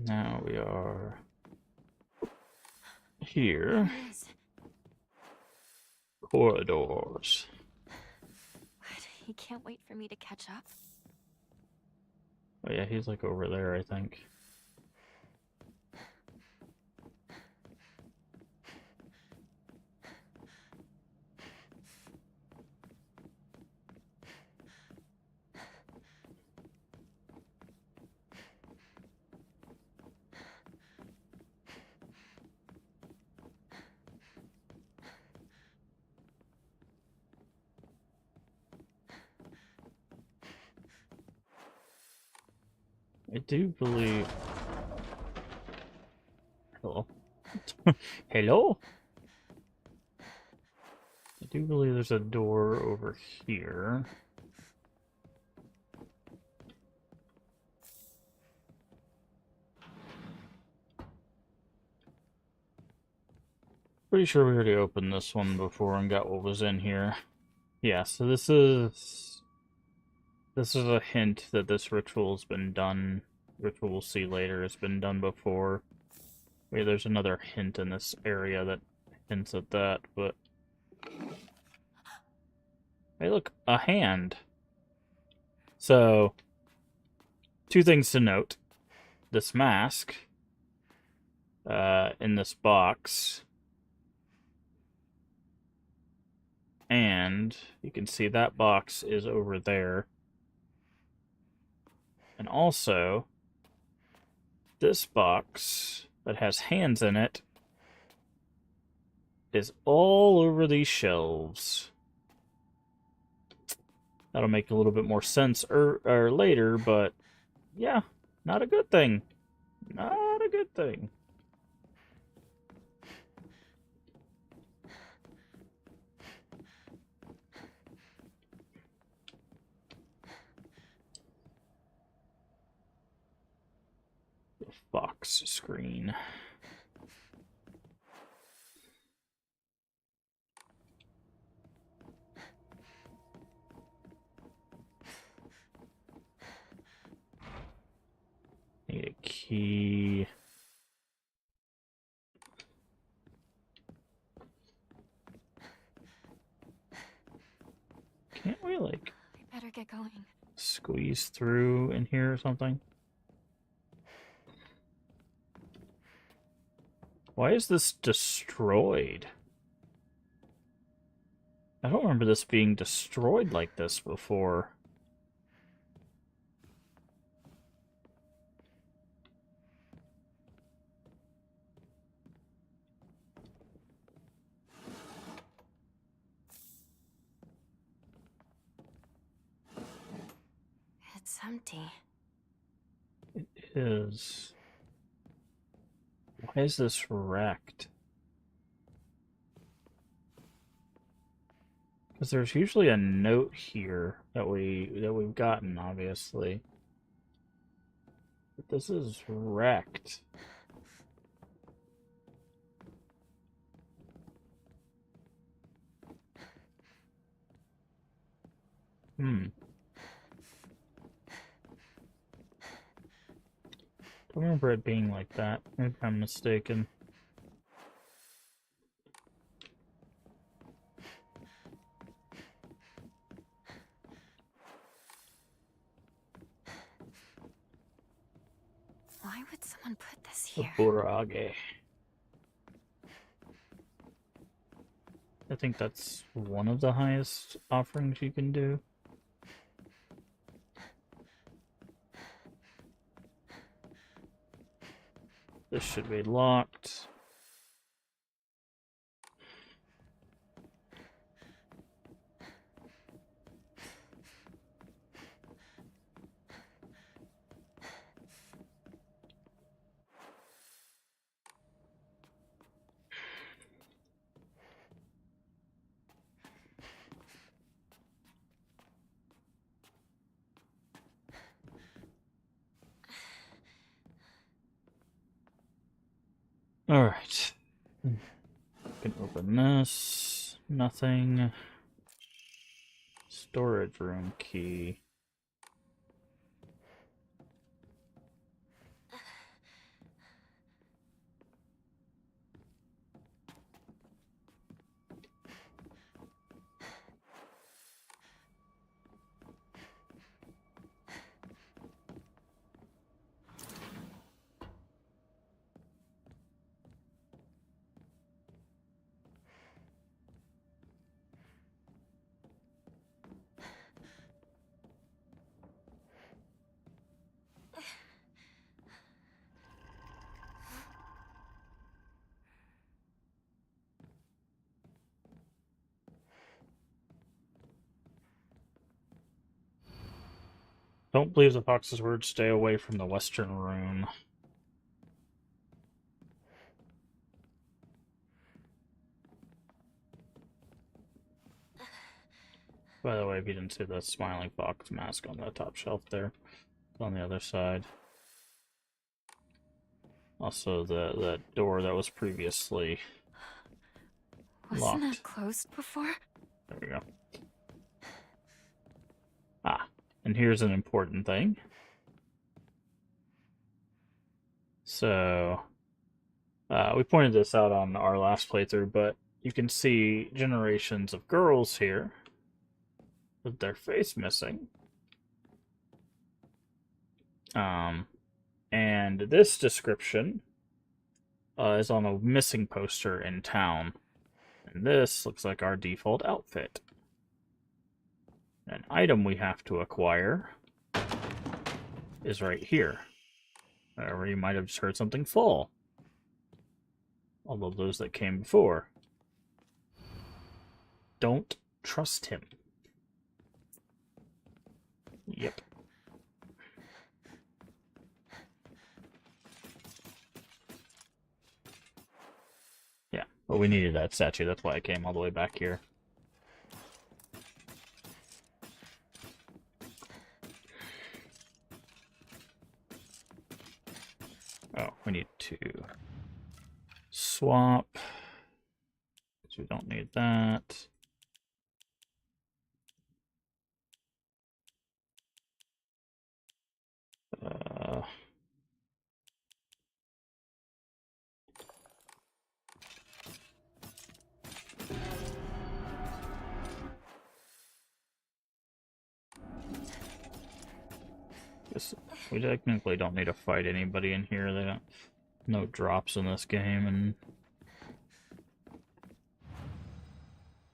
Now we are here. Corridors. What? He can't wait for me to catch up? Oh yeah, he's like over there, I think. I do believe... Hello? Hello? I do believe there's a door over here. Pretty sure we already opened this one before and got what was in here. Yeah, so this is a hint that this ritual's been done. Ritual we'll see later has been done before. Wait, there's another hint in this area that hints at that, but... Hey, look, a hand. So, two things to note. This mask, in this box, and you can see that box is over there. And also, this box that has hands in it is all over these shelves. That'll make a little bit more sense or later, but yeah, not a good thing. Not a good thing. The Fox screen. Need a key. Can't we, like, I better get going. squeeze through in here or something? Why is this destroyed? I don't remember this being destroyed like this before. It's empty. It is. Why is this wrecked? Because there's usually a note here that we've gotten, obviously. But this is wrecked. Don't remember it being like that. Maybe I'm mistaken. Why would someone put this The here? Burage. I think that's one of the highest offerings you can do. This should be locked. Alright. Can open this. Nothing. Storage room key. Don't believe the fox's words. Stay away from the western room. By the way, if you didn't see the smiling fox mask on the top shelf there, it's on the other side. Also, the door that was previously Wasn't locked. that closed before? There we go. Ah, and here's an important thing. So, we pointed this out on our last playthrough, but you can see generations of girls here with their face missing. And this description is on a missing poster in town. And this looks like our default outfit. An item we have to acquire is right here. Or you might have just heard something fall. Although those that came before. Don't trust him. Yep. Yeah, but we needed that statue. That's why I came all the way back here. Oh, we need to swap. So we don't need that. We technically don't need to fight anybody in here. They don't. No drops in this game, and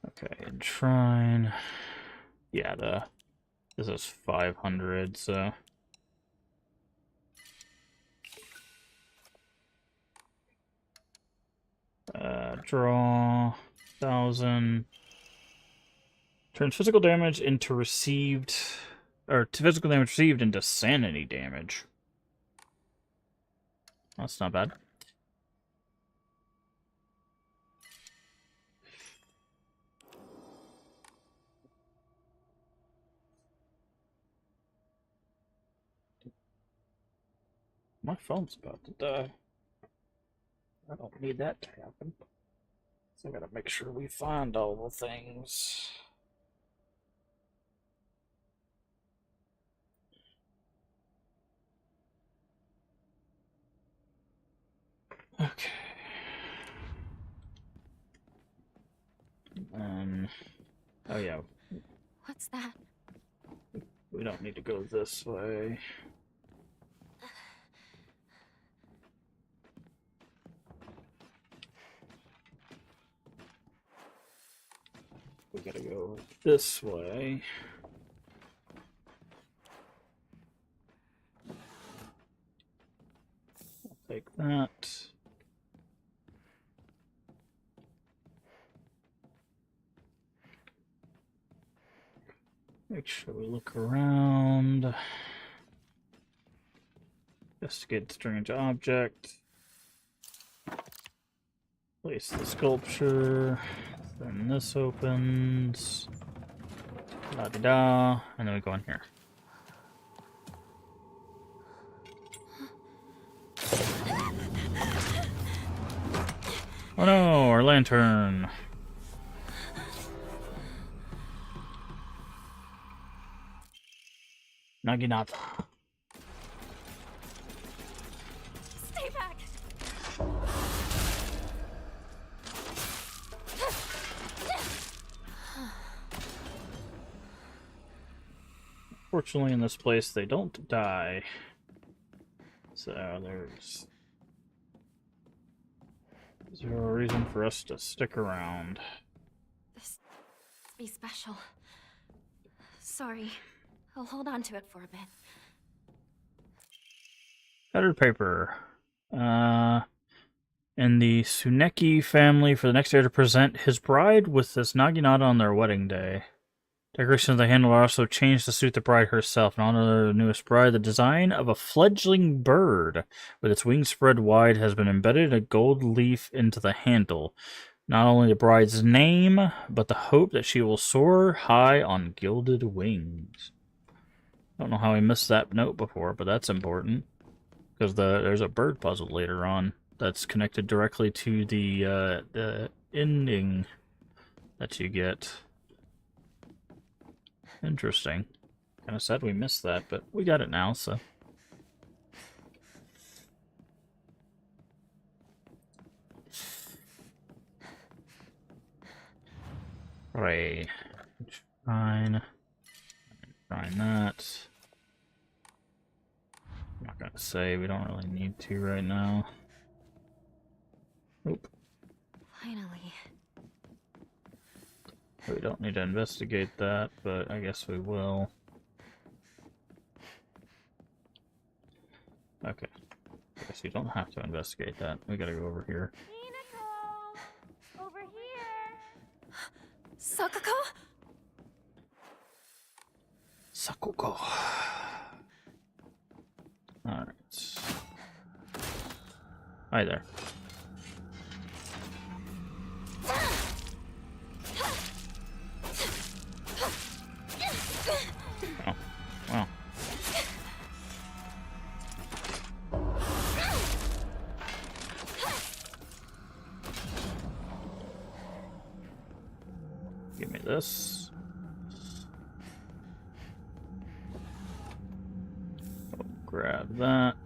okay, and shrine. Yeah, this is 500, so draw 1,000. Turns physical damage into received, or physical damage received into sanity damage. That's not bad. My phone's about to die. I don't need that to happen. So I gotta make sure we find all the things. Okay. Oh yeah. What's that? We don't need to go this way. We gotta go this way. I'll take that. Make sure we look around. Investigate strange object. Place the sculpture. Then this opens. La-di-da. And then we go in here. Oh no, our lantern. Naginata. Stay back! Fortunately, in this place, they don't die. So there's zero reason for us to stick around. This must be special. Sorry. I'll hold on to it for a bit. Headed paper. In the Tsuneki family, for the next heir to present his bride with this Naginata on their wedding day. Decoration of the handle are also changed to suit the bride herself. And on the newest bride, the design of a fledgling bird with its wings spread wide has been embedded a gold leaf into the handle. Not only the bride's name, but the hope that she will soar high on gilded wings. Don't know how I missed that note before, but that's important. Because there's a bird puzzle later on that's connected directly to the ending that you get. Interesting. Kind of sad we missed that, but we got it now, so. Right. Fine. Trying that. I'm not gonna say, we don't really need to right now. Oop. Finally. We don't need to investigate that, but I guess we will. Okay. I guess you don't have to investigate that. We gotta go over here. Hinako! Over here! Sakako? Sakugo. Alright. Hi there. Oh, well. Give me this. Grab that.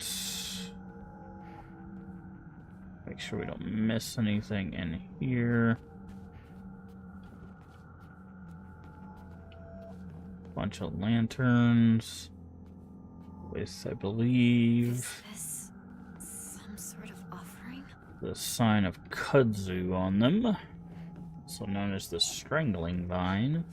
Make sure we don't miss anything in here. Bunch of lanterns. With, I believe, Is this some sort of offering? the sign of kudzu on them, also known as the strangling vine.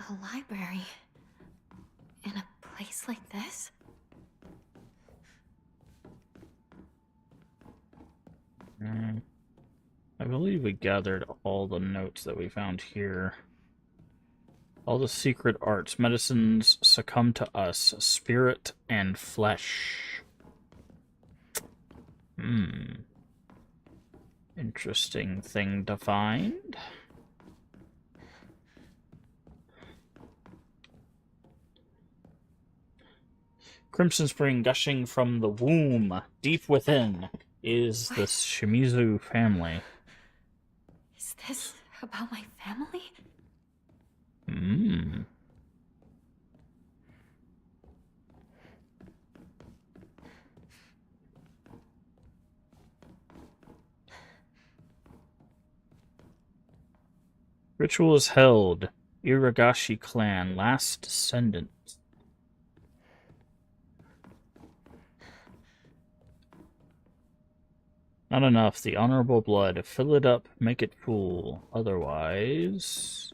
A library? In a place like this? I believe we gathered all the notes that we found here. All the secret arts, medicines succumb to us, spirit and flesh. Interesting thing to find. Crimson spring gushing from the womb, deep within, is the Shimizu family. Is this about my family? Ritual is held. Iragashi clan, last descendant. Not enough. The honorable blood. Fill it up, make it full. Otherwise...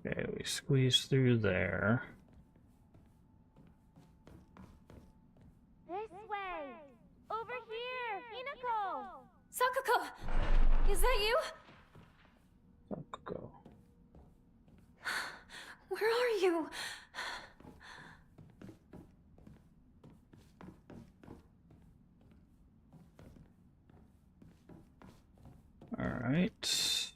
Okay, we squeeze through there. This way! Over here! Hinako! Sakako! Is that you? Go. Where are you? Alright.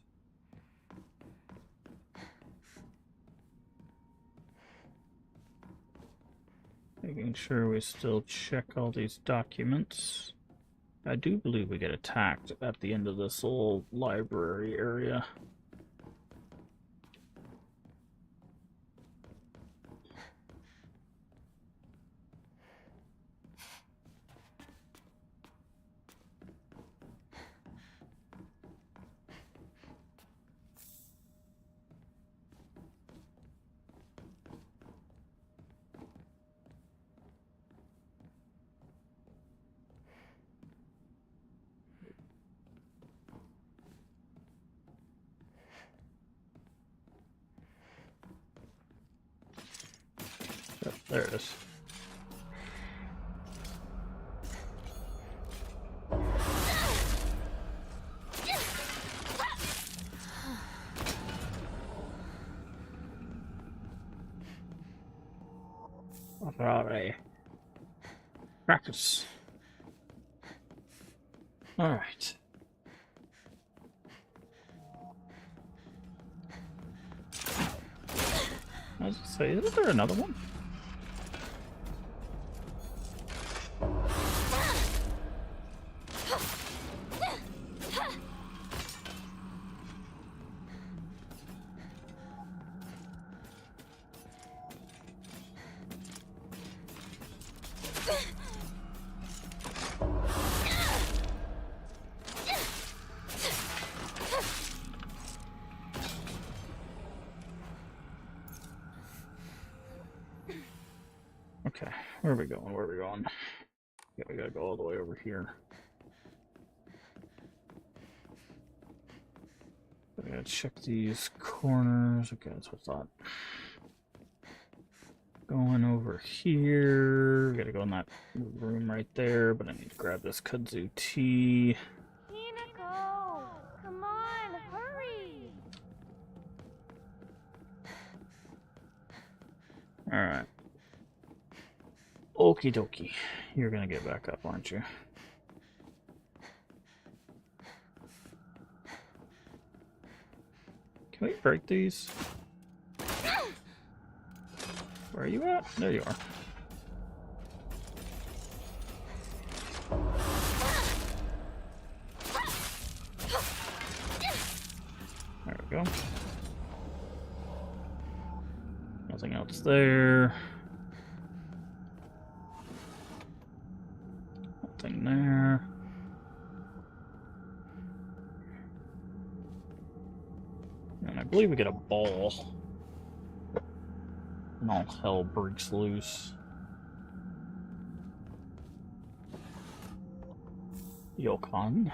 Making sure we still check all these documents. I do believe we get attacked at the end of this little library area. Yep, there it is. Alright. Practice. Alright. I was gonna say, isn't there another one? Okay, where are we going? Where are we going? Yeah, we gotta go all the way over here. I gotta check these corners. Okay, that's what I thought. Going over here. We gotta go in that room right there, but I need to grab this kudzu tea. Hinako! Come on, hurry! Alright. Okie dokie. You're gonna get back up, aren't you? Can we break these? Where are you at? There you are. There we go. Nothing else there. Nothing there. And I believe we get a ball. And all hell breaks loose. Yokon.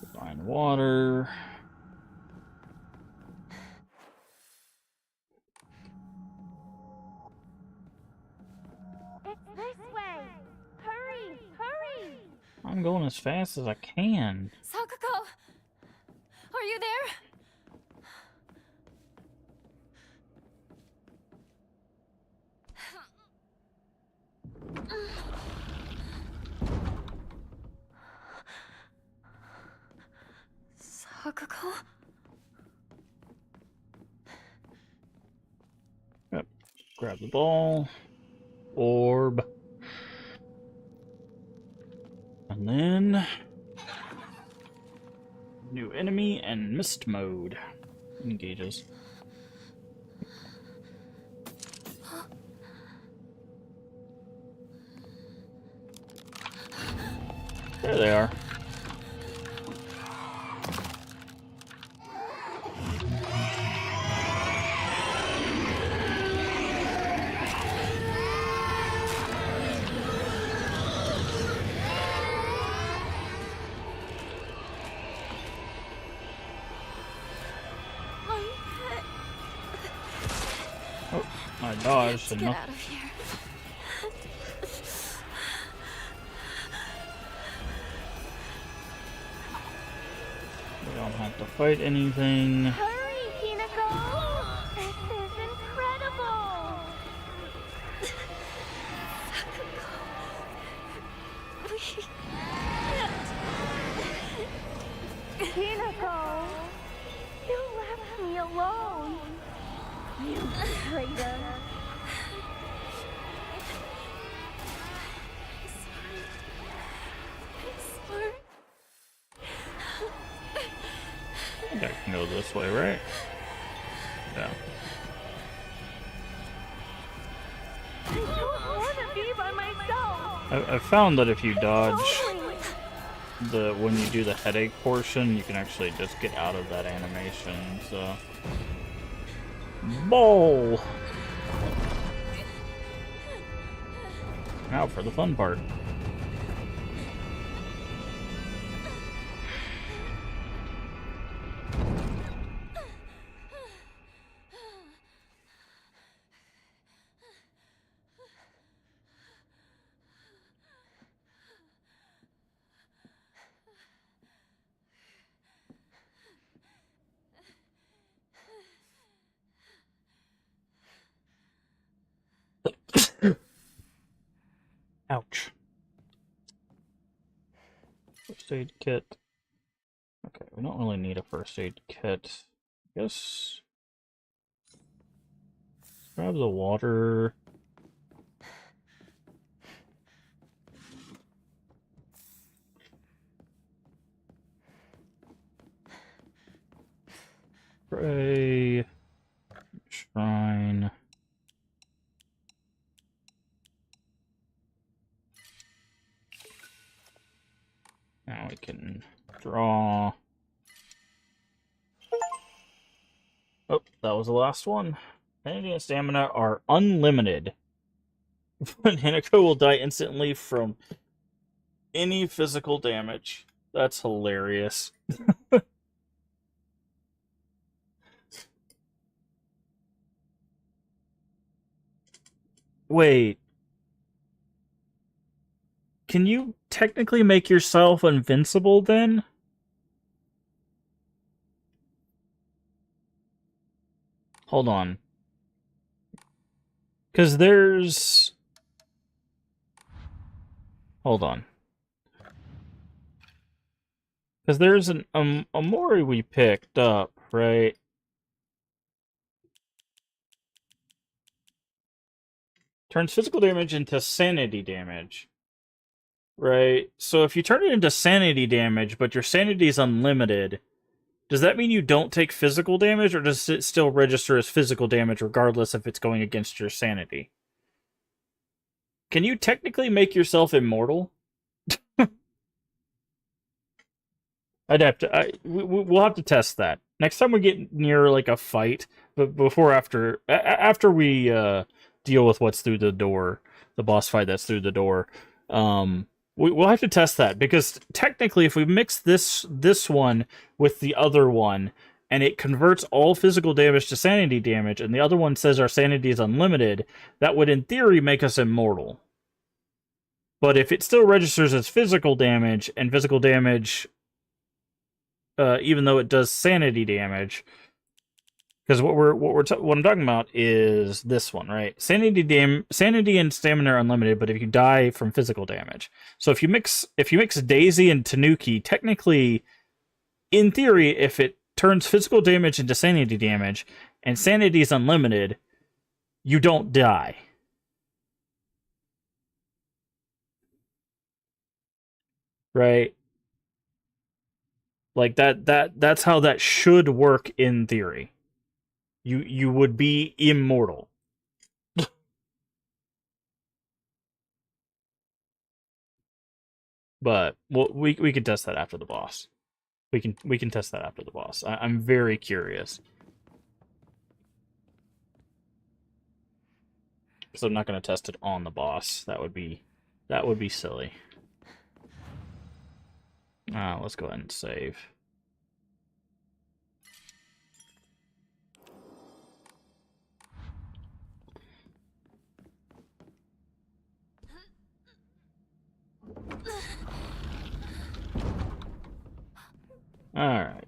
Divine water. It's this way! Hurry! Hurry! I'm going as fast as I can. Sakuko! Are you there? Sakuko? Yep. Grab the ball. Orb. And then new enemy and mist mode engages. There they are. Oh, I dodged and Get nothing. out of here. We don't have to fight anything. Hurry, Hinako! This is incredible! Hinako! You left me alone! You traitor! go this way, right? Yeah. I don't want to be by myself. I found that if you dodge when you do the headache portion, you can actually just get out of that animation, so... Ball! Now for the fun part. Ouch. First aid kit. Okay, we don't really need a first aid kit. I guess... Grab the water. Pray. Shrine. Now we can draw. Oh, that was the last one. Energy and stamina are unlimited. Hinako will die instantly from any physical damage. That's hilarious. Wait. Can you technically make yourself invincible then? Hold on. Because there's... Hold on. Because there's an a Mori we picked up, right? Turns physical damage into sanity damage. Right? So if you turn it into sanity damage, but your sanity is unlimited, does that mean you don't take physical damage, or does it still register as physical damage regardless if it's going against your sanity? Can you technically make yourself immortal? We'll have to test that next time we get near like a fight, but after we deal with what's through the door, the boss fight that's through the door. We'll have to test that, because technically if we mix this one with the other one and it converts all physical damage to sanity damage, and the other one says our sanity is unlimited, that would in theory make us immortal. But if it still registers as physical damage, and physical damage, even though it does sanity damage, because what I'm talking about is this one, right? Sanity and stamina are unlimited, but if you die from physical damage. So if you mix Daisy and Tanuki, technically, in theory, if it turns physical damage into sanity damage, and sanity is unlimited, you don't die. Right? Like that's how that should work in theory. You would be immortal. But we can test that after the boss. We can test that after the boss. I'm very curious. So I'm not going to test it on the boss. That would be silly. Let's go ahead and save. All right.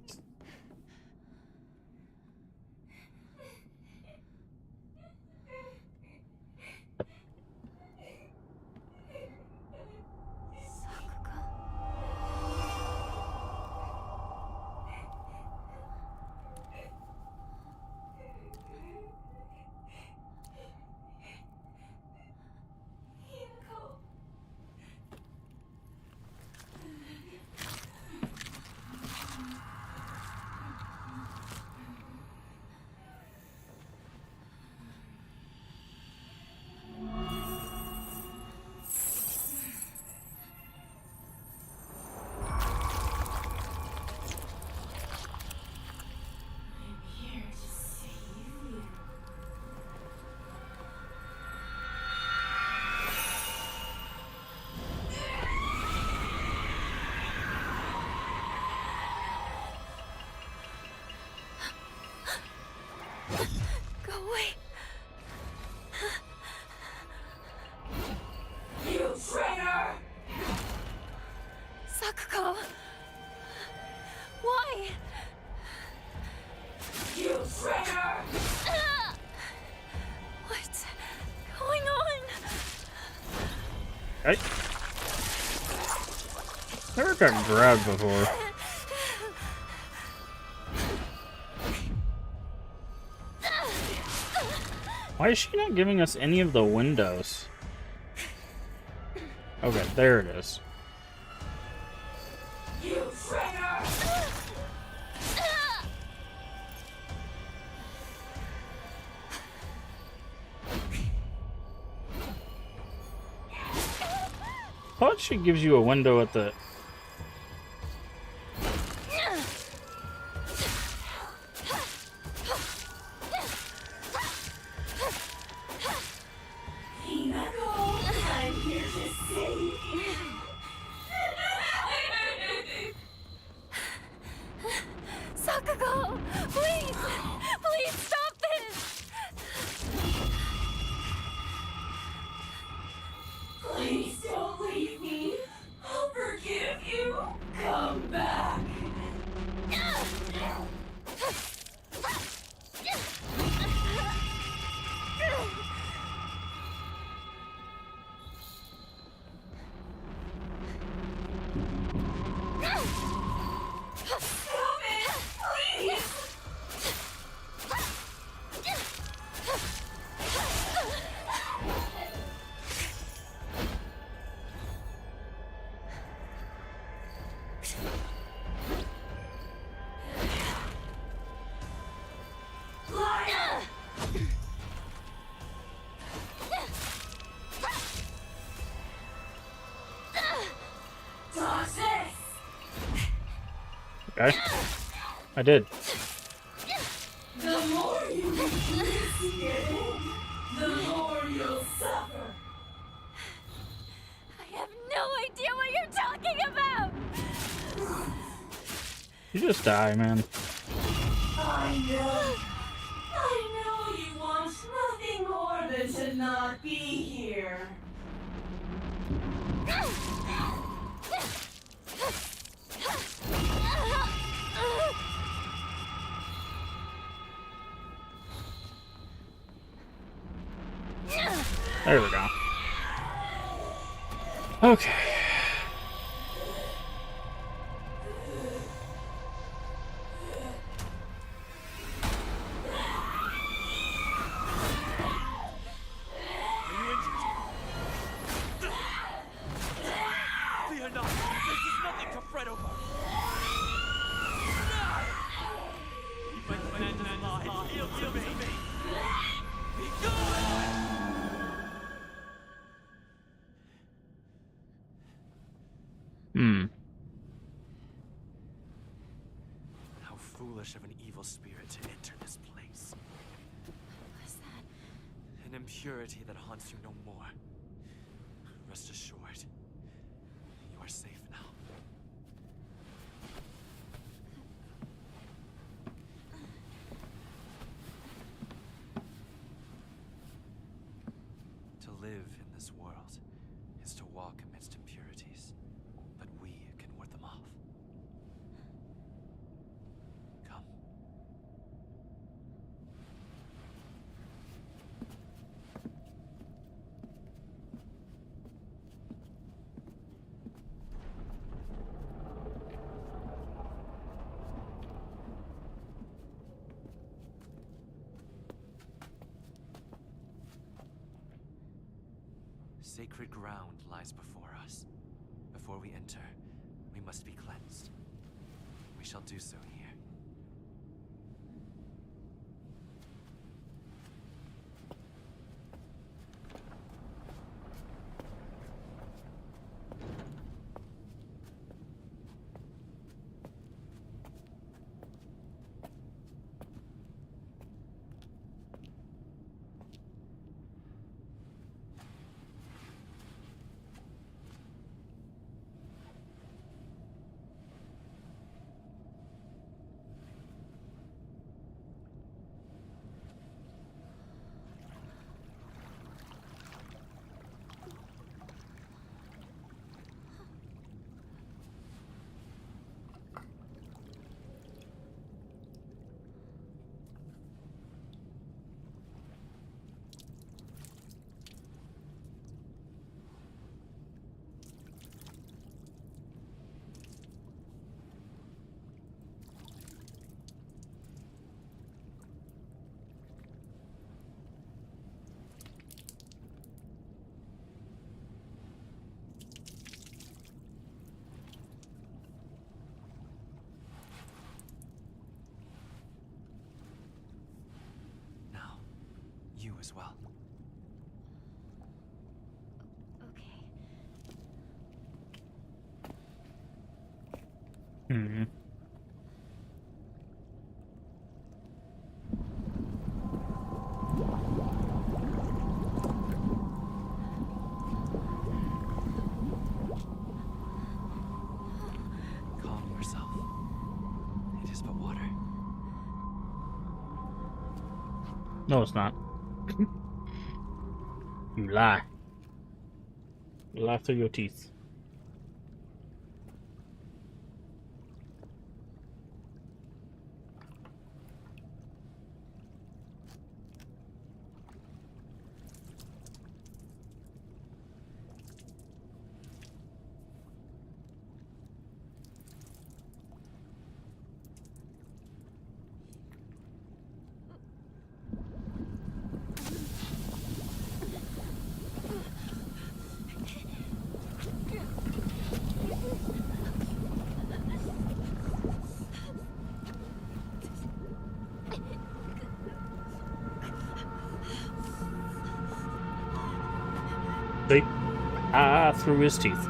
Go away. You traitor! Sakuko. Why? You traitor! What's going on? Hey. Never got grabbed before. Why is she not giving us any of the windows? Okay, there it is. You traitor! Thought she gives you a window at the... Hinako, I'm here to save you. Sakuko, please! Please stop this! Please don't leave me. I'll forgive you. Come back. Stop it, please. Liar! Toss this! Okay. I did. The more you resist it, the more you'll suffer. I have no idea what you're talking about! You just die, man. I know you want nothing more than to not be here. There we go. Okay. Fear not. This is nothing to fret over. Keep my friend alive. Yield to me. Be gone! How foolish of an evil spirit to enter this place. What's that? An impurity that haunts you no more. Rest assured, you are safe now. To live in this world is to walk amidst impurities, but we can ward them off. Come. Sacred ground lies before us. Before we enter, we must be cleansed. We shall do so here. as well. Okay. Hmm. Calm yourself. It is but water. No, it's not. You lie. You lie through your teeth. See? Through his teeth.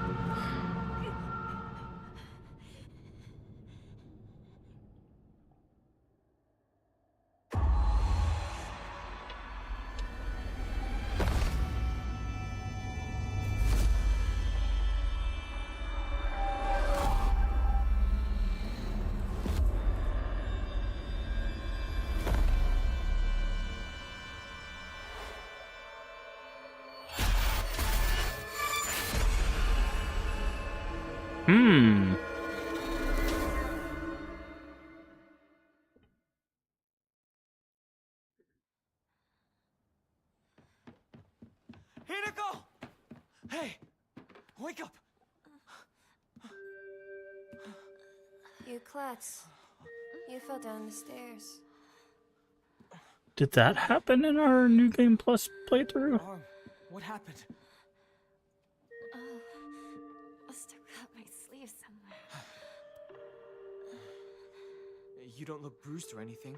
Hmm. Hinako! Hey! Wake up! You klutz. You fell down the stairs. Did that happen in our New Game Plus playthrough? Arm, what happened? Oh, must have cut my sleeve somewhere. You don't look bruised or anything.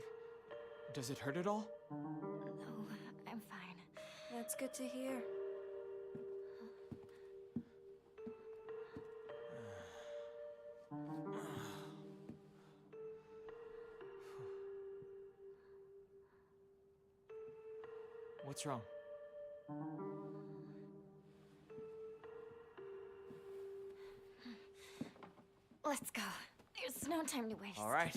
Does it hurt at all? No, I'm fine. That's good to hear. What's wrong? Let's go. There's no time to waste. All right.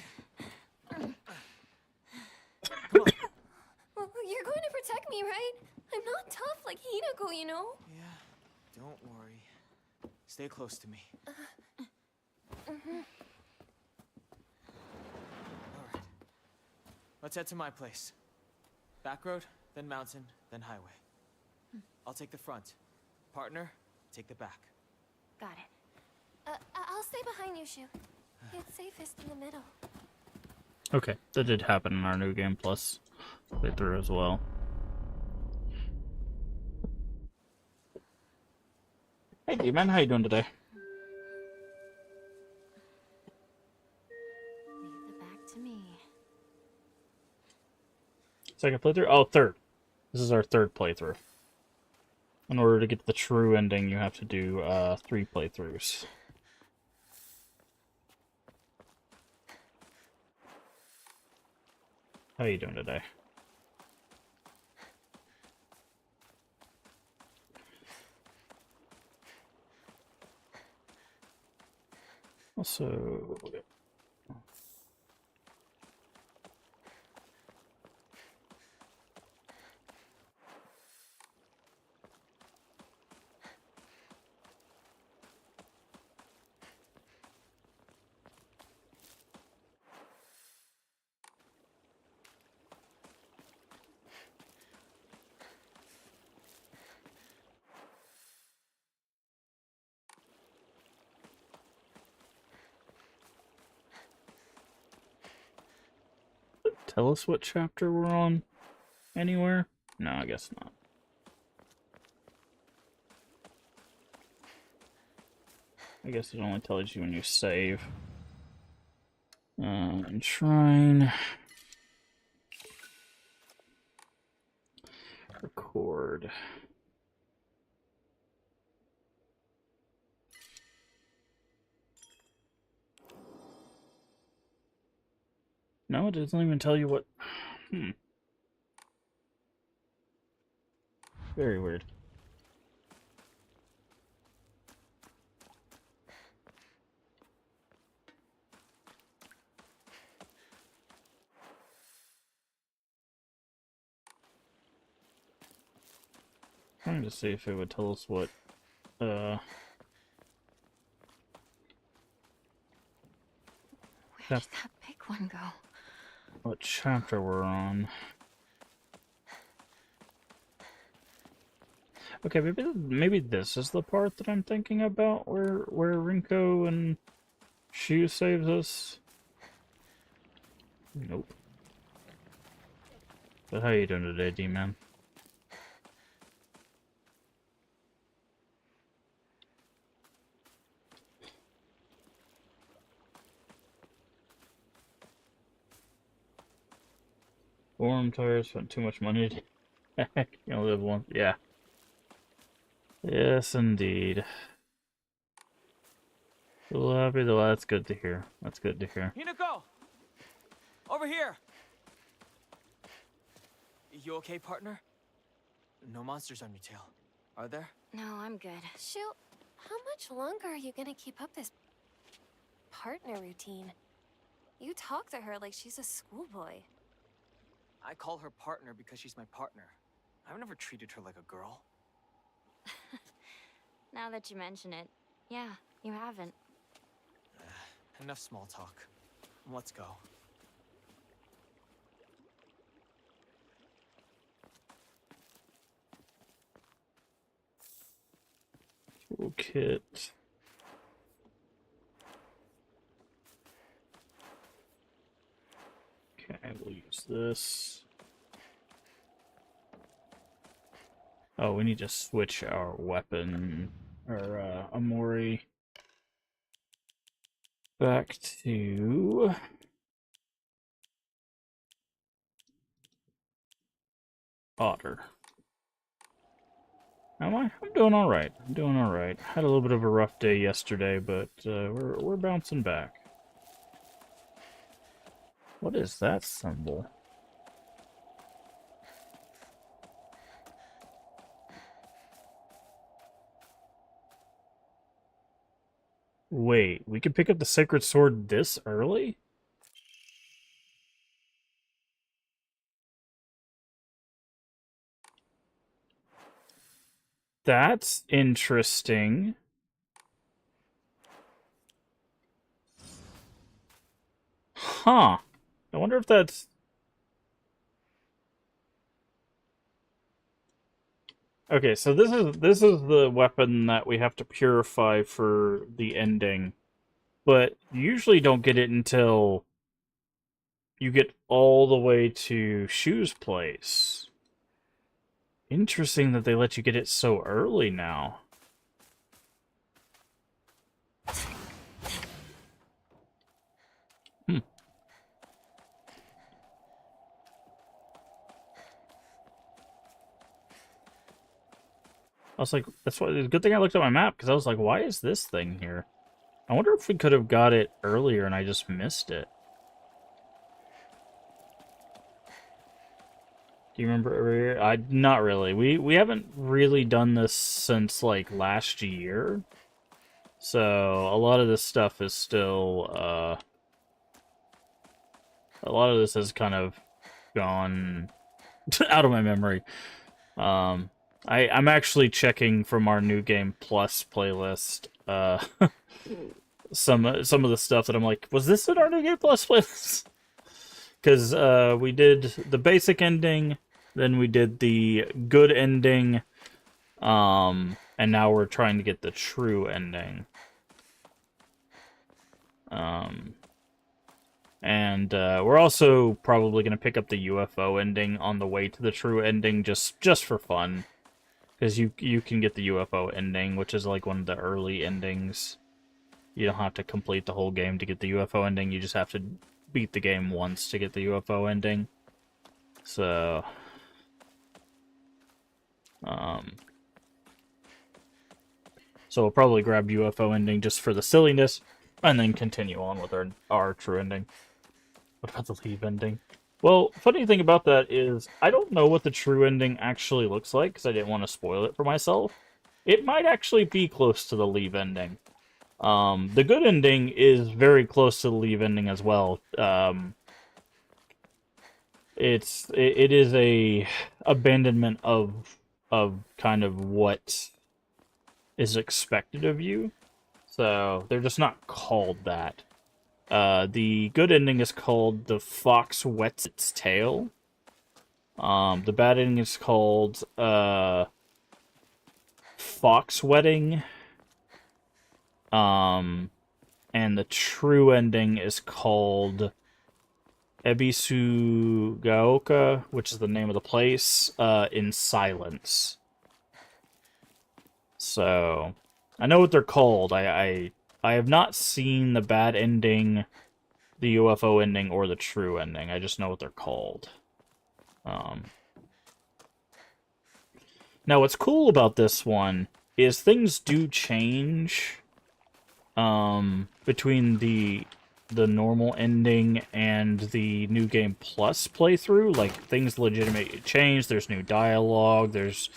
Well, you're going to protect me, right? I'm not tough like Hinako, you know? Yeah, don't worry. Stay close to me. All right. Let's head to my place. Back road, then mountain, then highway. I'll take the front. Partner, take the back. Got it. I'll stay behind you, Shu. It's safest in the middle. Okay, that did happen in our New Game Plus playthrough as well. Hey, D-Man, how you doing today? Leave the back to me. Second playthrough? Oh, third. This is our third playthrough. In order to get the true ending, you have to do 3 playthroughs. How you doing today? Also, tell us what chapter we're on anywhere? No, I guess not. I guess it only tells you when you save. Shrine. Lord. No, it doesn't even tell you what... Very weird. Trying to see if it would tell us what, Where did that big one go? what chapter we're on. Okay, maybe this is the part that I'm thinking about, where Rinko and Shu saves us. Nope. But how you doing today, D-Man? Warm tires, spent too much money. You only live once. Yeah. Yes, indeed. Well, happy though. That's good to hear. That's good to hear. Hinako! Over here! You okay, partner? No monsters on your tail, are there? No, I'm good. Shu, how much longer are you gonna keep up this partner routine? You talk to her like she's a schoolboy. I call her partner because she's my partner. I've never treated her like a girl. Now that you mention it, yeah, you haven't. Enough small talk. Let's go. Toolkit. Okay, we'll use this. Oh, we need to switch our weapon, our Amori, back to Otter. Am I? I'm doing all right. I'm doing all right. Had a little bit of a rough day yesterday, but we're bouncing back. What is that symbol? Wait, we can pick up the sacred sword this early? That's interesting. Huh. I wonder if that's... Okay, so this is the weapon that we have to purify for the ending. But you usually don't get it until you get all the way to Shu's place. Interesting that they let you get it so early now. I was like, that's why. It's a good thing I looked at my map, because I was like, why is this thing here? I wonder if we could have got it earlier and I just missed it. Do you remember? Not really. We haven't really done this since like last year, so a lot of this stuff is still. A lot of this has kind of gone out of my memory. I'm actually checking from our New Game Plus playlist some of the stuff that I'm like, was this in our New Game Plus playlist? Because we did the basic ending, then we did the good ending, and now we're trying to get the true ending. And we're also probably going to pick up the UFO ending on the way to the true ending, just for fun. Because you can get the UFO ending, which is like one of the early endings. You don't have to complete the whole game to get the UFO ending, you just have to beat the game once to get the UFO ending. So... So we'll probably grab UFO ending just for the silliness, and then continue on with our true ending. What about the leave ending? Well, funny thing about that is, I don't know what the true ending actually looks like, because I didn't want to spoil it for myself. It might actually be close to the leave ending. The good ending is very close to the leave ending as well. It is a abandonment of kind of what is expected of you. So they're just not called that. The good ending is called The Fox Wets Its Tail. The bad ending is called Fox Wedding. And the true ending is called Ebisugaoka, which is the name of the place, in silence. So, I know what they're called. I have not seen the bad ending, the UFO ending, or the true ending. I just know what they're called. Now, what's cool about this one is things do change between the normal ending and the New Game Plus playthrough. Like, things legitimately change. There's new dialogue. There's,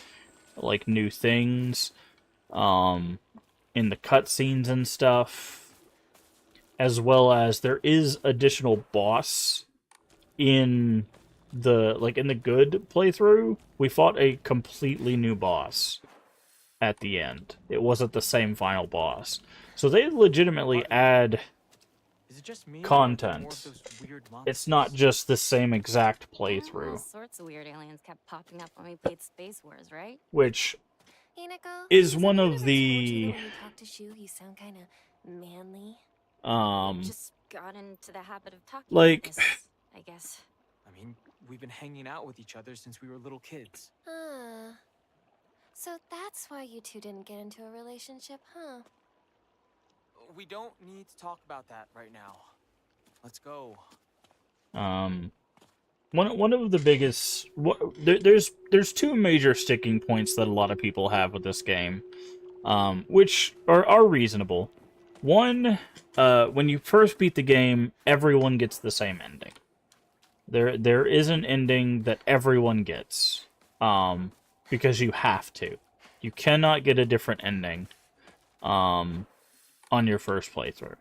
like, new things in the cutscenes and stuff. As well as there is additional boss in the good playthrough. We fought a completely new boss at the end. It wasn't the same final boss. So they legitimately add content. It's not just the same exact playthrough. All sorts of weird aliens kept popping up when we played Space Wars, right? Which Hinako, is has one anyone of ever the told you that when you talk to Shu, you sound kind of manly. Just got into the habit of talking like like this, I guess. I mean, we've been hanging out with each other since we were little kids. So that's why you two didn't get into a relationship, huh? We don't need to talk about that right now. Let's go. one of the biggest there's two major sticking points that a lot of people have with this game, which are reasonable. One, when you first beat the game, everyone gets the same ending. There is an ending that everyone gets, because you have to. You cannot get a different ending, on your first playthrough.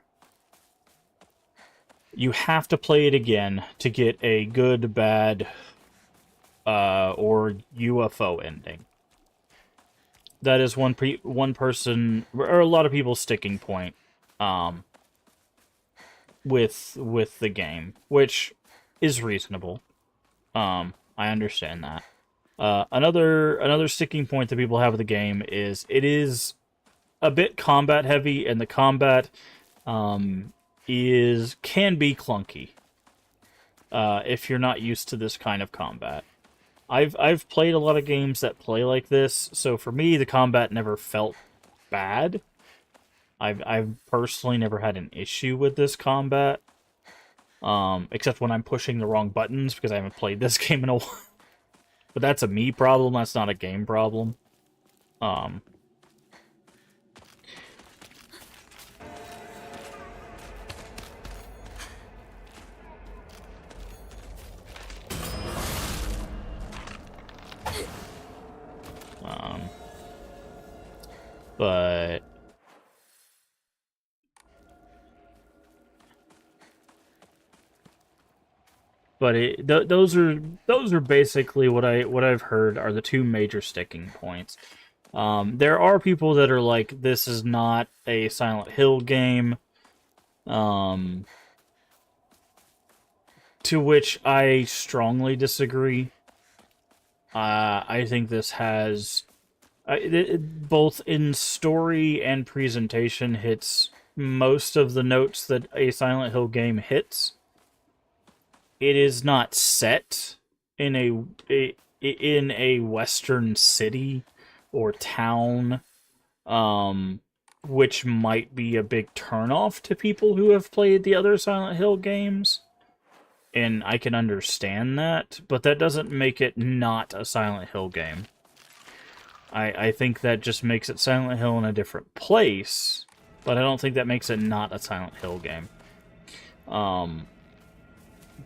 You have to play it again to get a good, bad, or UFO ending. That is one person, or a lot of people's sticking point, with the game, which is reasonable. I understand that. Another sticking point that people have with the game is it is a bit combat heavy, and the combat can be clunky if you're not used to this kind of combat. I've played a lot of games that play like this, so for me the combat never felt bad. I've personally never had an issue with this combat, except when I'm pushing the wrong buttons because I haven't played this game in a while. But that's a me problem. That's not a game problem. But those are basically what I've heard are the two major sticking points. There are people that are like, this is not a Silent Hill game, to which I strongly disagree. I think this has, both in story and presentation, hits most of the notes that a Silent Hill game hits. It is not set in a western city or town, which might be a big turnoff to people who have played the other Silent Hill games. And I can understand that, but that doesn't make it not a Silent Hill game. I think that just makes it Silent Hill in a different place, but I don't think that makes it not a Silent Hill game.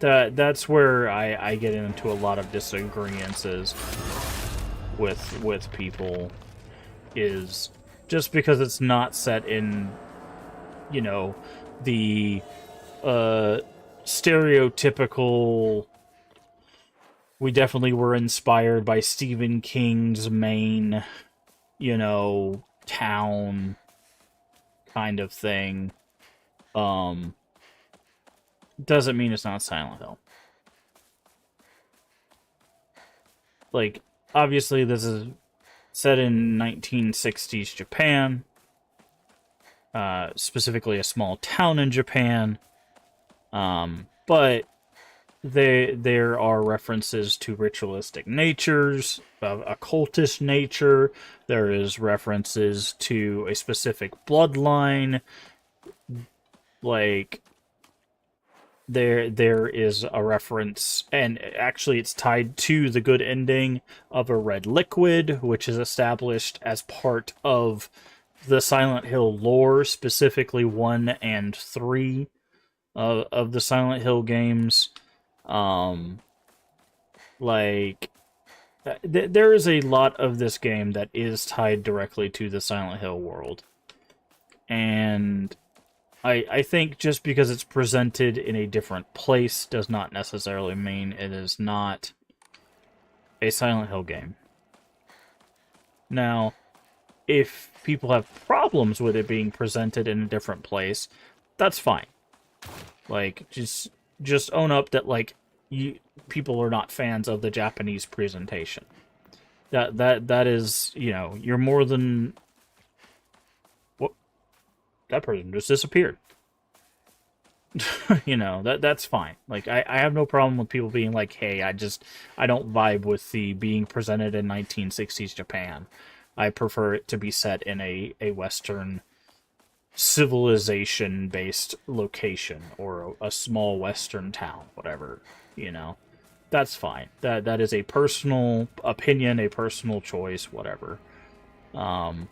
That's where I get into a lot of disagreements with people, is just because it's not set in, you know, the stereotypical, we definitely were inspired by Stephen King's Maine, you know, town kind of thing. Doesn't mean it's not Silent Hill. Like, obviously this is set in 1960s Japan, specifically a small town in Japan, but there are references to ritualistic natures, of occultist nature. There is references to a specific bloodline. Like, there is a reference, and actually it's tied to the good ending of a red liquid, which is established as part of the Silent Hill lore, specifically 1 and 3 of the Silent Hill games. Like, there is a lot of this game that is tied directly to the Silent Hill world. And I think just because it's presented in a different place does not necessarily mean it is not a Silent Hill game. Now, if people have problems with it being presented in a different place, that's fine. Like, just own up that, like, people are not fans of the Japanese presentation. That is, you know, you're more than... What? That person just disappeared. You know, that's fine. Like, I have no problem with people being like, hey, I don't vibe with the being presented in 1960s Japan. I prefer it to be set in a Western civilization-based location, or a small Western town, whatever, you know. That's fine. That is a personal opinion, a personal choice, whatever. But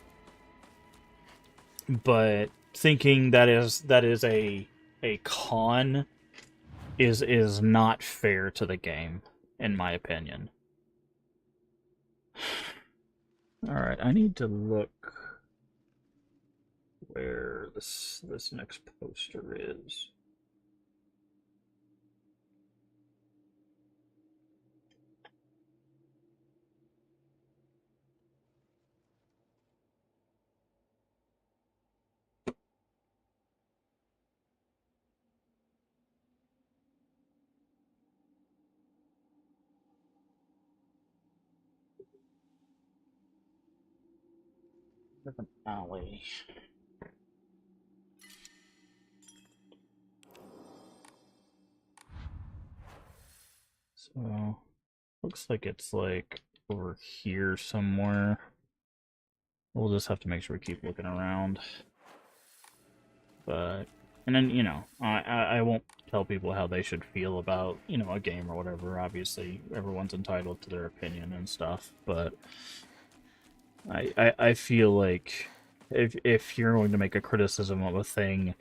thinking that is a con is not fair to the game, in my opinion. Alright, I need to look where this next poster is. Different alley. So, looks like it's like over here somewhere. We'll just have to make sure we keep looking around. But, and then, you know, I won't tell people how they should feel about, you know, a game or whatever. Obviously, everyone's entitled to their opinion and stuff, but I feel like if you're going to make a criticism of a thing...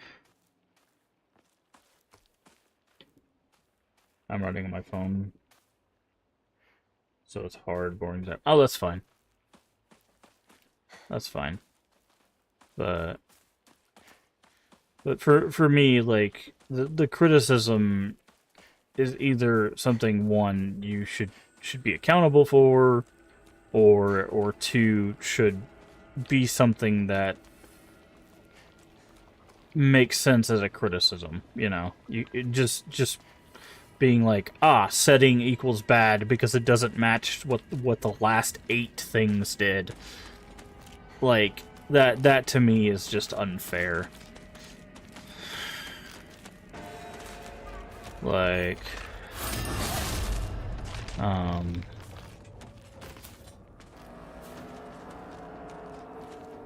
I'm running on my phone, so it's hard, boring. Oh, that's fine. That's fine. But for me, like, the criticism is either something, one, you should be accountable for, or two, should be something that makes sense as a criticism. You know, just being like, setting equals bad because it doesn't match what the last 8 things did. Like, that to me is just unfair. Like,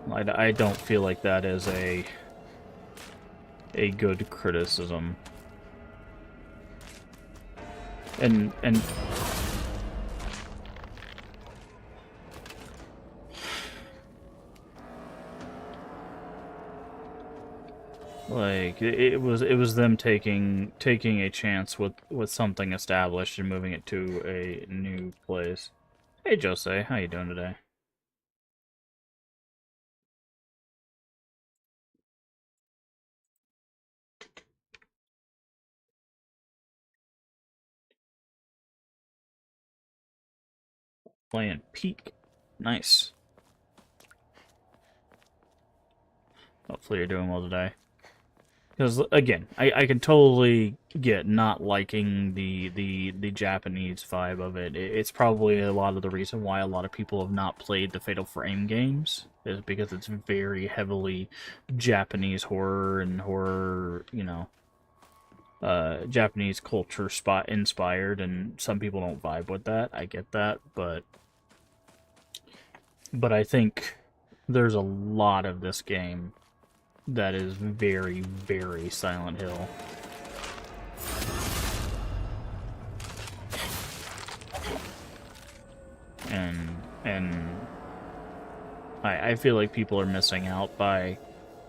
I don't feel like that is a good criticism. And Like it was them taking a chance with something established and moving it to a new place. Hey Jose, how you doing today? Playing Peak. Nice. Hopefully you're doing well today. Because, again, I can totally get not liking the Japanese vibe of it. It's probably a lot of the reason why a lot of people have not played the Fatal Frame games, is because it's very heavily Japanese horror and horror, you know, Japanese culture spot inspired, and some people don't vibe with that. I get that, but I think there's a lot of this game that is very, very Silent Hill. And I feel like people are missing out by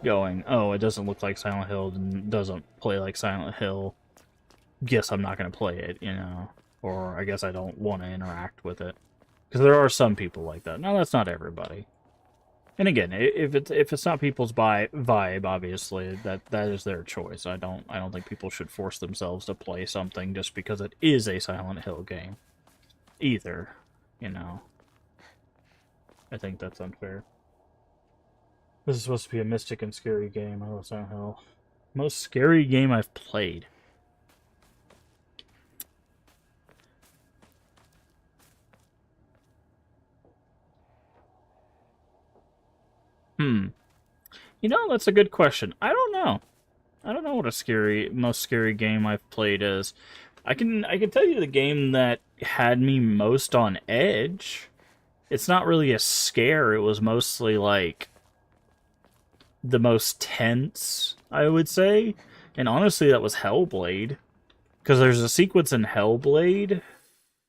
going, oh, it doesn't look like Silent Hill and doesn't play like Silent Hill. Guess I'm not going to play it, you know? Or I guess I don't want to interact with it. Because there are some people like that. Now, that's not everybody. And again, if it's not people's vibe, obviously that is their choice. I don't think people should force themselves to play something just because it is a Silent Hill game. Either, you know. I think that's unfair. This is supposed to be a mystic and scary game. I love Silent Hill. Most scary game I've played. You know, that's a good question. I don't know. I don't know what a most scary game I've played is. I can tell you the game that had me most on edge. It's not really a scare. It was mostly like the most tense, I would say. And honestly, that was Hellblade. Because there's a sequence in Hellblade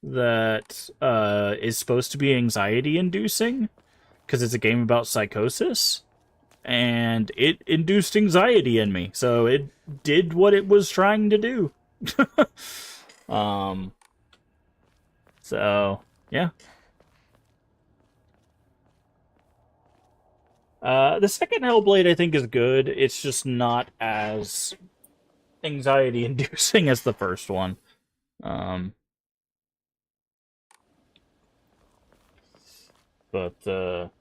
that is supposed to be anxiety-inducing. Because it's a game about psychosis. And it induced anxiety in me. So it did what it was trying to do. So, yeah. The second Hellblade, I think, is good. It's just not as anxiety-inducing as the first one. But,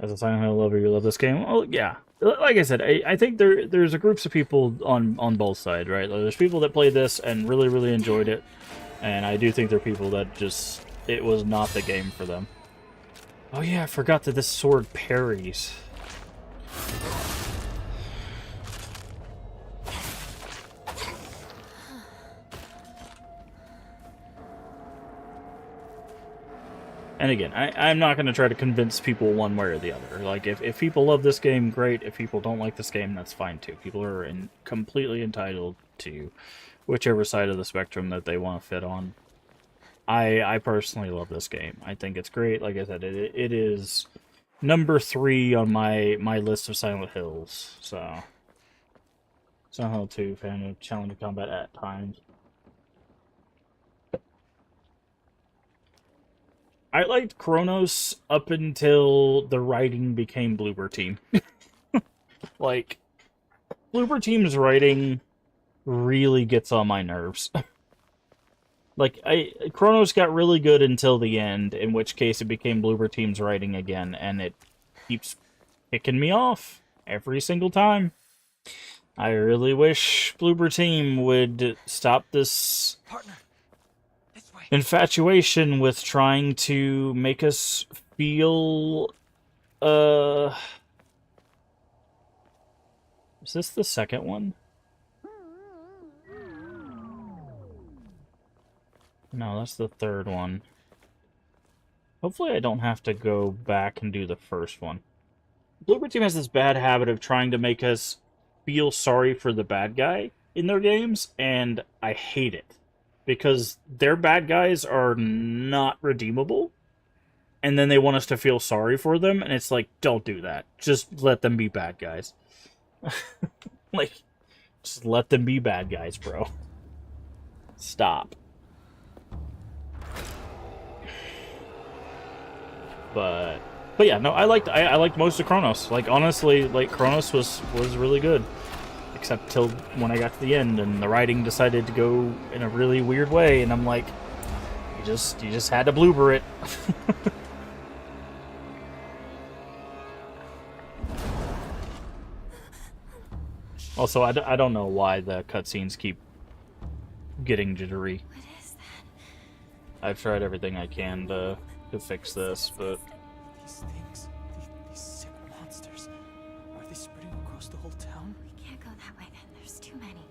as a Silent Hill lover, you love this game? Well, yeah. Like I said, I think there's a groups of people on both sides, right? There's people that played this and really, really enjoyed it. And I do think there are people that just... it was not the game for them. Oh yeah, I forgot that this sword parries. And again, I'm not going to try to convince people one way or the other. Like, if people love this game, great. If people don't like this game, that's fine too. People are completely entitled to whichever side of the spectrum that they want to fit on. I personally love this game. I think it's great. Like I said, it is number 3 on my list of Silent Hills. So, Silent Hill 2, fan of challenging combat at times. I liked Chronos up until the writing became Bloober Team. Like, Bloober Team's writing really gets on my nerves. Like, Chronos got really good until the end, in which case it became Bloober Team's writing again, and it keeps picking me off every single time. I really wish Bloober Team would stop this infatuation with trying to make us feel, is this the second one? No, that's the third one. Hopefully I don't have to go back and do the first one. Bloober Team has this bad habit of trying to make us feel sorry for the bad guy in their games, and I hate it. Because their bad guys are not redeemable, and then they want us to feel sorry for them, and it's like, don't do that. Just let them be bad guys. Like, just let them be bad guys, bro. Stop. But yeah, no, I liked most of Chronos. Like, honestly, like, Chronos was really good. Except till when I got to the end and the writing decided to go in a really weird way, and I'm like, you just had to blooper it. Also, I don't know why the cutscenes keep getting jittery. What is that? I've tried everything I can to fix this, but These things, these sick monsters, are they spreading across the whole town? We can't go that way then. There's too many.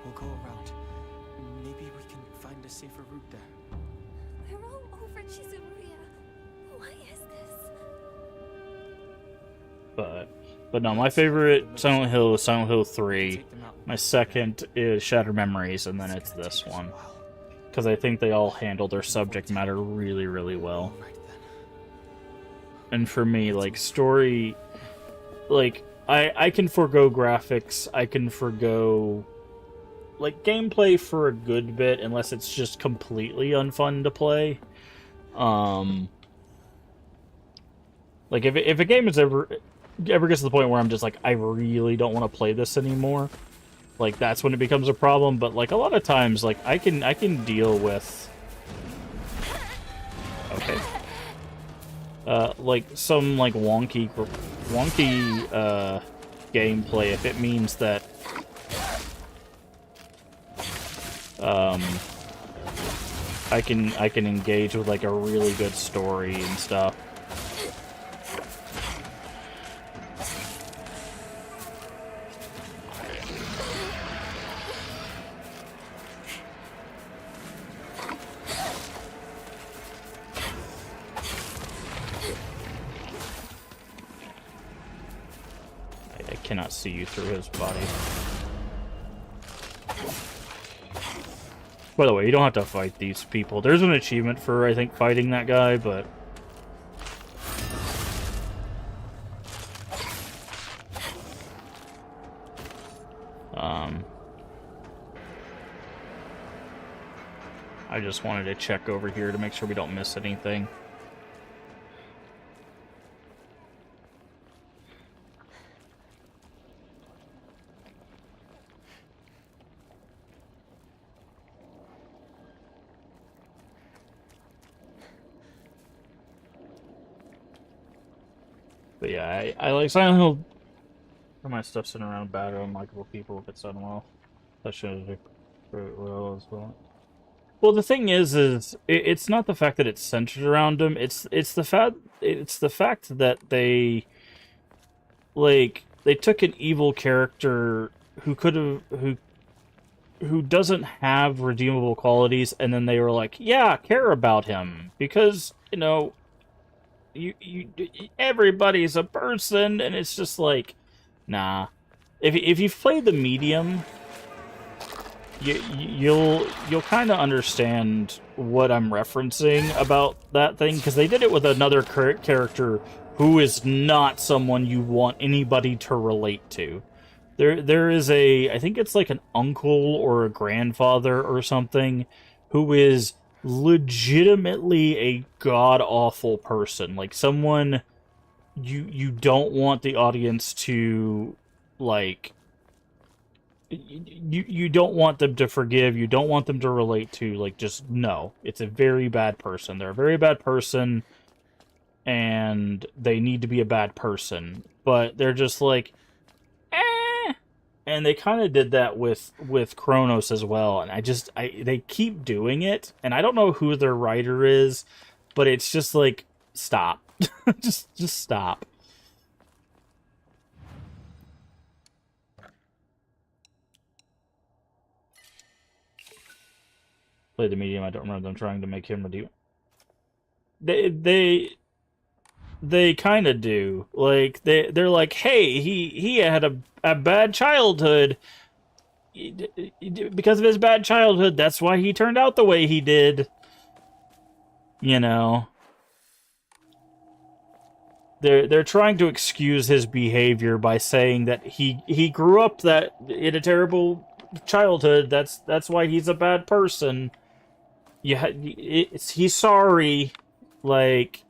We'll go around. Maybe we can find a safer route there. They're all over Chizuruya. Why is this? but no, my favorite Silent Hill is Silent Hill 3. My second is Shattered Memories, and then it's this one. Because I think they all handle their subject matter really, really well. And for me, like, story... Like, I can forgo graphics, I can forgo... Like, gameplay for a good bit, unless it's just completely unfun to play. Like, if a game is ever gets to the point where I'm just like, I really don't want to play this anymore, like, that's when it becomes a problem. But, like, a lot of times, like, I can deal with... Okay. Like, some, like, wonky gameplay if it means that... I can engage with, like, a really good story and stuff. I cannot see you through his body. By the way, you don't have to fight these people. There's an achievement for, I think, fighting that guy, but... I just wanted to check over here to make sure we don't miss anything. But yeah, I like Silent Hill. My stuff sitting around bad or unlikable people if it's done well. That should do well as well. Well, the thing is it's not the fact that it's centered around them. It's the fact that they took an evil character who doesn't have redeemable qualities, and then they were like, yeah, care about him because, you know, you everybody's a person, and it's just like, nah. If you've played the medium, you'll kind of understand what I'm referencing about that thing, because they did it with another character who is not someone you want anybody to relate to. There is I think it's like an uncle or a grandfather or something who is legitimately a god-awful person. Like, someone you don't want the audience to, like... You don't want them to forgive, you don't want them to relate to, like, just, no. It's a very bad person. They're a very bad person, and they need to be a bad person. But they're just like, eh. And they kind of did that with Chronos as well, and they keep doing it, and I don't know who their writer is, but it's just like, stop. just stop. Play the medium. I don't remember them trying to make him redeem. They kind of do. Like, they're like, hey, he had a bad childhood. Because of his bad childhood, that's why he turned out the way he did. You know. they're trying to excuse his behavior by saying that he grew up that in a terrible childhood. That's why he's a bad person. Yeah, he's sorry, like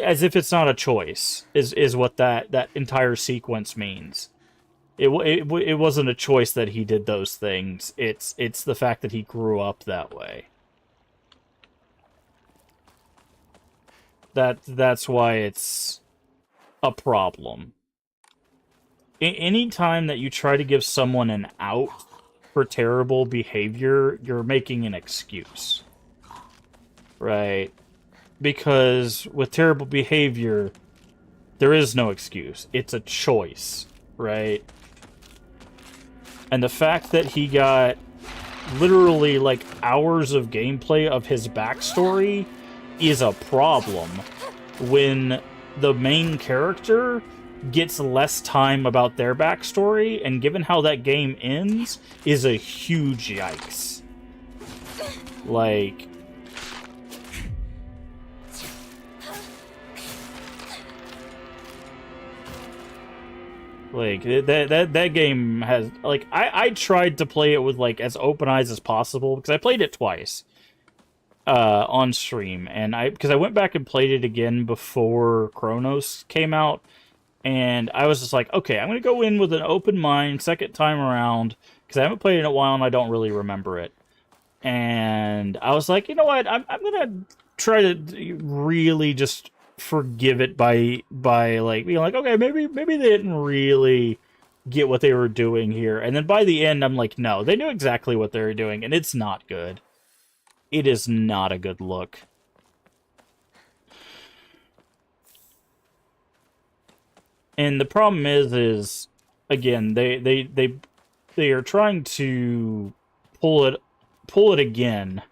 as if it's not a choice. Is what that entire sequence means. It wasn't a choice that he did those things. It's the fact that he grew up that way. That's why it's a problem. Any time that you try to give someone an out for terrible behavior, you're making an excuse. Right? Because with terrible behavior, there is no excuse. It's a choice, right? And the fact that he got literally like hours of gameplay of his backstory is a problem when the main character gets less time about their backstory, and given how that game ends, is a huge yikes. Like that game has like I tried to play it with like as open eyes as possible because I played it twice on stream, and because I went back and played it again before Chronos came out, and I was just like, okay, I'm gonna go in with an open mind second time around because I haven't played it in a while and I don't really remember it. And I was like, you know what, I'm gonna try to really just forgive it by like being like, okay, maybe they didn't really get what they were doing here. And then by the end, I'm like, no, they knew exactly what they were doing, and it's not good. It is not a good look. And the problem is again, they are trying to pull it again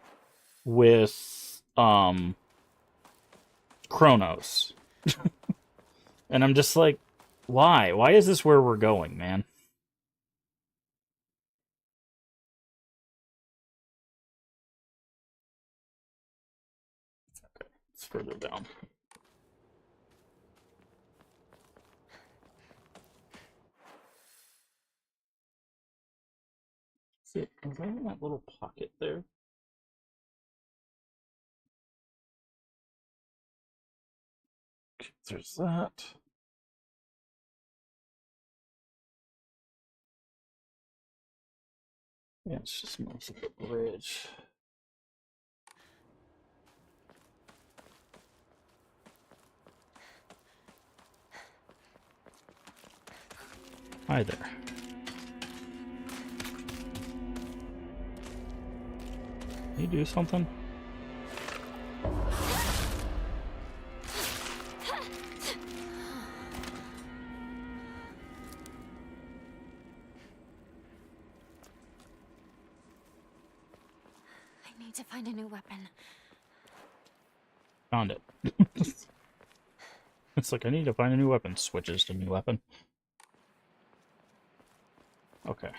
with Chronos. And I'm just like, why? Why is this where we're going, man? Okay, it's further down. See, is that in that little pocket there? There's that. Yeah, it's just most of the bridge. Hi there. Can you do something? I need to find a new weapon. Found it. It's like, I need to find a new weapon. Switches to new weapon. Okay.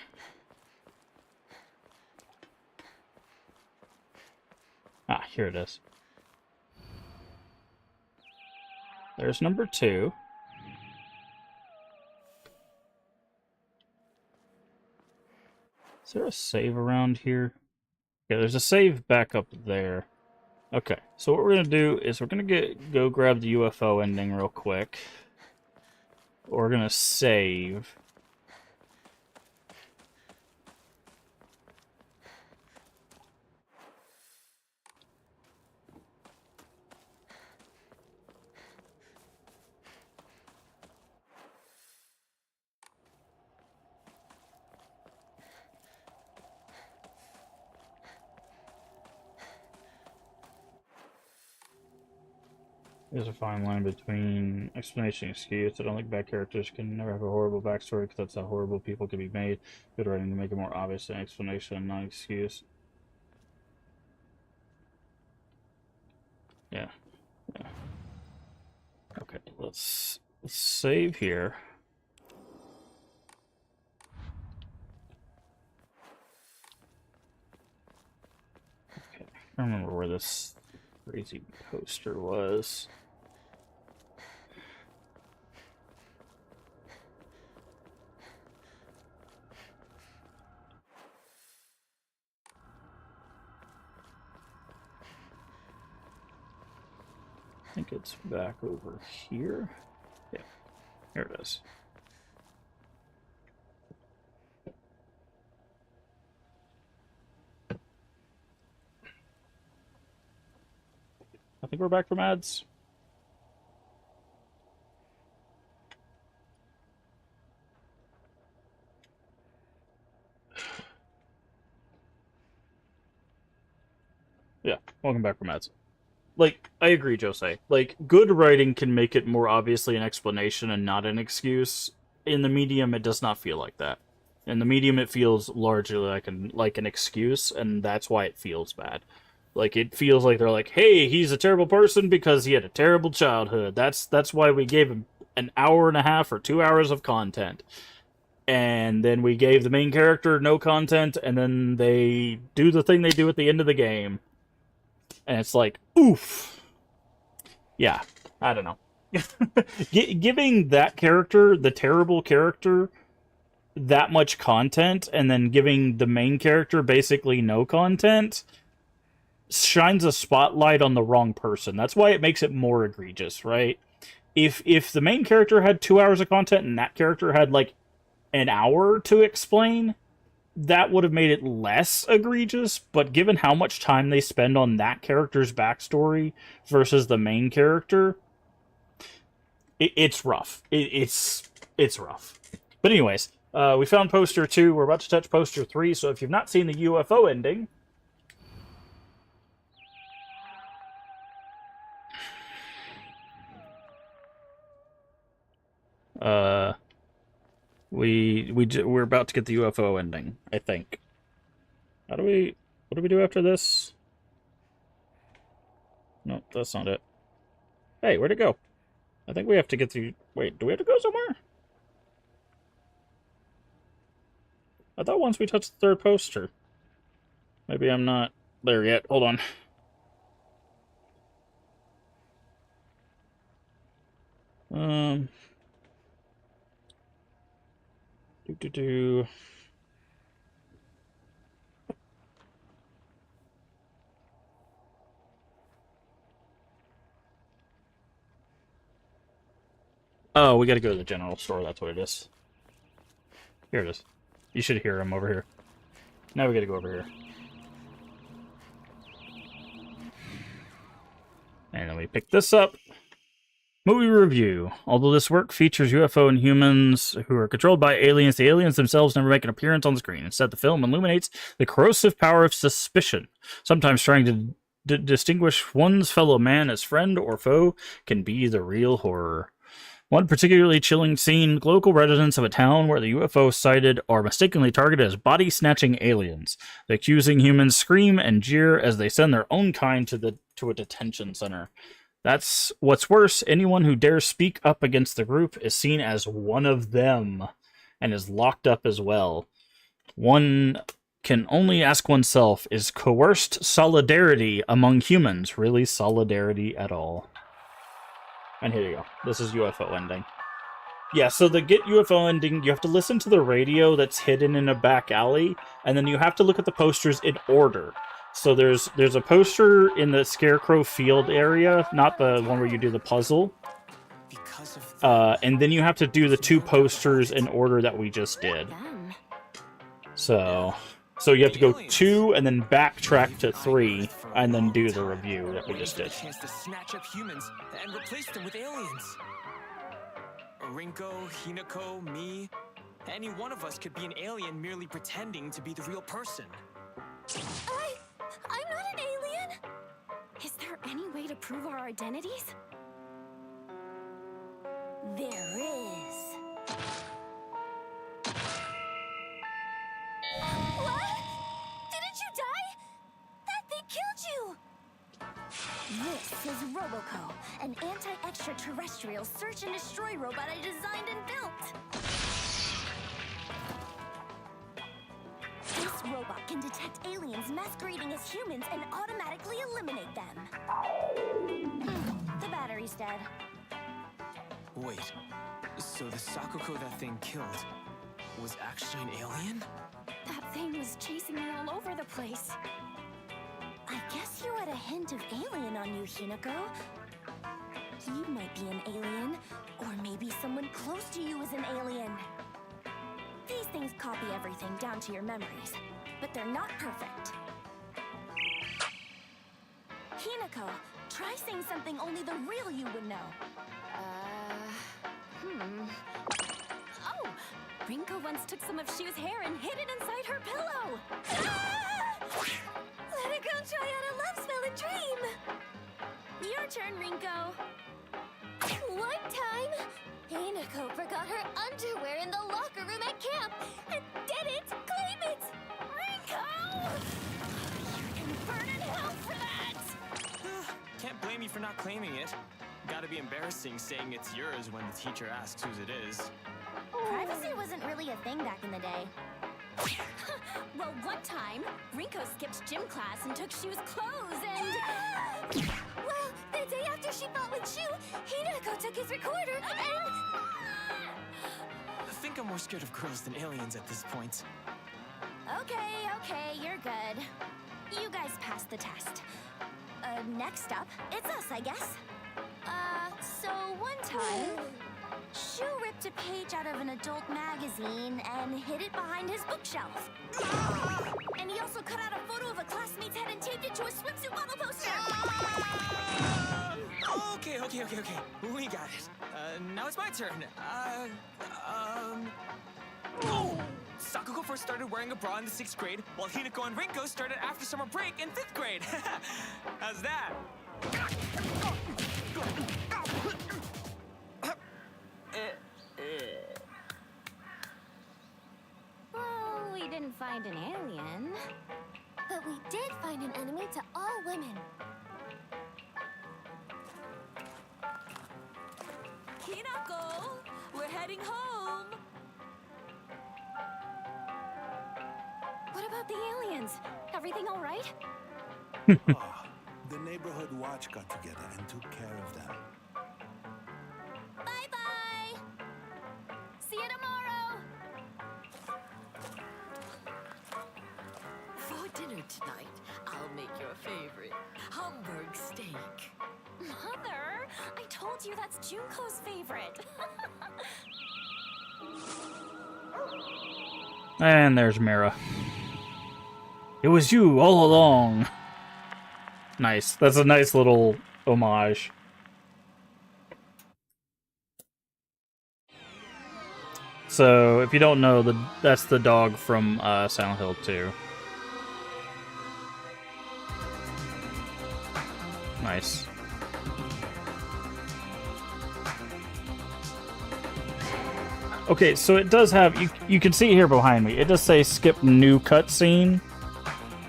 Ah, here it is. There's number 2. Is there a save around here? Yeah, there's a save back up there. Okay, so what we're gonna do is we're gonna go grab the UFO ending real quick. We're gonna save. There's a fine line between explanation and excuse. I don't think bad characters can never have a horrible backstory because that's how horrible people can be made. Good writing to make it more obvious an explanation and not an excuse. Yeah. Yeah. Okay, let's save here. Okay, I don't remember where this crazy poster was. I think it's back over here. Yeah, here it is. I think we're back from ads. Yeah, welcome back from ads. Like, I agree, Jose. Like, good writing can make it more obviously an explanation and not an excuse. In the medium, it does not feel like that. In the medium, it feels largely like an excuse, and that's why it feels bad. Like, it feels like they're like, hey, he's a terrible person because he had a terrible childhood. That's why we gave him an hour and a half or 2 hours of content. And then we gave the main character no content, and then they do the thing they do at the end of the game. And it's like, oof. Yeah, I don't know. Giving that character, the terrible character, that much content, and then giving the main character basically no content, shines a spotlight on the wrong person. That's why it makes it more egregious, right? If the main character had 2 hours of content and that character had, like, an hour to explain, that would have made it less egregious, but given how much time they spend on that character's backstory versus the main character, it's rough. It's rough. But anyways, we found poster 2. We're about to touch poster 3, so if you've not seen the UFO ending... we're about to get the UFO ending, I think. What do we do after this? No, that's not it. Hey, where'd it go? I think we have to get to... Wait, do we have to go somewhere? I thought once we touched the third poster. Maybe I'm not there yet. Hold on. Oh, we gotta go to the general store, that's what it is. Here it is. You should hear him over here. Now we gotta go over here. And then we pick this up. Movie review. Although this work features UFO and humans who are controlled by aliens, the aliens themselves never make an appearance on the screen. Instead, the film illuminates the corrosive power of suspicion. Sometimes trying to distinguish one's fellow man as friend or foe can be the real horror. One particularly chilling scene, local residents of a town where the UFO sighted are mistakenly targeted as body-snatching aliens. The accusing humans scream and jeer as they send their own kind to a detention center. That's what's worse, anyone who dares speak up against the group is seen as one of them and is locked up as well. One can only ask oneself, is coerced solidarity among humans really solidarity at all? And here you go. This is UFO ending. Yeah, so to get UFO ending, you have to listen to the radio that's hidden in a back alley, and then you have to look at the posters in order. So there's a poster in the Scarecrow Field area, not the one where you do the puzzle. And then you have to do the 2 posters in order that we just did. So you have to go 2 and then backtrack to 3 and then do the review that we just did. Chance to snatch up humans and replace them with aliens. Rinko, Hinako, me, any one of us could be an alien merely pretending to be the real person. I'm not an alien! Is there any way to prove our identities? There is. What? Didn't you die? That thing killed you! This is Roboco, an anti-extraterrestrial search and destroy robot I designed and built. This robot robot can detect aliens masquerading as humans and automatically eliminate them. The battery's dead. Wait, so the Sakuko that thing killed was actually an alien? That thing was chasing me all over the place. I guess you had a hint of alien on you, Hinako. You might be an alien, or maybe someone close to you is an alien. These things copy everything down to your memories, but they're not perfect. Hinako, try saying something only the real you would know. Oh! Rinko once took some of Shu's hair and hid it inside her pillow! Ah! Let a girl try out a love spell and dream! Your turn, Rinko. One time, Hinako forgot her underwear in the locker room at camp and didn't claim it! Rinko! You're gonna burn in hell for that! Can't blame you for not claiming it. Gotta be embarrassing saying it's yours when the teacher asks whose it is. Privacy wasn't really a thing back in the day. Well, one time, Rinko skipped gym class and took Shu's clothes and... Well, the day after she fought with Shu, Hinako took his recorder and... I think I'm more scared of girls than aliens at this point. Okay, you're good. You guys passed the test. Next up, it's us, I guess. So one time, Shu ripped a page out of an adult magazine and hid it behind his bookshelf. And he also cut out a photo of a classmate's head and taped it to a swimsuit model poster. Okay. We got it. Now it's my turn. Oh! Sakuko first started wearing a bra in the 6th grade, while Hinako and Rinko started after summer break in 5th grade. How's that? Well, we didn't find an alien. But we did find an enemy to all women. Hinako, we're heading home. What about the aliens? Everything all right? The neighborhood watch got together and took care of them. Bye-bye! See you tomorrow! For dinner tonight, I'll make your favorite Hamburg steak. Mother, I told you that's Junko's favorite. And there's Mira. It was you all along. Nice. That's a nice little homage. So, if you don't know, that's the dog from Silent Hill 2. Nice. Okay, so it does have... You can see here behind me. It does say skip new cutscene.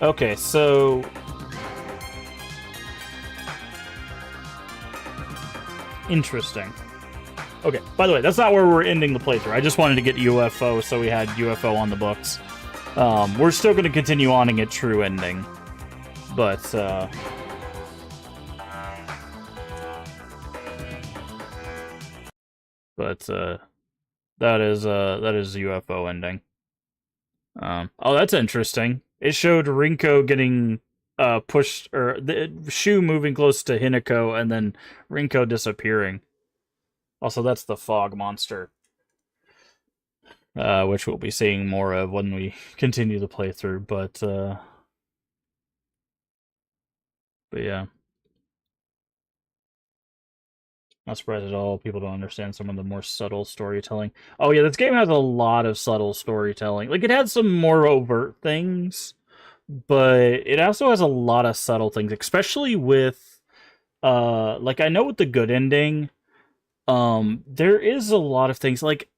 Okay, so... Interesting. Okay, by the way, that's not where we're ending the playthrough. I just wanted to get UFO, so we had UFO on the books. We're still going to continue on and get true ending. But, that is UFO ending. Oh, that's interesting. It showed Rinko getting pushed, or the Shu moving close to Hinako, and then Rinko disappearing. Also, that's the fog monster, which we'll be seeing more of when we continue the playthrough. But yeah, not surprised at all. People don't understand some of the more subtle storytelling. Oh yeah, this game has a lot of subtle storytelling. Like, it had some more overt things, but it also has a lot of subtle things, especially with like, I know with the good ending, there is a lot of things like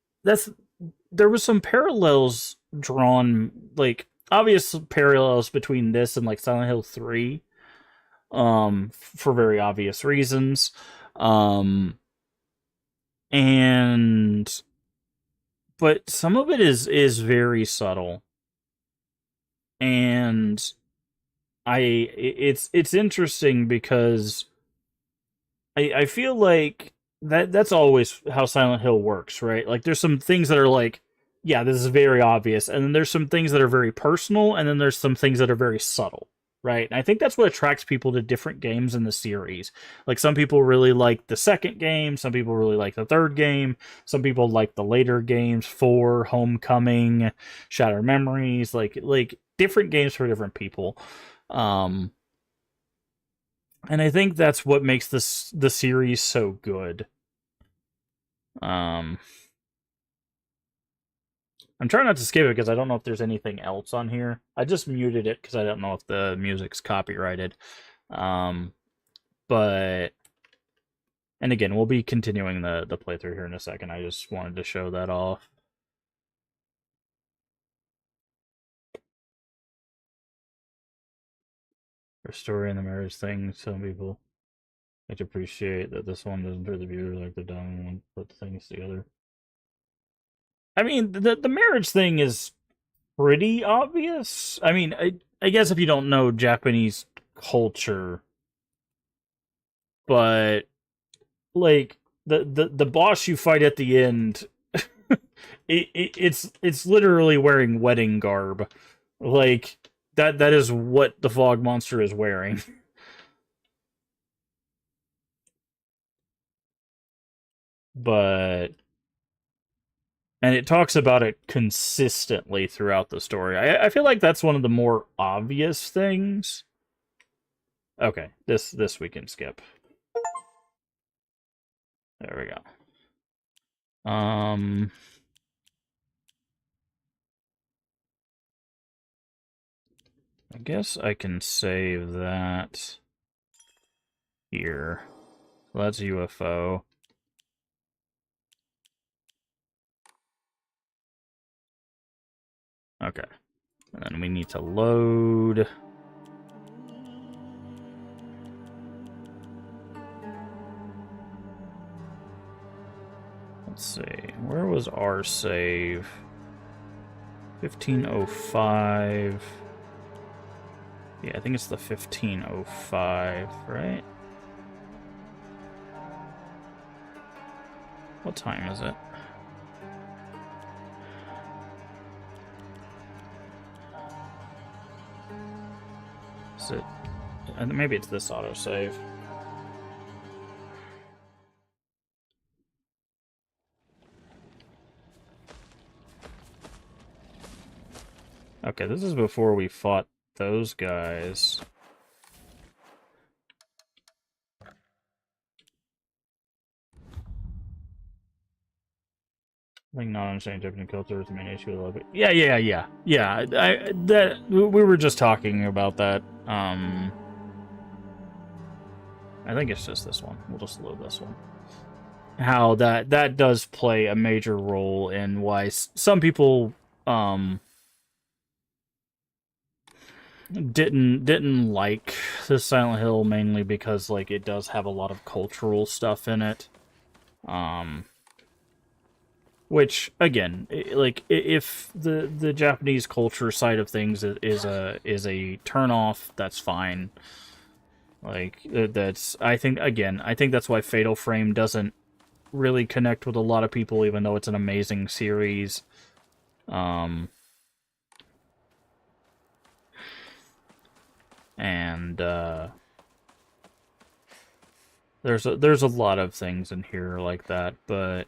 there was some parallels drawn, like obvious parallels between this and like Silent Hill 3, for very obvious reasons. But some of it is very subtle. and it's interesting because I feel like that's always how Silent Hill works, right? Like there's some things that are like, yeah, this is very obvious, and then there's some things that are very personal, and then there's some things that are very subtle, right? And I think that's what attracts people to different games in the series. Like some people really like the second game, some people really like the third game, some people like the later games, 4, Homecoming, Shattered Memories, like different games for different people. And I think that's what makes the series so good. I'm trying not to skip it because I don't know if there's anything else on here. I just muted it because I don't know if the music's copyrighted. But and again, we'll be continuing the playthrough here in a second. I just wanted to show that off. Her story and the marriage thing, some people like appreciate that this one doesn't hurt the viewer like the dumb one put things together. I mean, the marriage thing is pretty obvious. I mean, I guess if you don't know Japanese culture, but like the boss you fight at the end, it's literally wearing wedding garb, like that is what the fog monster is wearing. But and it talks about it consistently throughout the story. I feel like that's one of the more obvious things. Okay, this we can skip. There we go. I guess I can save that here. So that's UFO. Okay. And then we need to load. Let's see. Where was our save? 1505. Yeah, I think it's the 1505, right? What time is it? Is it? Maybe it's this autosave. Okay, this is before we fought those guys. I think not understanding Japanese culture is the main issue a little bit. Yeah. We were just talking about that. I think it's just this one. We'll just load this one. How that does play a major role in why some people didn't like the Silent Hill, mainly because like it does have a lot of cultural stuff in it. Which again, like if the Japanese culture side of things is a turnoff, that's fine. Like that's I think that's why Fatal Frame doesn't really connect with a lot of people, even though it's an amazing series. And there's a lot of things in here like that, but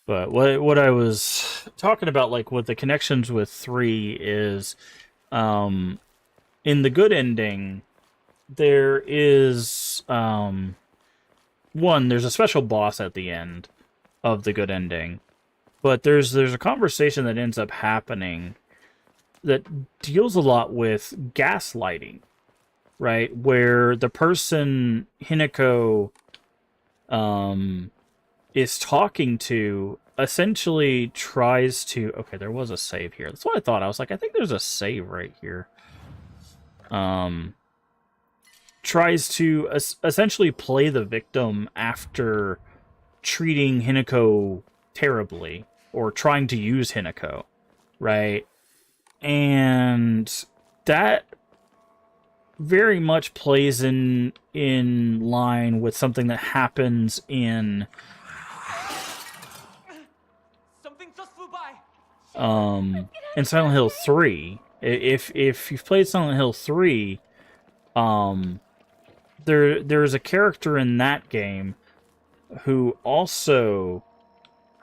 what I was talking about, like with the connections with 3 is, in the good ending, there is there's a special boss at the end of the good ending, but there's a conversation that ends up happening that deals a lot with gaslighting, right? Where the person Hinako is talking to essentially tries to... Okay, there was a save here. That's what I thought. I was like, I think there's a save right here. Tries to essentially play the victim after treating Hinako terribly, or trying to use Hinako, right? And that very much plays in line with something that happens in Something just flew by. in Silent Hill 3. If you've played Silent Hill 3, there's a character in that game who also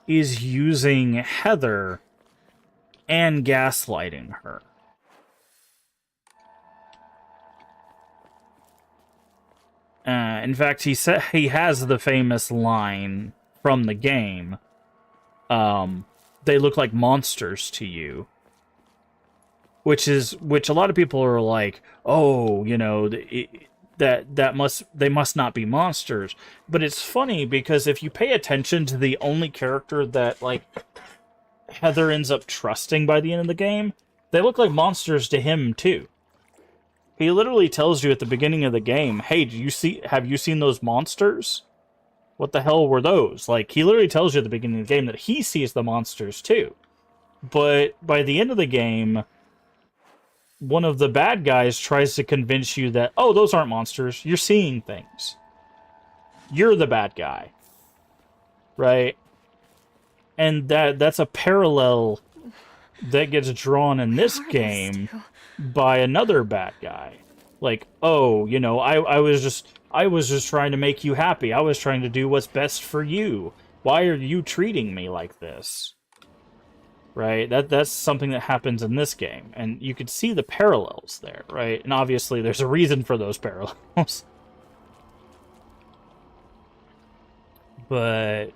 is using Heather and gaslighting her. In fact, he has the famous line from the game, they look like monsters to you. Which a lot of people are like, oh, you know, they must not be monsters. But it's funny because if you pay attention to the only character that, like, Heather ends up trusting by the end of the game, they look like monsters to him too. He literally tells you at the beginning of the game, hey, have you seen those monsters? What the hell were those? Like, he literally tells you at the beginning of the game that he sees the monsters too. But by the end of the game, one of the bad guys tries to convince you that, oh, those aren't monsters. You're seeing things. You're the bad guy. Right? And that's a parallel that gets drawn in this game by another bad guy. Like, oh, you know, I was just trying to make you happy. I was trying to do what's best for you. Why are you treating me like this? Right? That's something that happens in this game. And you could see the parallels there, right? And obviously there's a reason for those parallels. But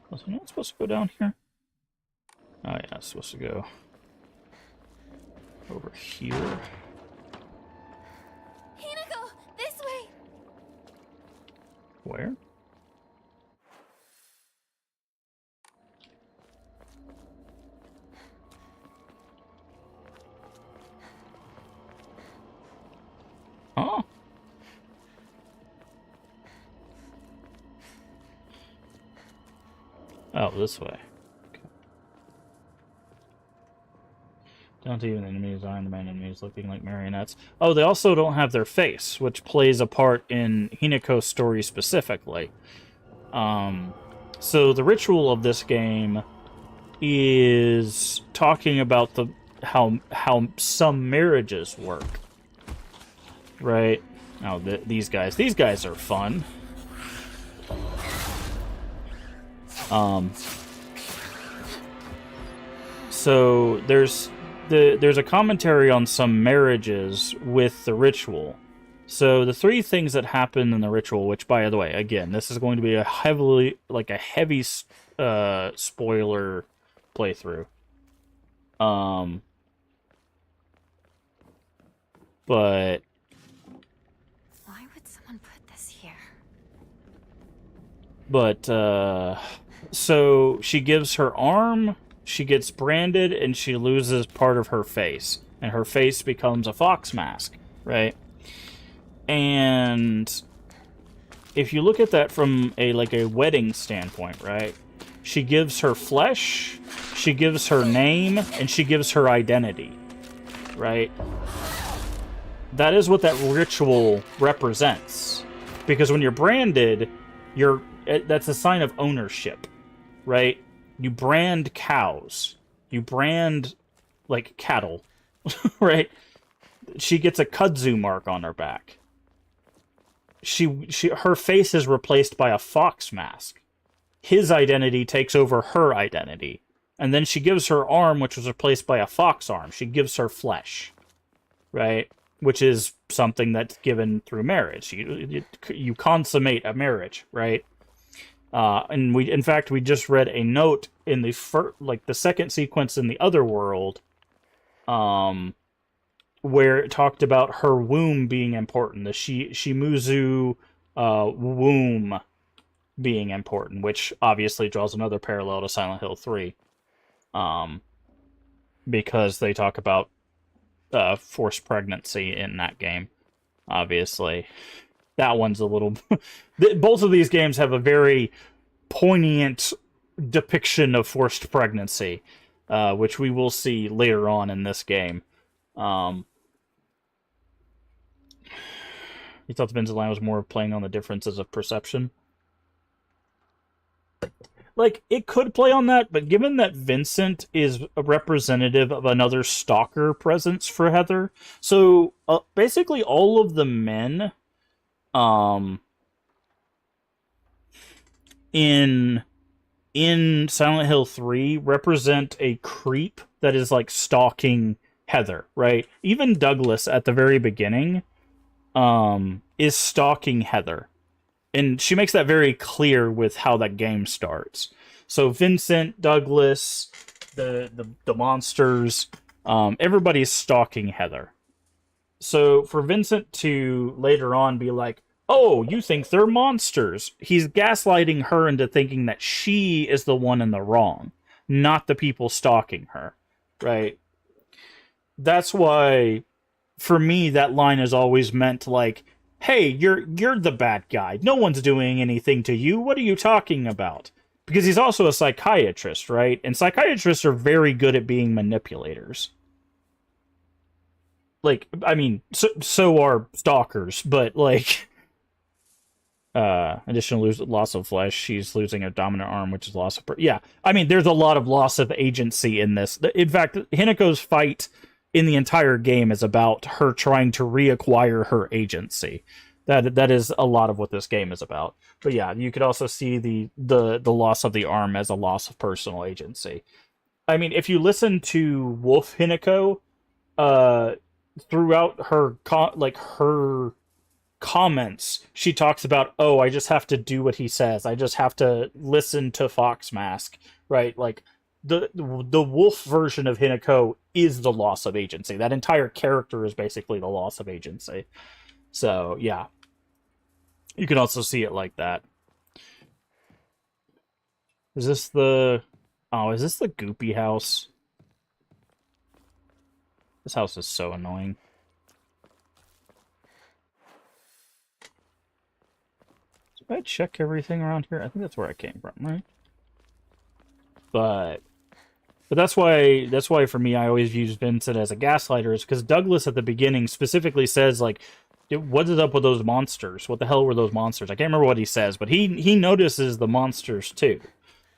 was I not supposed to go down here? Oh yeah, it's supposed to go over here. Hinako, this way. Where? Oh. Oh, this way. Okay. Down to even enemies design, the main enemies looking like marionettes. Oh, they also don't have their face, which plays a part in Hinako's story specifically. So the ritual of this game is talking about how some marriages work. Right? Oh, these guys are fun. So there's a commentary on some marriages with the ritual. So the three things that happen in the ritual, which, by the way, again, this is going to be a heavy spoiler playthrough. But Why would someone put this here? But, so she gives her arm, she gets branded, and she loses part of her face. And her face becomes a fox mask, right? And if you look at that from a wedding standpoint, right? She gives her flesh, she gives her name, and she gives her identity, right? That is what that ritual represents. Because when you're branded, that's a sign of ownership, right? You brand cows. You brand, like, cattle, right? She gets a kudzu mark on her back. Her face is replaced by a fox mask. His identity takes over her identity. And then she gives her arm, which was replaced by a fox arm. She gives her flesh, right? Which is something that's given through marriage. You consummate a marriage, right? And in fact, we just read a note in the second sequence in the other world, where it talked about her womb being important, the Shimuzu womb being important, which obviously draws another parallel to Silent Hill 3, because they talk about forced pregnancy in that game, obviously. That one's a little... Both of these games have a very poignant depiction of forced pregnancy, which we will see later on in this game. You thought the Vincent line was more playing on the differences of perception? Like, it could play on that, but given that Vincent is a representative of another stalker presence for Heather, so basically all of the men in Silent Hill 3 represent a creep that is, like, stalking Heather, right? Even Douglas at the very beginning is stalking Heather. And she makes that very clear with how that game starts. So Vincent, Douglas, the monsters, everybody's stalking Heather. So for Vincent to later on be like, oh, you think they're monsters, he's gaslighting her into thinking that she is the one in the wrong, not the people stalking her, right? That's why, for me, that line is always meant like, hey, you're the bad guy. No one's doing anything to you. What are you talking about? Because he's also a psychiatrist, right? And psychiatrists are very good at being manipulators. Like, I mean, so are stalkers, but, like, additional loss of flesh, she's losing a dominant arm, which is loss of... Yeah, I mean, there's a lot of loss of agency in this. In fact, Hinako's fight in the entire game is about her trying to reacquire her agency. That is a lot of what this game is about. But yeah, you could also see the loss of the arm as a loss of personal agency. I mean, if you listen to Wolf Hinako, throughout her her comments, she talks about, oh, I just have to do what he says. I just have to listen to Fox Mask, right? Like, the wolf version of Hinako is the loss of agency. That entire character is basically the loss of agency. So, yeah. You can also see it like that. Is this the... Oh, is this the Goopy house? This house is so annoying. Did I check everything around here? I think that's where I came from, right? But that's why for me I always use Vincent as a gaslighter, is because Douglas at the beginning specifically says, like, what is up with those monsters? What the hell were those monsters? I can't remember what he says, but he notices the monsters too.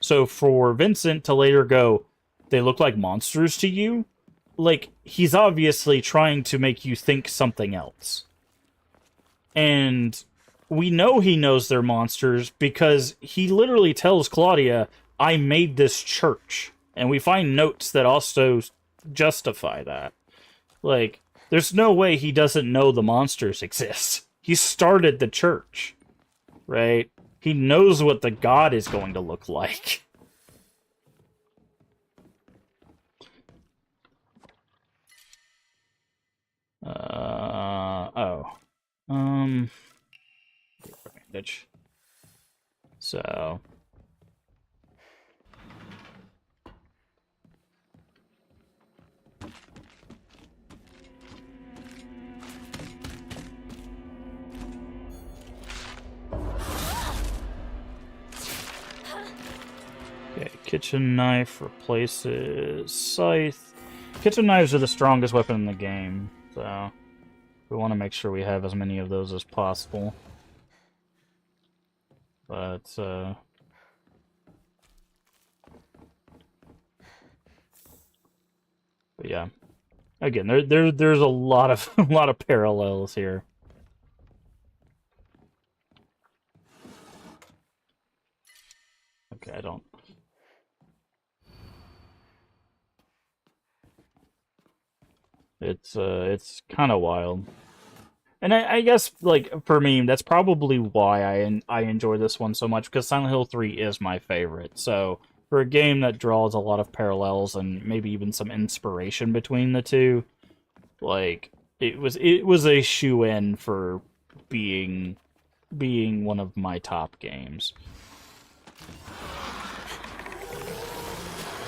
So for Vincent to later go, they look like monsters to you, like, he's obviously trying to make you think something else. And we know he knows they're monsters because he literally tells Claudia, I made this church. And we find notes that also justify that. Like, there's no way he doesn't know the monsters exist. He started the church, right? He knows what the god is going to look like. Bandage. So... Okay, kitchen knife replaces scythe. Kitchen knives are the strongest weapon in the game, so we want to make sure we have as many of those as possible. But yeah, again, there's a lot of a lot of parallels here. Okay, I don't. It's kind of wild. And I guess, like, for me, that's probably why I enjoy this one so much, because Silent Hill 3 is my favorite. So, for a game that draws a lot of parallels and maybe even some inspiration between the two, like, it was a shoo-in for being one of my top games.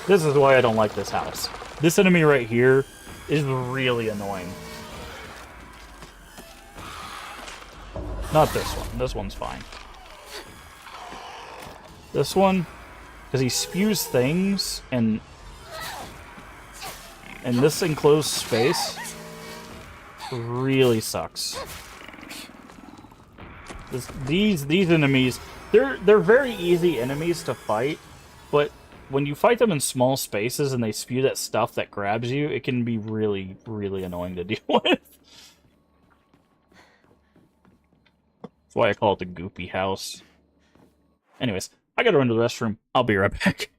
This is why I don't like this house. This enemy right here is really annoying. Not this one. This one's fine. This one, because he spews things, and in this enclosed space, really sucks. These enemies, they're very easy enemies to fight, but when you fight them in small spaces and they spew that stuff that grabs you, it can be really, really annoying to deal with. That's why I call it the Goopy House. Anyways, I gotta run to the restroom. I'll be right back.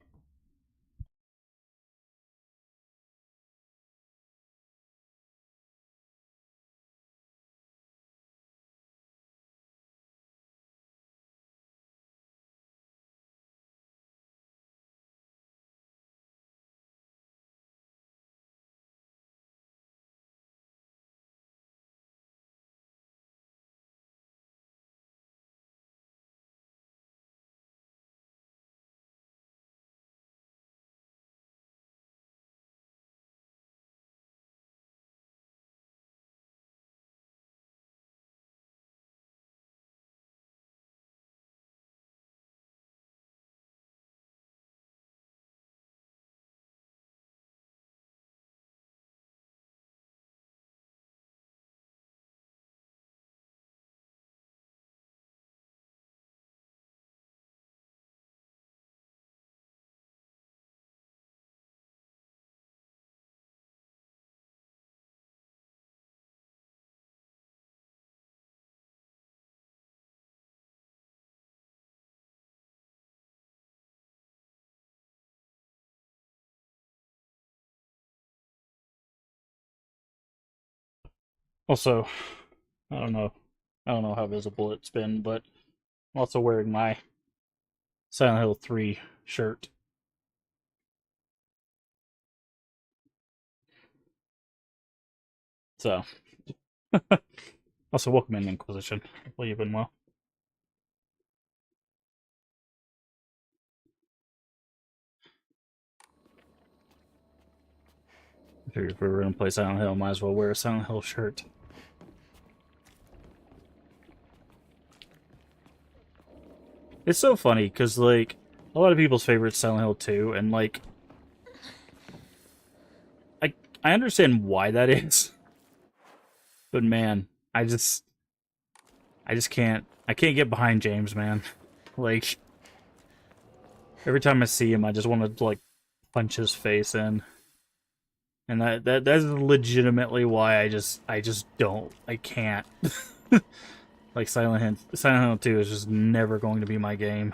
Also, I don't know. I don't know how visible it's been, but I'm also wearing my Silent Hill 3 shirt. So, also welcome in, Inquisition. Hopefully you've been well. I figured if we were gonna play Silent Hill, might as well wear a Silent Hill shirt. It's so funny, because, like, a lot of people's favorite Silent Hill 2, and, like, I understand why that is. But man, I just can't. I can't get behind James, man. Like, every time I see him, I just want to, like, punch his face in. And that's legitimately why I just don't. I can't. Like, Silent Hill 2 is just never going to be my game.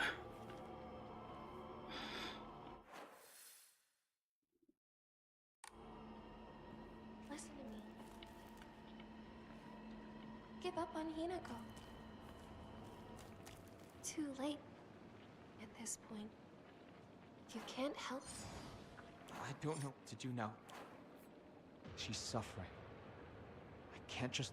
Listen to me. Give up on Hinako. Too late at this point. You can't help. I don't know what to do now. She's suffering. I can't just...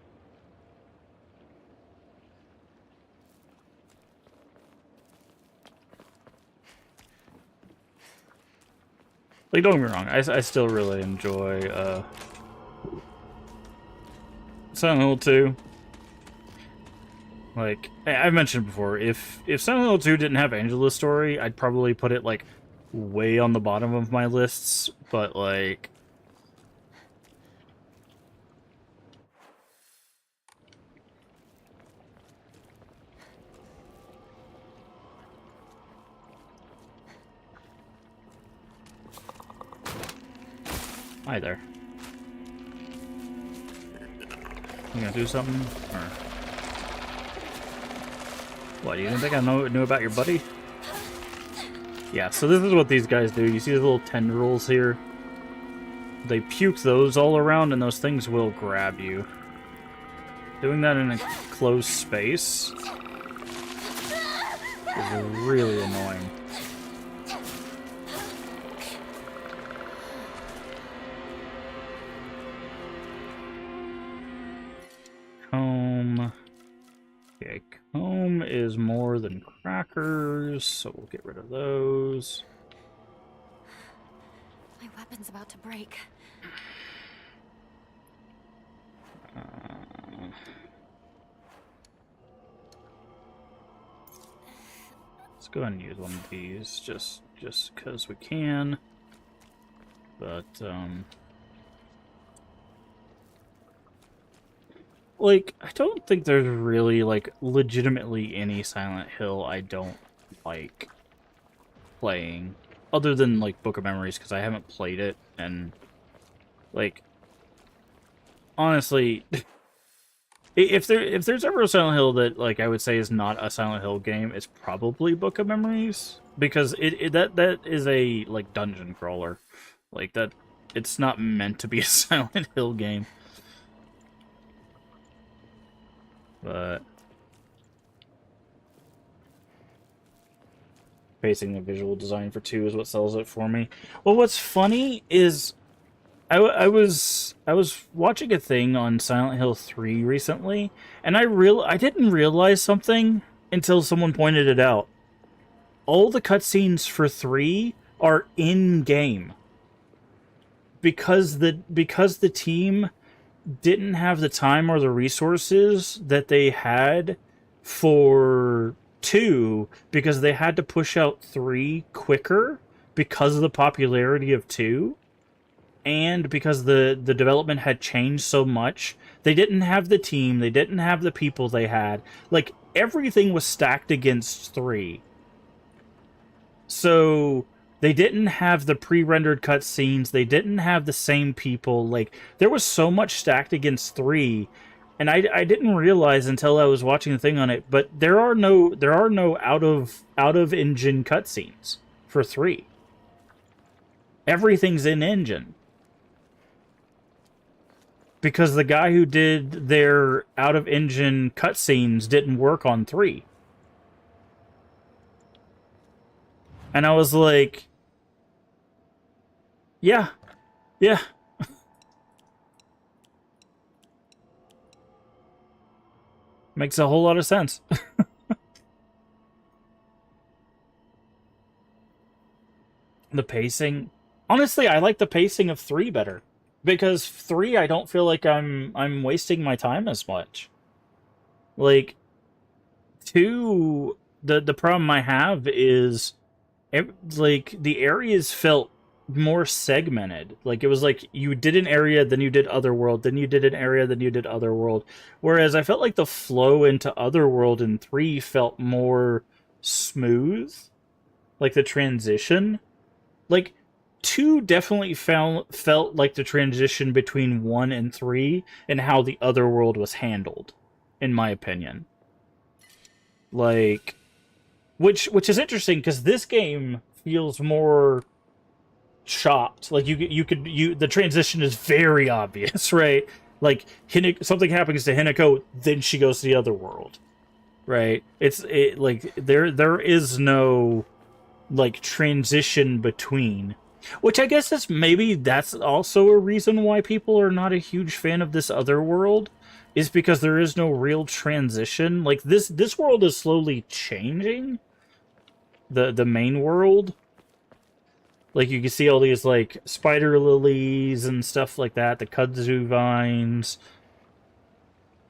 Like, don't get me wrong, I still really enjoy Silent Hill 2. Like, I've mentioned before, if Silent Hill 2 didn't have Angela's story, I'd probably put it, like, way on the bottom of my lists, but, like... Hi there. You gonna do something? Or... What, you didn't think I knew about your buddy? Yeah, so this is what these guys do. You see these little tendrils here? They puke those all around, and those things will grab you. Doing that in a closed space is really annoying. Comb. Okay, comb is more than crackers, so we'll get rid of those. My weapon's about to break. go ahead and use one of these just because we can. But like, I don't think there's really like legitimately any Silent Hill I don't like playing, other than like Book of Memories, because I haven't played it, and like honestly, if there's ever a Silent Hill that like I would say is not a Silent Hill game, it's probably Book of Memories, because that is a like dungeon crawler, like that. It's not meant to be a Silent Hill game. But pacing the visual design for 2 is what sells it for me. Well, what's funny is I was watching a thing on Silent Hill 3 recently, and I didn't realize something until someone pointed it out. All the cutscenes for 3 are in game. Because the team didn't have the time or the resources that they had for 2, because they had to push out 3 quicker because of the popularity of 2, and because the development had changed so much. They didn't have the team, they didn't have the people they had. Like, everything was stacked against 3. So they didn't have the pre-rendered cutscenes. They didn't have the same people. Like, there was so much stacked against 3, and I didn't realize until I was watching the thing on it. But there are no out of engine cutscenes for 3. Everything's in engine, because the guy who did their out of engine cutscenes didn't work on 3. And I was like, yeah. Makes a whole lot of sense. The pacing. Honestly, I like the pacing of 3 better. Because 3, I don't feel like I'm wasting my time as much. Like, 2, the problem I have is, like, the areas felt more segmented. Like, it was like you did an area, then you did Otherworld, then you did an area, then you did Otherworld. Whereas I felt like the flow into Otherworld in 3 felt more smooth. Like, the transition. Like, 2 definitely felt like the transition between 1 and 3 and how the Otherworld was handled, in my opinion. Like, which is interesting, because this game feels more chopped. Like, the transition is very obvious, right? Like, something happens to Hinako, then she goes to the Otherworld, right? Like, there is no like transition between, which I guess that's also a reason why people are not a huge fan of this Otherworld, is because there is no real transition. Like, this world is slowly changing. The main world. Like, you can see all these, like, spider lilies and stuff like that. The kudzu vines.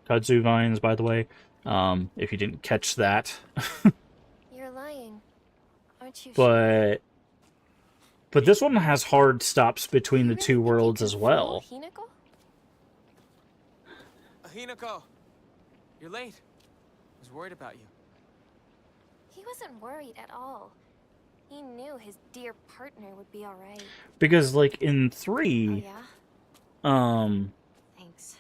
Kudzu vines, by the way. If you didn't catch that. You're lying, aren't you? But this one has hard stops between the 2 worlds as well. Hinako? Hinako! You're late. I was worried about you. He wasn't worried at all. He knew his dear partner would be alright. Because, like, in 3... Oh, yeah? Thanks.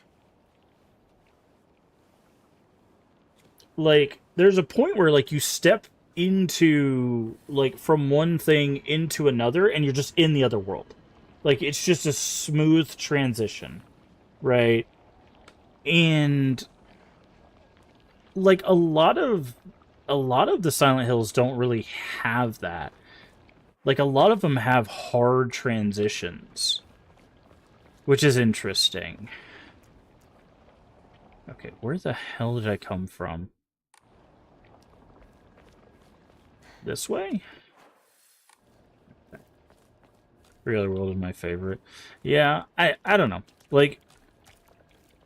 Like, there's a point where, like, you step into, like, from one thing into another, and you're just in the other world. Like, it's just a smooth transition, right? And, like, a lot of the Silent Hills don't really have that. Like, a lot of them have hard transitions, which is interesting. Okay, where the hell did I come from? This way? Real World is my favorite. Yeah, I don't know. Like,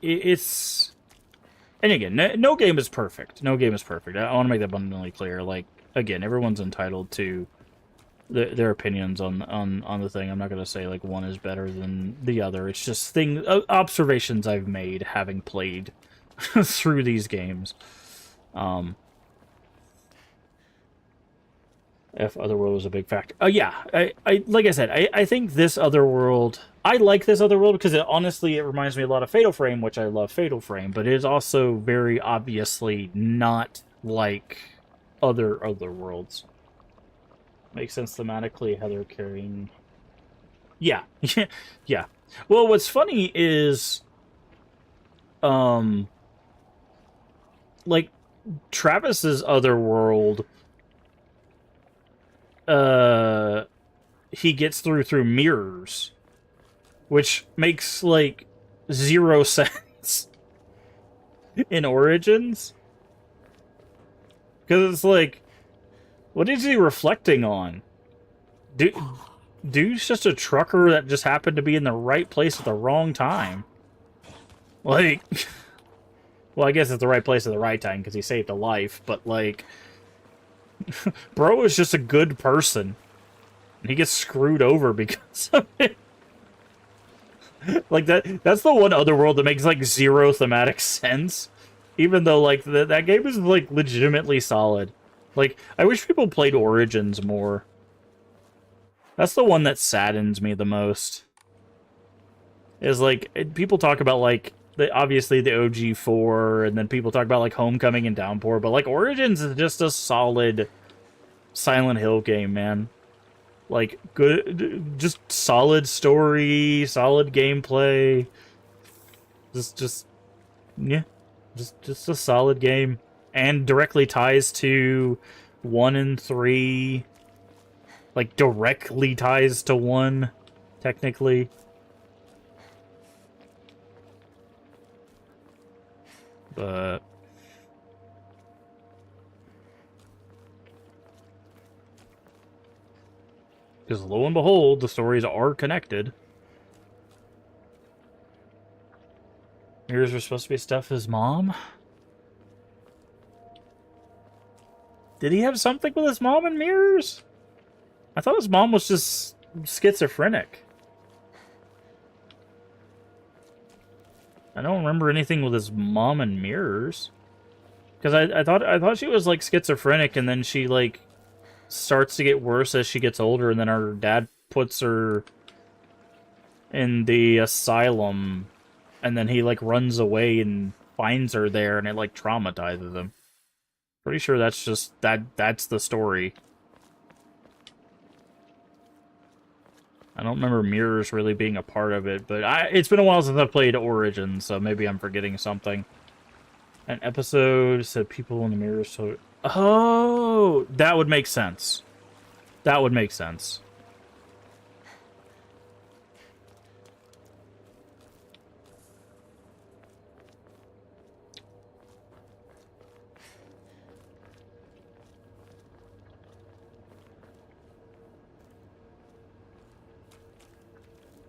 it's... And again, no game is perfect. No game is perfect. I want to make that abundantly clear. Like, again, everyone's entitled to their opinions on the thing. I'm not gonna say like one is better than the other. It's just observations I've made having played through these games. If Otherworld was a big factor. Yeah, I like I said, I think this Otherworld, I like this Otherworld because honestly it reminds me a lot of Fatal Frame, which I love Fatal Frame, but it is also very obviously not like other Otherworlds. Makes sense thematically, how they're carrying. Yeah, yeah. Well, what's funny is, like Travis's Otherworld, he gets through mirrors, which makes like 0 sense in Origins, because it's like, what is he reflecting on? Dude's just a trucker that just happened to be in the right place at the wrong time. Like, well, I guess it's the right place at the right time because he saved a life, but like, bro is just a good person. And he gets screwed over because of it. Like, that's the one Otherworld that makes like 0 thematic sense. Even though like that game is like legitimately solid. Like, I wish people played Origins more. That's the one that saddens me the most. Is like, people talk about like, obviously the OG4, and then people talk about like Homecoming and Downpour, but like Origins is just a solid Silent Hill game, man. Like, good, just solid story, solid gameplay. Yeah, just a solid game. And directly ties to 1 and 3. Like, directly ties to 1, technically. But because lo and behold, the stories are connected. Mirrors were supposed to be stuff his mom? Did he have something with his mom in Mirrors? I thought his mom was just schizophrenic. I don't remember anything with his mom in Mirrors. Because I thought she was like schizophrenic, and then she like starts to get worse as she gets older, and then her dad puts her in the asylum, and then he like runs away and finds her there, and it like traumatizes him. Pretty sure that's just that's the story. I don't remember Mirrors really being a part of it, but it's been a while since I played Origins, so maybe I'm forgetting something. An episode said people in the mirrors, so... Oh! That would make sense. That would make sense.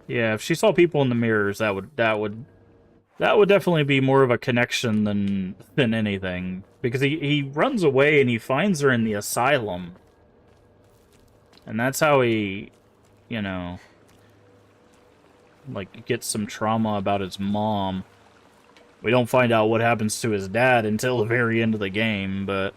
Yeah, if she saw people in the mirrors, that would definitely be more of a connection than anything. Because he runs away and he finds her in the asylum. And that's how he, you know, like, gets some trauma about his mom. We don't find out what happens to his dad until the very end of the game, but...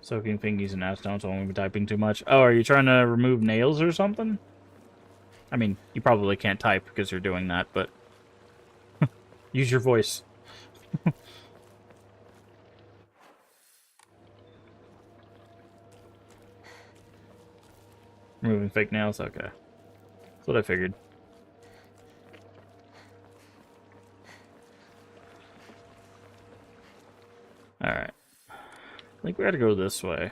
Soaking fingies and ass down, so I won't be typing too much. Oh, are you trying to remove nails or something? I mean, you probably can't type because you're doing that, but... use your voice. Removing fake nails? Okay. That's what I figured. Alright. I think we gotta go this way.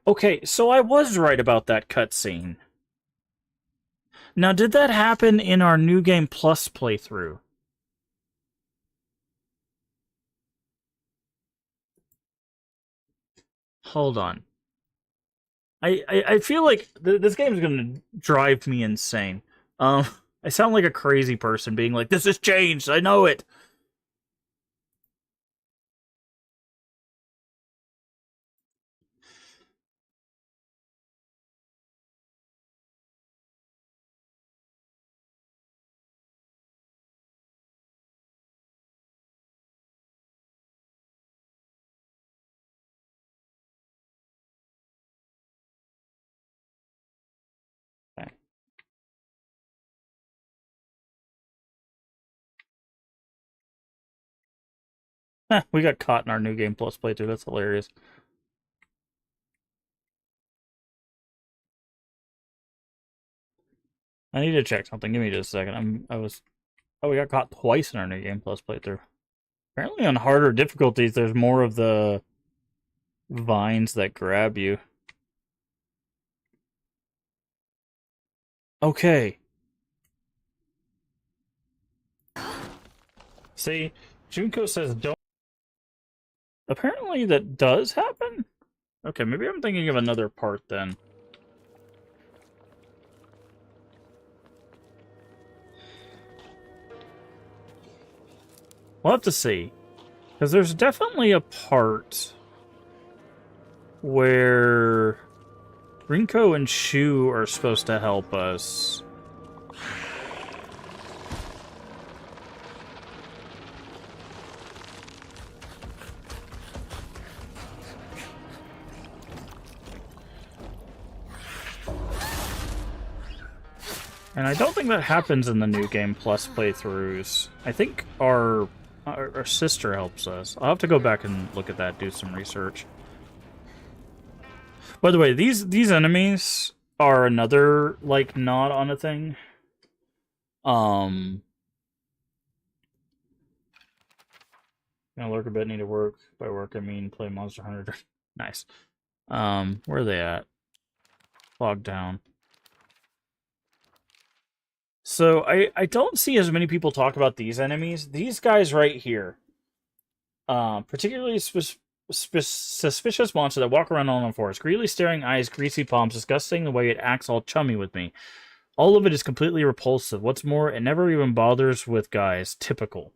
Okay, so I was right about that cutscene. Now, did that happen in our New Game Plus playthrough? Hold on. I feel like this game is going to drive me insane. I sound like a crazy person being like, this has changed, I know it. Okay. We got caught in our New Game Plus playthrough, that's hilarious. I need to check something. Give me just a second. Oh, we got caught twice in our New Game Plus playthrough. Apparently on harder difficulties, there's more of the vines that grab you. Okay. See, Junko says don't... Apparently that does happen? Okay, maybe I'm thinking of another part then. We'll have to see. Because there's definitely a part where Rinko and Shu are supposed to help us. And I don't think that happens in the New Game Plus playthroughs. I think our sister helps us. I'll have to go back and look at that, do some research. By the way, these enemies are another, like, nod on a thing. Gonna lurk a bit, need to work. By work, I mean play Monster Hunter. Nice. Where are they at? Log down. So, I don't see as many people talk about these enemies. These guys right here. Particularly suspicious monster that walk around all in forest. Greedily staring eyes, greasy palms, disgusting the way it acts all chummy with me. All of it is completely repulsive. What's more, it never even bothers with guys. Typical.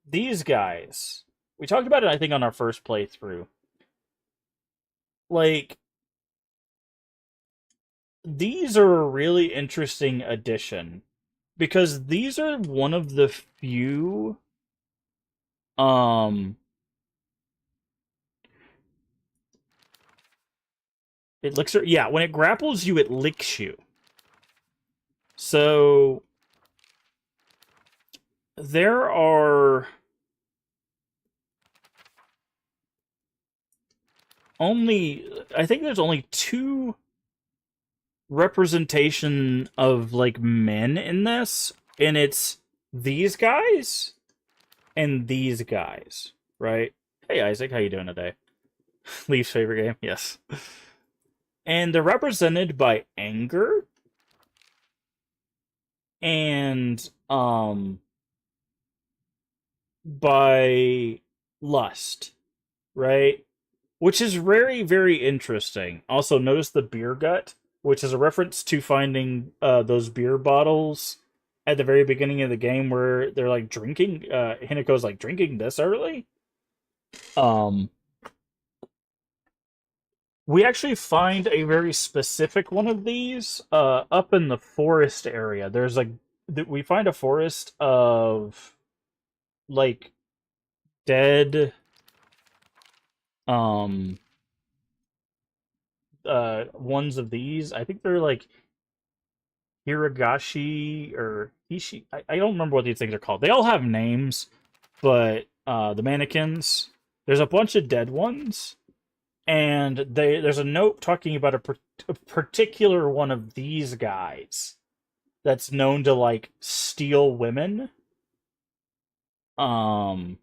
These guys. We talked about it, I think, on our first playthrough. Like... These are a really interesting addition. Because these are one of the few... It licks her... Yeah, when it grapples you, it licks you. So... There are... I think there's only 2 representation of, like, men in this. And it's these guys and these guys, right? Hey, Isaac, how you doing today? Leaf's favorite game? Yes. And they're represented by anger and by lust, right? Which is very, very interesting. Also, notice the beer gut, which is a reference to finding those beer bottles at the very beginning of the game where they're like drinking. Hinako's like drinking this early. We actually find a very specific one of these up in the forest area. There's like we find a forest of like dead ones of these. I think they're like Hiragashi or Hishi. I don't remember what these things are called. They all have names, but the mannequins, there's a bunch of dead ones. And there's a note talking about a particular one of these guys that's known to, like, steal women. But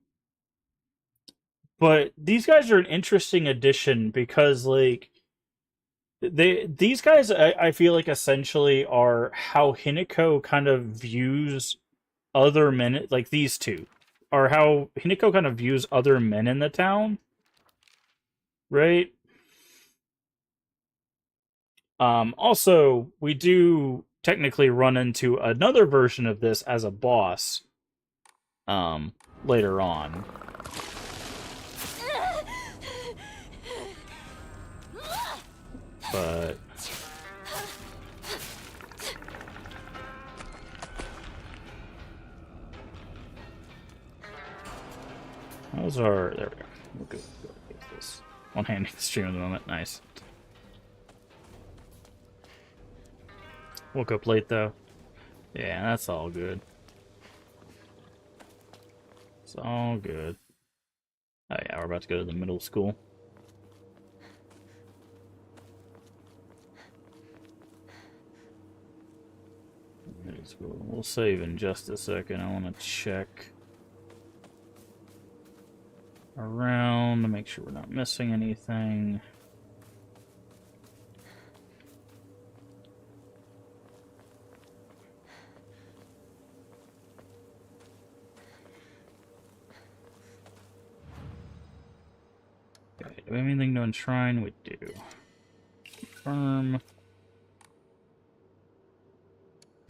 these guys are an interesting addition because, like, these guys, I feel like, essentially are how Hinako kind of views other men, like these two, are how Hinako kind of views other men in the town. right? Also, we do technically run into another version of this as a boss later on. But those are there we go. We'll go with this. One-handing the stream at the moment. Nice. Woke up late though. Yeah, that's all good. It's all good. Oh yeah, we're about to go to the middle school. Middle school. We'll save in just a second. I want to check around to make sure we're not missing anything. Okay, do we have anything to enshrine? We do. Confirm.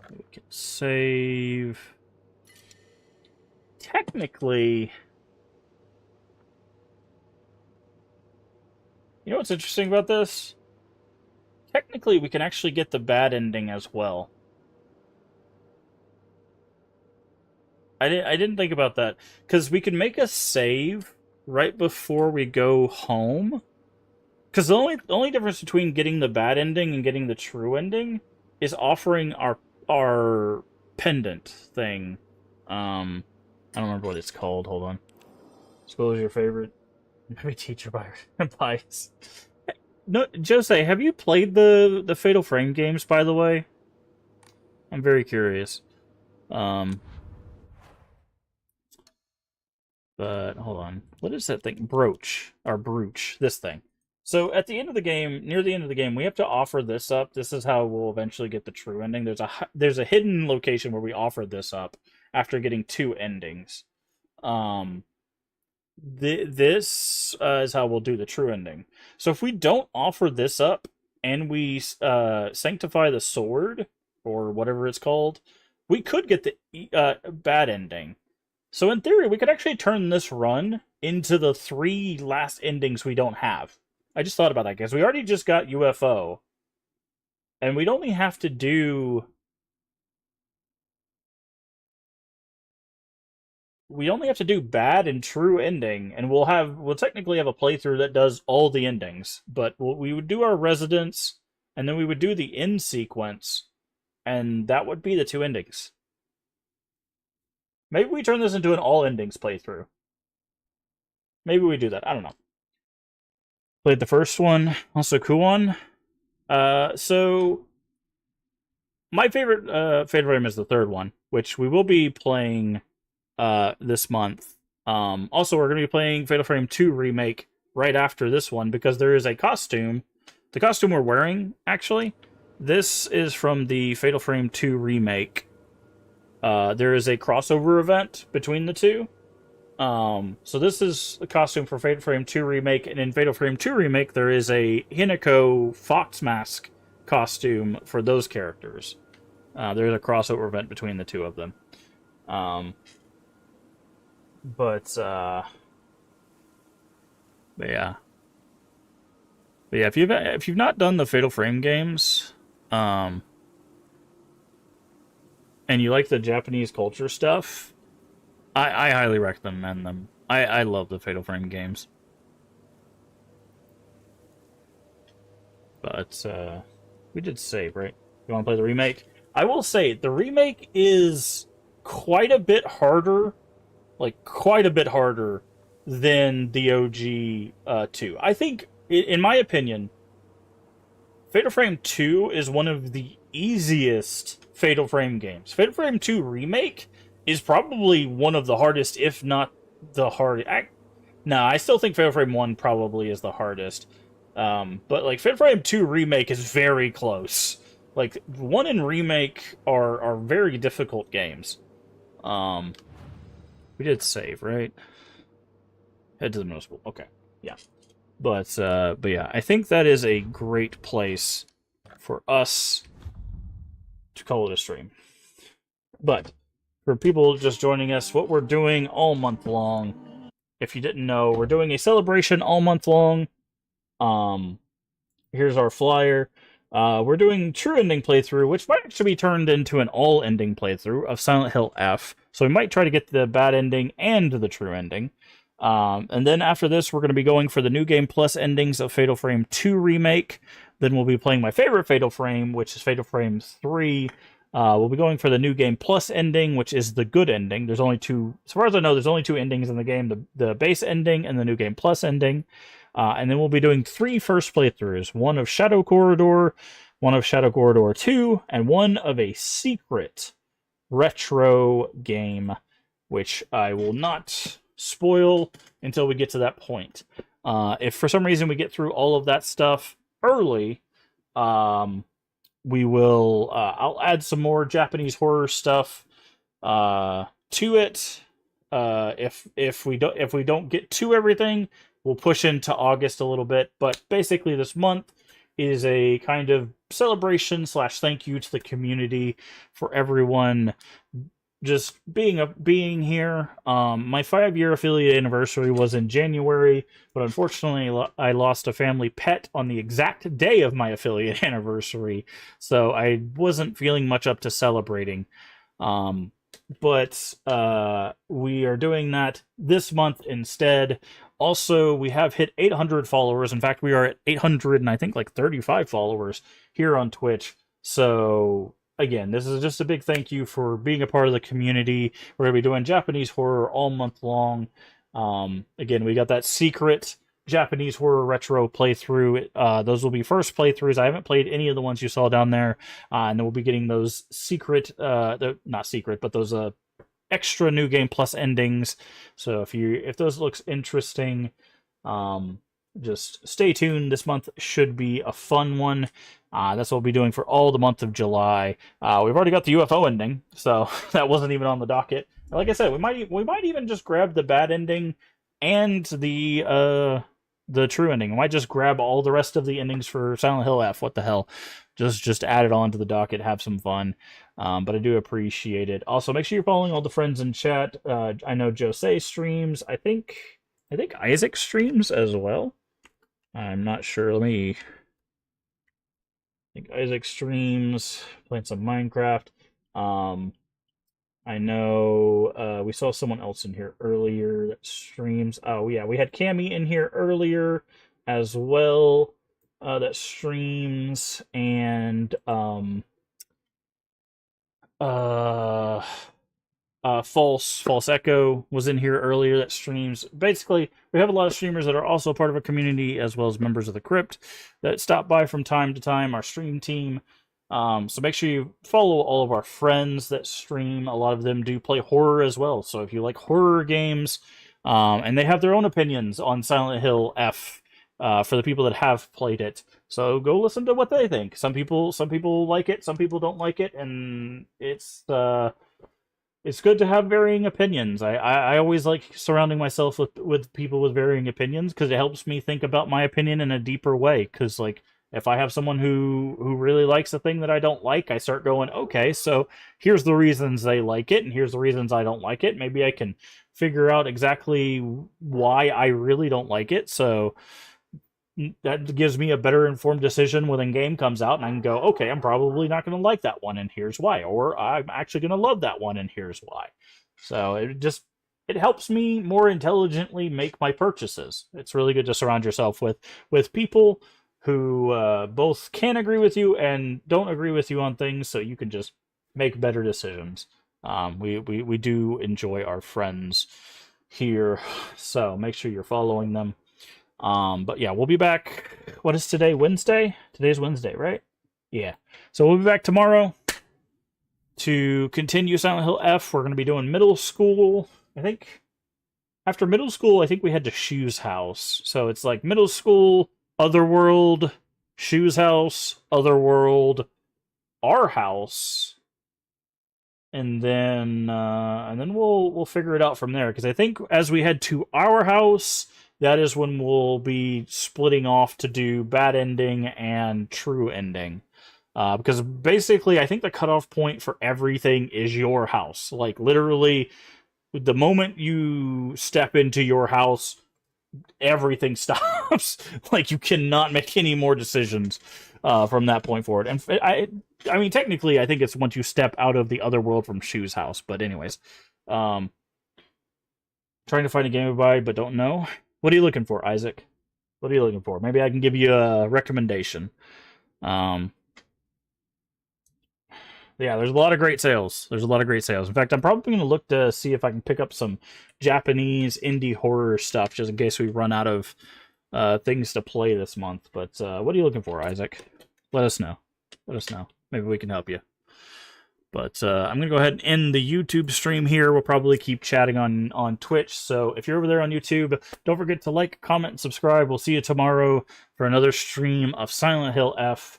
We can save. Technically, you know what's interesting about this? Technically, we can actually get the bad ending as well. I didn't think about that, because we can make a save right before we go home. Because the only difference between getting the bad ending and getting the true ending is offering our pendant thing. I don't remember what it's called. Hold on. School is your favorite. Maybe teacher buys. No, Jose, have you played the Fatal Frame games, by the way? I'm very curious. But hold on. What is that thing? Brooch. Or brooch. This thing. So at the end of the game, near the end of the game, we have to offer this up. This is how we'll eventually get the true ending. There's a hidden location where we offer this up after getting 2 endings. This is how we'll do the true ending. So if we don't offer this up and we sanctify the sword, or whatever it's called, we could get the bad ending. So in theory, we could actually turn this run into the 3 last endings we don't have. I just thought about that, because we already just got UFO. And we'd only have to do... We only have to do bad and true ending, and we'll technically have a playthrough that does all the endings. But we would do our residence, and then we would do the end sequence, and that would be the 2 endings. Maybe we turn this into an all endings playthrough. Maybe we do that. I don't know. Played the first one, also Kuon. So my favorite Fatal Frame is the 3rd one, which we will be playing this month. Also, we're going to be playing Fatal Frame 2 Remake right after this one, because there is a costume. The costume we're wearing, actually, this is from the Fatal Frame 2 Remake. There is a crossover event between the 2. So this is the costume for Fatal Frame 2 Remake, and in Fatal Frame 2 Remake, there is a Hinako fox mask costume for those characters. There's a crossover event between the 2 of them. But yeah. But yeah, if you've not done the Fatal Frame games, and you like the Japanese culture stuff, I highly recommend them. I love the Fatal Frame games. But we did save, right? You want to play the remake? I will say the remake is quite a bit harder, like quite a bit harder than the OG 2. I think, in my opinion, Fatal Frame 2 is one of the easiest Fatal Frame games. Fatal Frame 2 Remake is probably one of the hardest, if not the hardest. No, I still think Fatal Frame 1 probably is the hardest. But like Fatal Frame 2 Remake is very close. Like 1 and Remake are very difficult games. We did save, right? Head to the middle school. Okay, yeah. But yeah, I think that is a great place for us to call it a stream. But for people just joining us, what we're doing all month long, if you didn't know, we're doing a celebration all month long. Here's our flyer. We're doing True Ending playthrough, which might actually be turned into an all ending playthrough of Silent Hill F. So we might try to get the bad ending and the true ending. And then after this, we're going to be going for the New Game Plus endings of Fatal Frame 2 Remake. Then we'll be playing my favorite Fatal Frame, which is Fatal Frame 3. We'll be going for the New Game Plus ending, which is the good ending. There's only two, as far as I know, there's only two endings in the game, the base ending and the New Game Plus ending. And then we'll be doing 3 first playthroughs, one of Shadow Corridor, one of Shadow Corridor 2, and one of a secret retro game, which I will not spoil until we get to that point. If for some reason we get through all of that stuff early, we will I'll add some more Japanese horror stuff to it. If we don't get to everything, we'll push into August a little bit. But basically, this month is a kind of celebration / thank you to the community for everyone just being here. My 5-year affiliate anniversary was in January, but unfortunately I lost a family pet on the exact day of my affiliate anniversary, so I wasn't feeling much up to celebrating. But we are doing that this month instead. Also, we have hit 800 followers. In fact, we are at 800 and I think like 35 followers here on Twitch. So again, this is just a big thank you for being a part of the community. We're going to be doing Japanese horror all month long. Again, we got that secret Japanese horror retro playthrough. Those will be first playthroughs. I haven't played any of the ones you saw down there. And then we'll be getting those secret, not secret, but those extra New Game Plus endings. So if those looks interesting, just stay tuned. This month should be a fun one. That's what we'll be doing for all the month of July. We've already got the UFO ending, so that wasn't even on the docket. Like I said, we might even just grab the bad ending and the true ending. We might just grab all the rest of the endings for Silent Hill F. What the hell? Just add it on to the docket, have some fun. But I do appreciate it. Also, make sure you're following all the friends in chat. I know Jose streams. I think Isaac streams as well. I'm not sure. I think Isaac streams, playing some Minecraft. I know we saw someone else in here earlier that streams. Oh, yeah, we had Cammy in here earlier as well that streams. And False Echo was in here earlier that streams. Basically, we have a lot of streamers that are also part of a community, as well as members of the Crypt that stop by from time to time, our stream team. So make sure you follow all of our friends that stream. A lot of them do play horror as well. So if you like horror games, and they have their own opinions on Silent Hill F, for the people that have played it. So go listen to what they think. Some people like it, some people don't like it, and it's good to have varying opinions. I always like surrounding myself with people with varying opinions, because it helps me think about my opinion in a deeper way. Because like, if I have someone who really likes a thing that I don't like, I start going, okay, so here's the reasons they like it, and here's the reasons I don't like it. Maybe I can figure out exactly why I really don't like it. So that gives me a better informed decision when a game comes out, and I can go, okay, I'm probably not going to like that one, and here's why. Or I'm actually going to love that one, and here's why. So it helps me more intelligently make my purchases. It's really good to surround yourself with people who both can agree with you and don't agree with you on things, so you can just make better decisions. We do enjoy our friends here, so make sure you're following them. But yeah, we'll be back. What is today? Wednesday? Today's Wednesday, right? Yeah. So we'll be back tomorrow to continue Silent Hill F. We're going to be doing middle school. I think after middle school, I think we head to Shu's house. So it's like middle school, Otherworld, Shu's house, Otherworld, our house, and then we'll figure it out from there. Because I think as we head to our house, that is when we'll be splitting off to do bad ending and true ending. Because basically, I think the cutoff point for everything is your house. Like, literally, the moment you step into your house, everything stops. Like, you cannot make any more decisions from that point forward. And I mean, technically, I think it's once you step out of the other world from Shu's house. But anyways, trying to find a game to buy, but don't know. What are you looking for, Isaac? What are you looking for? Maybe I can give you a recommendation. Yeah, there's a lot of great sales. There's a lot of great sales. In fact, I'm probably going to look to see if I can pick up some Japanese indie horror stuff, just in case we run out of things to play this month. But what are you looking for, Isaac? Let us know. Let us know. Maybe we can help you. But I'm going to go ahead and end the YouTube stream here. We'll probably keep chatting on Twitch. So if you're over there on YouTube, don't forget to like, comment, and subscribe. We'll see you tomorrow for another stream of Silent Hill F.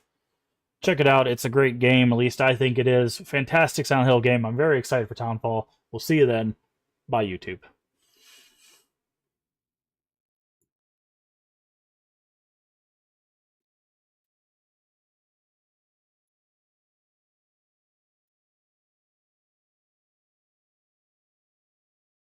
Check it out. It's a great game. At least I think it is. Fantastic Silent Hill game. I'm very excited for Townfall. We'll see you then. Bye, YouTube.